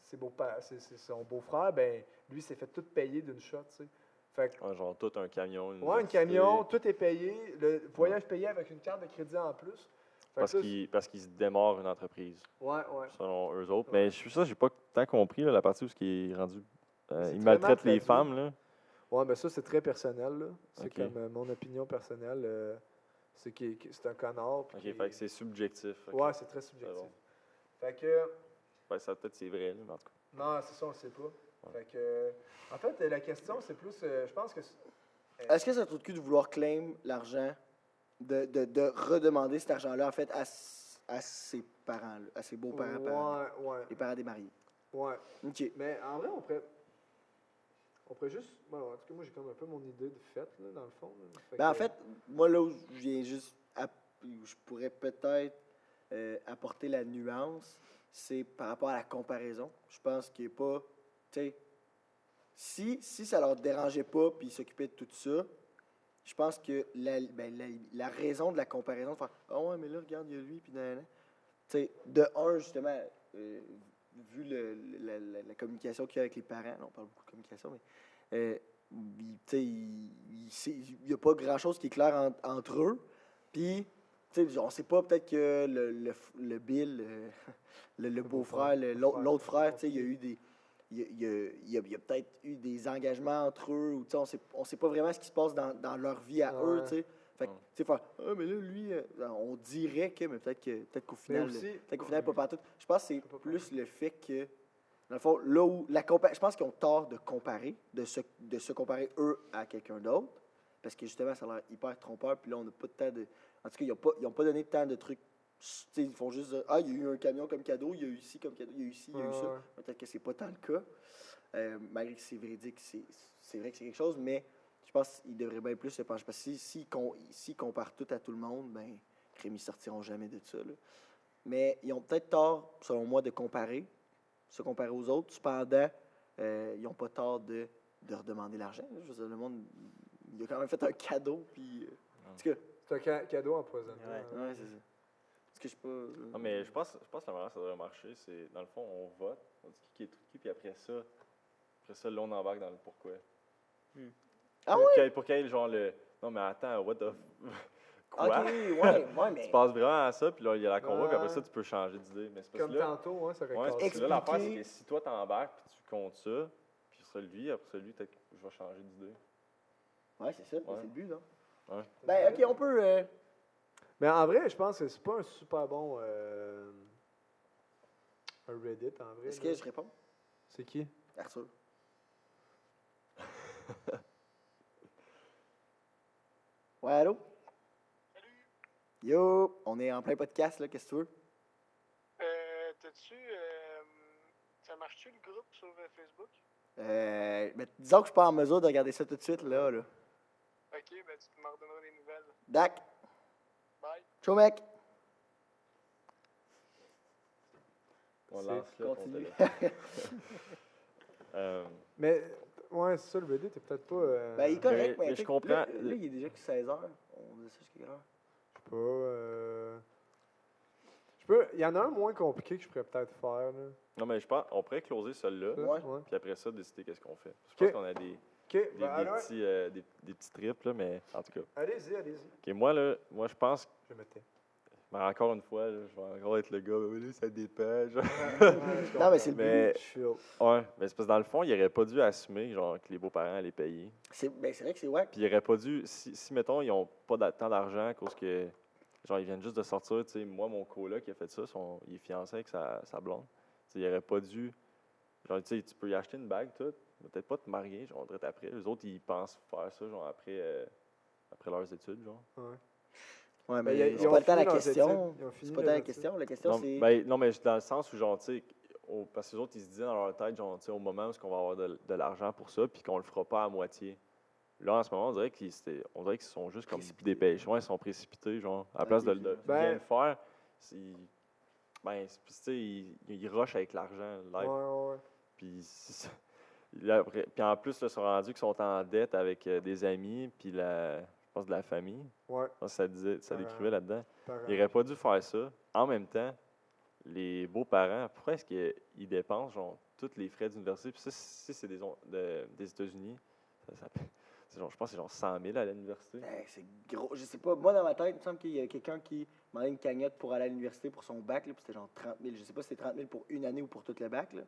c'est son beau-frère, ben, lui, s'est fait tout payer d'une shot, tu sais. Fait que, genre tout un camion. un camion, tout est payé, le voyage payé avec une carte de crédit en plus. Parce qu'ils se démarrent une entreprise. Ouais. Selon eux autres. Mais j'ai pas tant compris, là, la partie où il est rendu. Ils très maltraitent mal les femmes, là. Ouais, mais ça, c'est très personnel, là. C'est Ok. comme mon opinion personnelle. C'est un connard. Ok, fait que c'est subjectif. Ok. Ouais, c'est très subjectif. C'est bon. Fait que. Ça peut-être c'est vrai, là, mais en tout cas. Non, c'est ça, on ne sait pas. Fait que. En fait, la question, c'est plus. Je pense que. Est-ce que c'est un truc de cul de vouloir claim l'argent, de redemander cet argent-là, en fait, à ses parents, là, à ses beaux-parents, Ouais. les parents des mariés? Ouais. OK. Mais en vrai, on pourrait juste. Bon, en tout cas, moi, j'ai comme un peu mon idée de fait, là, dans le fond. En fait, moi, là où je viens juste. Où je pourrais peut-être apporter la nuance, c'est par rapport à la comparaison. Je pense qu'il n'est pas. Tu sais, si ça leur dérangeait pas puis ils s'occupaient de tout ça, je pense que la raison de la comparaison, de faire « Ah ouais, mais là, regarde, il y a lui, puis nanana. » Tu sais, de un, justement, vu la communication qu'il y a avec les parents, là, on parle beaucoup de communication, mais il n'y a pas grand-chose qui est clair entre eux. Puis, on ne sait pas, peut-être que le Bill, le beau-frère, l'autre frère, il y a eu des... Il y a peut-être eu des engagements entre eux, ou on sait pas vraiment ce qui se passe dans leur vie à eux, tu sais. Fait que, tu sais, faire, ah, mais là, lui, on dirait que, mais peut-être qu'au final, pas partout. Je pense que c'est plus le fait que, dans le fond, là où je pense qu'ils ont tort de comparer, de se comparer eux à quelqu'un d'autre, parce que justement, ça a l'air hyper trompeur, puis là, on n'a pas de temps de. En tout cas, ils n'ont pas donné tant de trucs. T'sais, ils font juste dire, ah, il y a eu un camion comme cadeau, il y a eu ici comme cadeau, il y a eu ici, il y a eu ça. Peut-être que c'est pas tant le cas. Malgré que c'est véridique, c'est vrai que c'est quelque chose, mais je pense qu'ils devraient bien plus se pencher. Parce que s'ils comparent tout à tout le monde, ben, ils ne sortiront jamais de ça. Là. Mais ils ont peut-être tort, selon moi, de se comparer aux autres. Cependant, ils n'ont pas tort de redemander l'argent. Je veux dire, le monde, il a quand même fait un cadeau, puis. C'est un cadeau empoisonné. Ouais, c'est ça. Est-ce que je peux. Non, mais je pense que la manière que ça devrait marcher, c'est, dans le fond, on vote, on dit qui est tout qui, puis après ça, là, on embarque dans le pourquoi. Ah oui? Pour qu'il y ait genre le. Non, mais attends, what the. Quoi? Ok, ouais, mais. Tu passes vraiment à ça, puis là, il y a la combat, puis après ça, tu peux changer d'idée. Mais c'est parce Comme que là, tantôt, ça ouais, récolte. parce que là, l'affaire, c'est que si toi, t'embarques, puis tu comptes ça, puis après celui, peut-être que je vais changer d'idée. Ouais, c'est ça, c'est le but, là. Ouais. Ben, ok, on peut. Mais en vrai, je pense que c'est pas un super bon un Reddit, en vrai. Est-ce que je réponds? C'est qui? Arthur. Ouais, allô? Salut! Yo! On est en plein podcast, là, qu'est-ce que tu veux? T'as-tu. Ça marche-tu le groupe sur Facebook? Ben, disons que je suis pas en mesure de regarder ça tout de suite, là. Ok, ben tu m'en redonneras des nouvelles. Dac! Bye! Ciao, mec! On lance là, ton Continue. téléphone. Mais, ouais, c'est ça, le Reddit, t'es peut-être pas. Ben, il est correct, mais mais je comprends. Là, il est déjà que 16h. On dit ça jusqu'à quelle heure? Il y en a un moins compliqué que je pourrais peut-être faire, là. Non, mais je pense on pourrait closer celui-là, Ouais. puis après ça, décider qu'est-ce qu'on fait. Je pense qu'on a des Ok, des petits trips, là, mais en tout cas. Allez-y. OK, moi, je pense que. Je me tais. Mais encore une fois, là, je vais encore être le gars, là, ça dépend. Genre. Non, mais c'est le Mais, Chill. ouais, mais c'est parce que dans le fond, il aurait pas dû assumer genre, que les beaux-parents allaient payer. Ben, c'est vrai que c'est wack. Puis il aurait pas dû, si mettons, ils n'ont pas tant d'argent à cause que, genre, ils viennent juste de sortir, tu sais, moi, mon coloc qui a fait ça, il est fiancé avec sa blonde. Tu sais, il aurait pas dû, genre, tu sais, tu peux y acheter une bague, tout, mais peut-être pas te marier, genre, direct après. Les autres, ils pensent faire ça, genre, après leurs études, genre. Ouais, Ben, mais ils c'est ont pas le temps fini la leurs question. études. Ils ont fini C'est pas leurs tant la études. question. La question, Non, c'est. ben, non, mais dans le sens où, genre, tu sais, parce que les autres, ils se disaient dans leur tête, genre, tu sais, au moment où on va avoir de l'argent pour ça, puis qu'on le fera pas à moitié. Là, en ce moment, on dirait qu'ils sont juste comme des pêches. Ouais, ils sont précipités, genre. À la place de bien le faire, tu sais, ils rushent avec l'argent, live. Ouais. Puis, puis en plus, là, ils sont rendus qu'ils sont en dette avec des amis, puis je pense de la famille. Ouais. Je pense que ça décrivait là-dedans. Parents. Ils n'auraient pas dû faire ça. En même temps, les beaux-parents, pourquoi est-ce qu'ils dépensent genre, tous les frais d'université? Puis ça, si c'est des États-Unis, je pense que c'est genre 100 000 à l'université. Ben, c'est gros. Je sais pas. Moi, dans ma tête, il me semble qu'il y a quelqu'un qui m'a donné une cagnotte pour aller à l'université pour son bac, là, puis c'était genre 30 000. Je sais pas si c'était 30 000 pour une année ou pour tout le bac, là.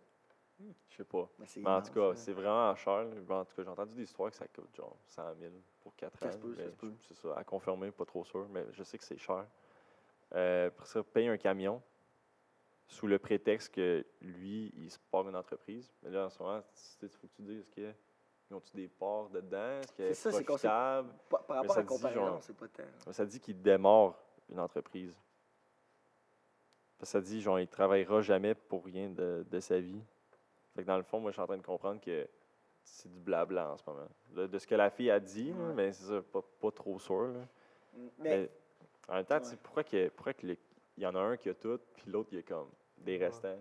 Je sais pas. Mais, Mais en tout cas, c'est vraiment cher. Là. En tout cas, j'ai entendu des histoires que ça coûte genre 100 000 pour 4 ans. Ça se peut. C'est ça, à confirmer, pas trop sûr, mais je sais que c'est cher. Pour ça, payer un camion sous le prétexte que lui, il se part une entreprise. Mais là, en ce moment, il faut que tu dises, est-ce qu'ils ont-tu des parts dedans? Est-ce qu'il est profitable? Par rapport ça à la dit, comparaison, genre, c'est pas tant. Ça dit qu'il démarre une entreprise. Ça dit, genre, il ne travaillera jamais pour rien de sa vie. Fait que dans le fond, moi, je suis en train de comprendre que c'est du blabla en ce moment. De ce que la fille a dit, là, mais c'est ça, pas trop sûr. Là. Mais en même temps, tu sais, pourquoi qu'il y en a un qui a tout, puis l'autre, il y a comme des restants?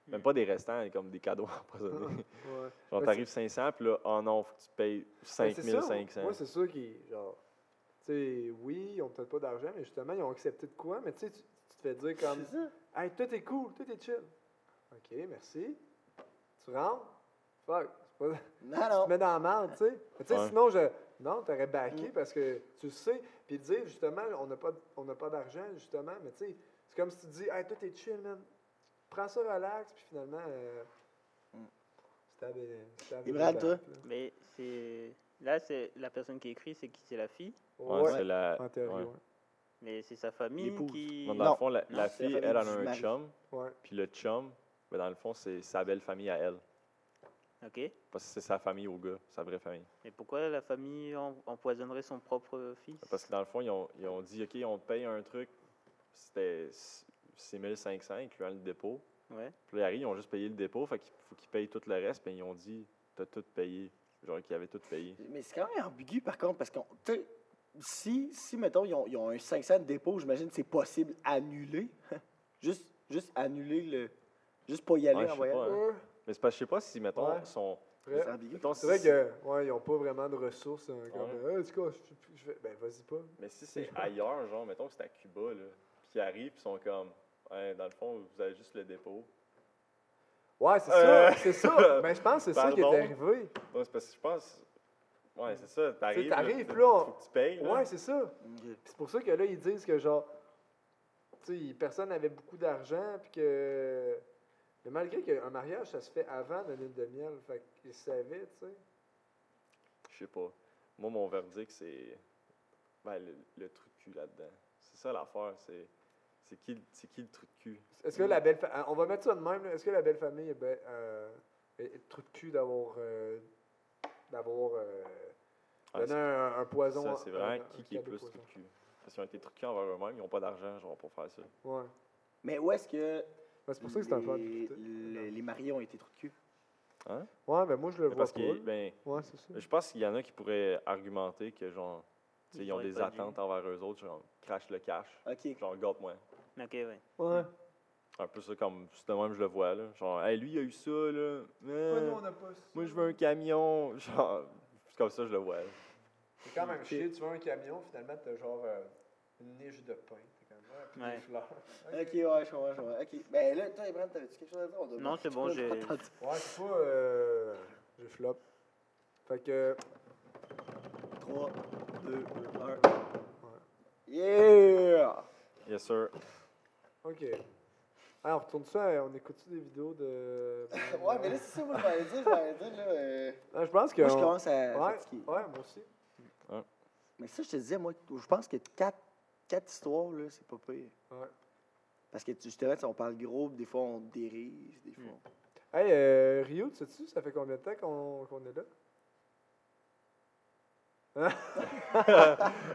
Même pas des restants, comme des cadeaux empoisonnés. Ouais. Genre, Ouais, t'arrives 500, puis là, oh non, faut que tu payes Ben, c'est ça. 5500. Moi, c'est ça qui, genre, tu sais, oui, ils ont peut-être pas d'argent, mais justement, ils ont accepté de quoi, mais tu sais, tu te fais dire comme, C'est ça. hey, tout est cool, tout est chill. Ok, merci. Tu rentres? Fuck, c'est pas. Non, Tu te non. mets dans la merde, tu sais. Mais tu sais, Ouais. sinon, non, t'aurais backé parce que tu le sais. Puis dire, justement, on n'a pas d'argent, justement, mais tu sais, c'est comme si tu dis, hey, tout est chill, man. Prends ça relax, puis finalement, Et Brad, toi? Mais c'est. Là, c'est la personne qui écrit, c'est qui? C'est la fille. Ouais, Ouais, c'est la. en théorie, ouais. ouais. Mais c'est sa famille L'épouse. qui. Non, dans Non. le fond, la Non, c'est la fille, famille elle a du un mari. chum, Ouais. puis le chum, ben, dans le fond, c'est sa belle famille à elle. Ok. Parce que c'est sa famille au gars, sa vraie famille. Mais pourquoi la famille empoisonnerait son propre fils? Parce que dans le fond, ils ont dit, OK, on te paye un truc, c'était 6500, incluant le dépôt. Ouais. Puis là, ils ont juste payé le dépôt, fait qu'il faut qu'ils payent tout le reste, puis ils ont dit, t'as tout payé. Genre qu'ils avaient tout payé. Mais c'est quand même ambigu, par contre, parce que si mettons, ils ont un 500 de dépôt, j'imagine que c'est possible annuler. juste annuler le. Juste pas y aller Ouais, je en sais voyage. pas, hein. Mais c'est parce que je sais pas si, mettons, Ouais. son. Vrai. C'est ambigu. mettons, C'est vrai si- que, ouais, ils n'ont pas vraiment de ressources. Hein, comme, Ouais. en tout cas, je fais, ben, vas-y pas. Mais si c'est ailleurs, genre, mettons que c'est à Cuba, là, puis ils arrivent, puis ils sont comme, ouais, dans le fond, vous avez juste le dépôt. Ouais, c'est Euh, ça, c'est ça. Mais je pense que c'est ça qui est pardon? arrivé. Non, c'est parce que je pense. Ouais, c'est ça, t'arrives. t'arrives, là, là, faut que tu payes. Là. Ouais, c'est ça. Puis c'est pour ça que là, ils disent que, genre, tu sais, personne n'avait beaucoup d'argent, puis que. Mais malgré qu'un mariage, ça se fait avant la lune de miel, fait qu'ils savaient, tu sais. Je sais pas. Moi, mon verdict, c'est. Ben, le trou de cul là-dedans. C'est ça l'affaire, c'est qui le trou de cul? Est-ce que la belle on va mettre ça de même, là. Est-ce que la belle famille est trou de cul d'avoir Ah, donné un poison? Ça, c'est vraiment un qui est cadeau plus trou poison. de cul. Parce qu'ils ont été truqués envers eux-mêmes, ils n'ont pas d'argent, genre, pour faire ça. Ouais. Mais où est-ce que Ben, c'est pour ça que c'est un peu les mariés ont été trous de cul? Ouais, ben moi, je le vois Parce pas. que, ben, Ouais, c'est ça. je pense qu'il y en a qui pourraient argumenter que, genre, tu sais, Ils ils ont auraient des pas dû. attentes envers eux autres, genre, crache le cash. OK. Genre, gâte-moi. Ok, ouais. Ouais. Un peu ça comme, c'est de même je le vois, là. Genre, hey, lui, il a eu ça, là. n'a pas ça. Moi, je veux un camion. Genre, c'est comme ça, je le vois. là. C'est quand même chier, tu veux un camion, finalement, t'as genre une niche de pain. T'es comme, puis Ouais. des fleurs. OK, ouais, je comprends. OK. Ben là, toi, Ibrahim, t'avais-tu quelque chose à dire? On doit- Non, c'est bon, j'ai. Ouais, c'est pas. J'ai flop. Fait que. 3, 2, 1. Yeah! Yes, sir. Ok. Alors, on retourne ça, on écoute-tu des vidéos de. Ouais, mais là, c'est ça, moi, je m'avais dit, là. Ah, je pense que. Moi, je commence à Ouais, fatiguer. ouais, moi aussi. Mais ça, je te disais, moi, je pense que 4 histoires, là, c'est pas pire. Ouais. Parce que, justement, on parle gros, puis des fois, on dérive, des fois. Hey, Rio, tu sais-tu, ça fait combien de temps qu'on est là?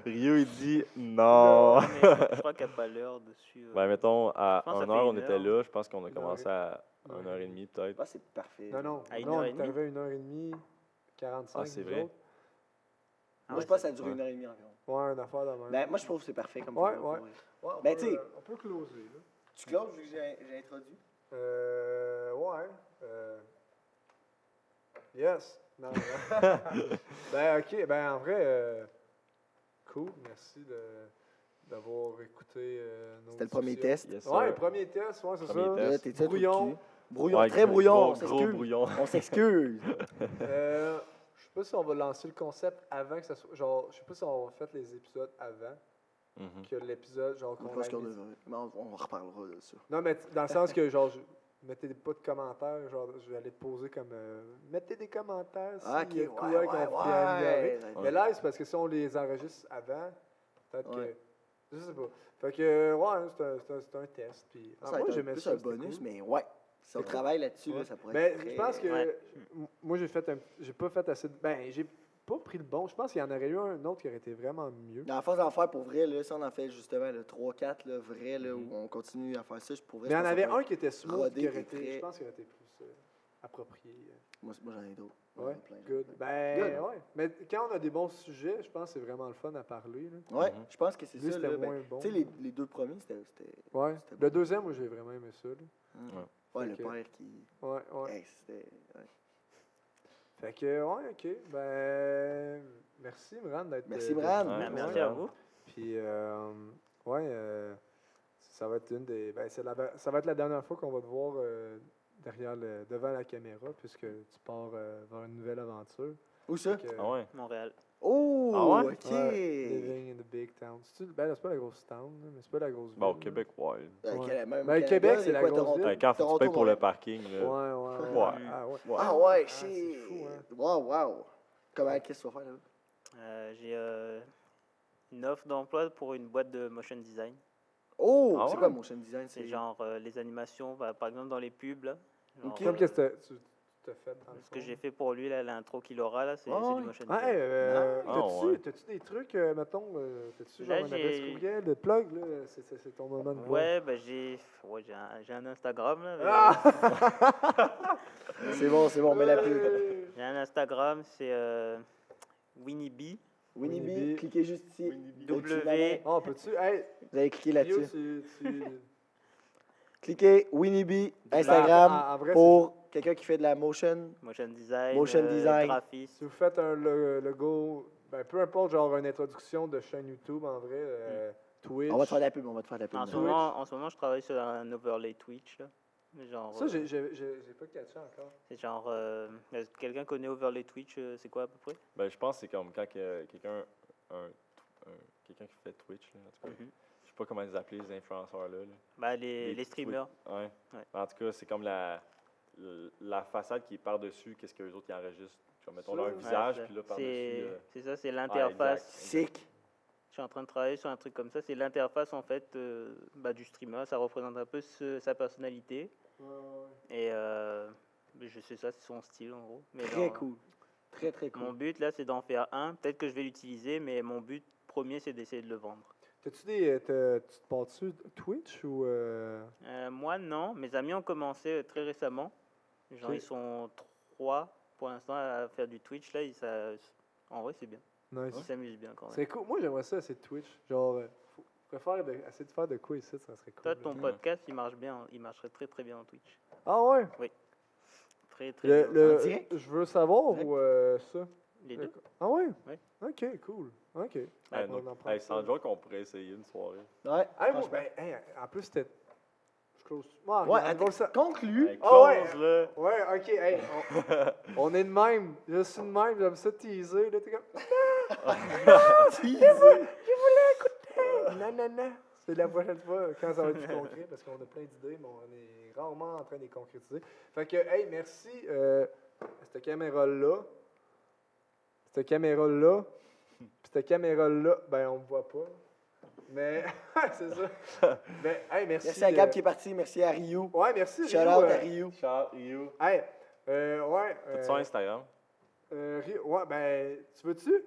Rio, il dit non. Mais je crois qu'il n'y a pas l'heure dessus. Ben, mettons, à Je pense que 1 ça heure, fait on une était heure. là. Je pense qu'on a Une commencé à 1h30, peut-être. Ah, c'est parfait. Non, non. À une non, heure on et est demie? arrivé à 1h30, 45. Ah, c'est nous vrai. autres. Ah Moi, ouais, je pense que ça a c'est- duré Ouais. 1h30 environ. Ouais, une affaire de même. Ben, moi, je trouve que c'est parfait comme Ouais, format, ouais. pour vrai. Ouais, on Ben, peut, tu sais- on peut closer, là. Tu closes vu que j'ai introduit? Ouais. Yes. Non, non. Ben, ok. Ben, en vrai, cool. Merci d'avoir écouté nos C'était le premier discussions. test. Yes, sir. Ouais, premier test, ouais, c'est Premier ça. test. Là, t'es Brouillon. Brouillon, Ouais, très brouillon, on Gros s'excuse. brouillon. On s'excuse. Je sais pas si on va lancer le concept avant que ça soit. Genre, je sais pas si on va faire les épisodes avant Mhm. que l'épisode, genre, Je qu'on pense aille qu'on les- devrait. Mais on reparlera de ça. Non, mais dans le sens que, genre, mettez pas de commentaires, genre, je vais aller te poser comme. Mettez des commentaires si Ah, ok, il y a de quoi ouais, qu'on ouais, pourrait améliorer. ouais. Mais là, c'est parce que si on les enregistre avant, peut-être Ouais. que. Je sais pas. Fait que, ouais, c'est un test. Puis, Ça va moi, être j'aimais plus ça. un c'était bonus, cool. mais ouais. Si on C'est cool. travaille là-dessus, Ouais. là, ça pourrait Mais être très... je pense que. Ouais. Moi, j'ai pas fait assez de. Ben, j'ai pas pris le bon. Je pense qu'il y en aurait eu un autre qui aurait été vraiment mieux. Dans la phase d'en faire pour vrai, là, si on en fait justement le 3-4, là, vrai, là, où on continue à faire ça, je pourrais. Mais il y en avait un qui était smooth, rodé qui aurait et été, très- je pense qu'il aurait été plus approprié. Moi, j'en ai d'autres. Ouais, Plein, good. plein. Ben, Good. ouais. Mais quand on a des bons sujets, je pense que c'est vraiment le fun à parler. Là. Ouais, Mhm. je pense que c'est Lui, ça. c'était Là, moins bon. Tu sais, les deux premiers, c'était. Ouais. c'était Le bon. deuxième, moi, j'ai vraiment aimé ça. Là. Hum. Ouais. Ouais, Fait le que- père qui. Ouais, ouais. Hey, c'était. Ouais. Fait que, ouais, ok. Ben, merci, Mran, d'être. Merci, d'être Mran. venu. Ben, merci Ouais. à vous. Puis, ouais, ça va être une des. Ben, ça va être la dernière fois qu'on va te voir devant la caméra, puisque tu pars vers une nouvelle aventure. Où ça? Fait que, Ah ouais? Montréal. Oh, Ah ouais? ok. ouais, living in the big town. Ben, là, c'est pas la grosse town, là, mais c'est pas la grosse ville. Bon, au là. Québec, ouais. Ouais. Même Ben, Canada, Québec, il y c'est a la quoi, grosse Toronto? ville. Quand faut que tu Toronto, payes pour le Montréal. parking, Ouais, là. ouais. Ouais. Ah, ouais. Ah ouais, c'est shit. fou, hein. Wow. Comment, qu'est-ce que tu vas faire là? J'ai une offre d'emploi pour une boîte de motion design. Oh, Ah c'est ouais? quoi motion design? C'est genre les animations, bah, par exemple dans les pubs. Là, genre, Ok. Comme qu'est-ce que tu t'as fait dans le ce que fond? j'ai fait pour lui, là, l'intro qu'il aura, là, c'est Ah c'est ouais. du motion Ah, design. Ah, ouais. t'as-tu des trucs, mettons, t'as-tu genre Là, un adresse j'ai- courriel, de plug, là? C'est ton moment de gloire. Ouais, bah, j'ai un Instagram. Là, mais- Ah! C'est bon, mais la pub. J'ai un Instagram, c'est Winnie B. Winnie Winnie B, B. cliquez juste ici. W. Oh, peux-tu? Hey, Vous allez cliquer Rio, là-dessus. tu... Cliquez Winnie B, Instagram, En vrai, pour quelqu'un qui fait de la motion. Motion design, Motion design. graphiste. si vous faites un logo, ben, peu importe, genre une introduction de chaîne YouTube, en vrai, Twitch. On va te faire de la pub, on va te faire de la pub. En ce, moment, je travaille sur un overlay Twitch. Là. Genre, Ça, j'ai pas catché encore. c'est genre, quelqu'un connaît overlay Twitch, c'est quoi à peu près? Ben, je pense que c'est comme quand quelqu'un quelqu'un qui fait Twitch, là, en tout cas. Mhm. Je sais pas comment les appeler, ces influenceurs-là. Là. Bah, les streamers. Ouais. Ouais. En tout cas, c'est comme la façade qui est par-dessus, qu'est-ce qu'eux autres ils enregistrent. Genre, mettons Ça, leur ouais, visage, c'est- puis là, par-dessus. c'est ça, c'est l'interface. exact. Sick. Je suis en train de travailler sur un truc comme ça. C'est l'interface en fait du streamer. Ça représente un peu sa personnalité. Et je sais ça, c'est son style en gros. Mais Très genre, cool. Très Mon cool. but là, c'est d'en faire un. Peut-être que je vais l'utiliser, mais mon but premier, c'est d'essayer de le vendre. T'as-tu tu te pars-tu Twitch ou... Moi, non. Mes amis ont commencé très récemment. Genre, Ok. ils sont 3 pour l'instant à faire du Twitch. Là, en vrai, c'est bien. Nice. Ils s'amusent bien quand même. C'est cool. Moi, j'aimerais ça, c'est Twitch. Genre, préfère essayer de faire de quoi ici, ça serait cool. Toi, ton Ouais. podcast, il marche bien. Il marcherait très très bien en Twitch. Ah ouais? Très très bien. Le, En direct? je veux savoir Direct? ou ça. Les deux. Ah ouais? Oui. Ok, cool. Ok. Hey, On donc, en prend hey, ça. sans joke, on pourrait essayer une soirée. Ouais. Hey, moi, franchement. en plus, c'était. Je close. Ah, Ouais, regarde, on va ça. conclu. Hey, Ah ouais. close, là. Ouais, ok, hey, on est de même. Je suis de même, j'aime ça teaser. Là, t'es comme. Non. C'est la prochaine fois quand ça va être plus concret parce qu'on a plein d'idées, mais on est rarement en train de les concrétiser. Fait que, hey, merci. Cette caméra-là. Cette caméra-là. Puis cette caméra-là, ben, on ne voit pas. Mais, c'est ça. Mais, hey, merci. Merci à Gab qui est parti. Merci à Ryu. Ouais, merci. Shout Rio, out à Ryu. Ciao, you. Hey, ouais. T'as-tu sur Instagram? Ouais, ben, tu veux-tu?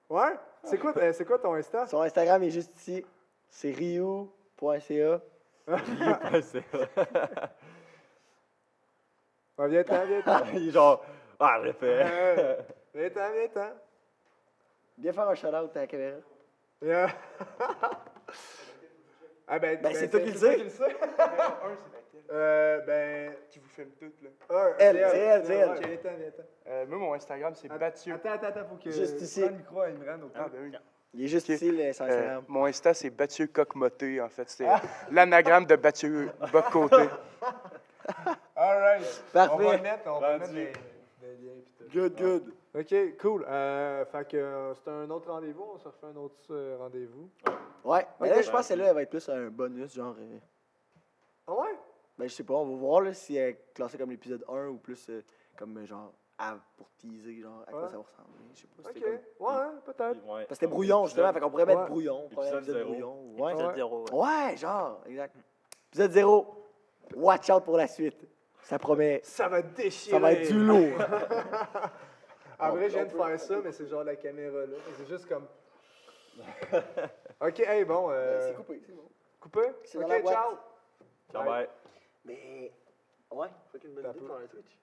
Ouais? C'est quoi ton Insta? Son Instagram est juste ici. C'est ryu.ca. C'est Ouais, viens-t'en. Il est genre, ah, je l'ai fait. Viens-t'en. Viens faire un shout-out à la caméra. Yeah. Ah, ben, c'est toi qui le sais. Qui vous filme tout, là. Elle, c'est elle. Viens-t'en. Moi, mon Instagram, c'est Bathieu. Attends, faut que. Juste ici. Prends le micro à Imran au Ah, ben oui. Il est juste Ok. ici, son Instagram. Mon Insta, c'est Bathieu Coq-Moté, en fait. C'est l'anagramme de Bathieu Boc-Côté. Alright. Parfait. On va mettre les liens. Pis tout. Good. Ok, cool. Fait que c'est un autre rendez-vous. On se refait un autre rendez-vous. Ouais. Mais Ok. là, je pense que celle-là, elle va être plus un bonus, genre. Ah ouais? Ben, je sais pas, on va voir là, si elle est classée comme l'épisode 1 ou plus comme genre pour teaser, genre à quoi Ouais. ça va ressembler. Je sais pas. Ok. C'était comme... Ouais, peut-être. Ouais. Parce que c'était brouillon, justement, fait qu'on pourrait mettre Ouais. brouillon. Premier Épisode épisode zéro. brouillon. Ouais. Épisode Ouais. 0. Ouais, genre, exact. Épisode 0. Watch out pour la suite. Ça promet. Ça va déchirer. Ça va être du lourd. En vrai, je viens de faire ça, mais c'est genre la caméra là. C'est juste comme. Ok, hey, bon. C'est coupé, c'est bon. Coupé? C'est dans Ok, la boîte. ciao. Ciao, bye. Mais. Ouais, faut qu'il me T'as donne peu. pour un Twitch.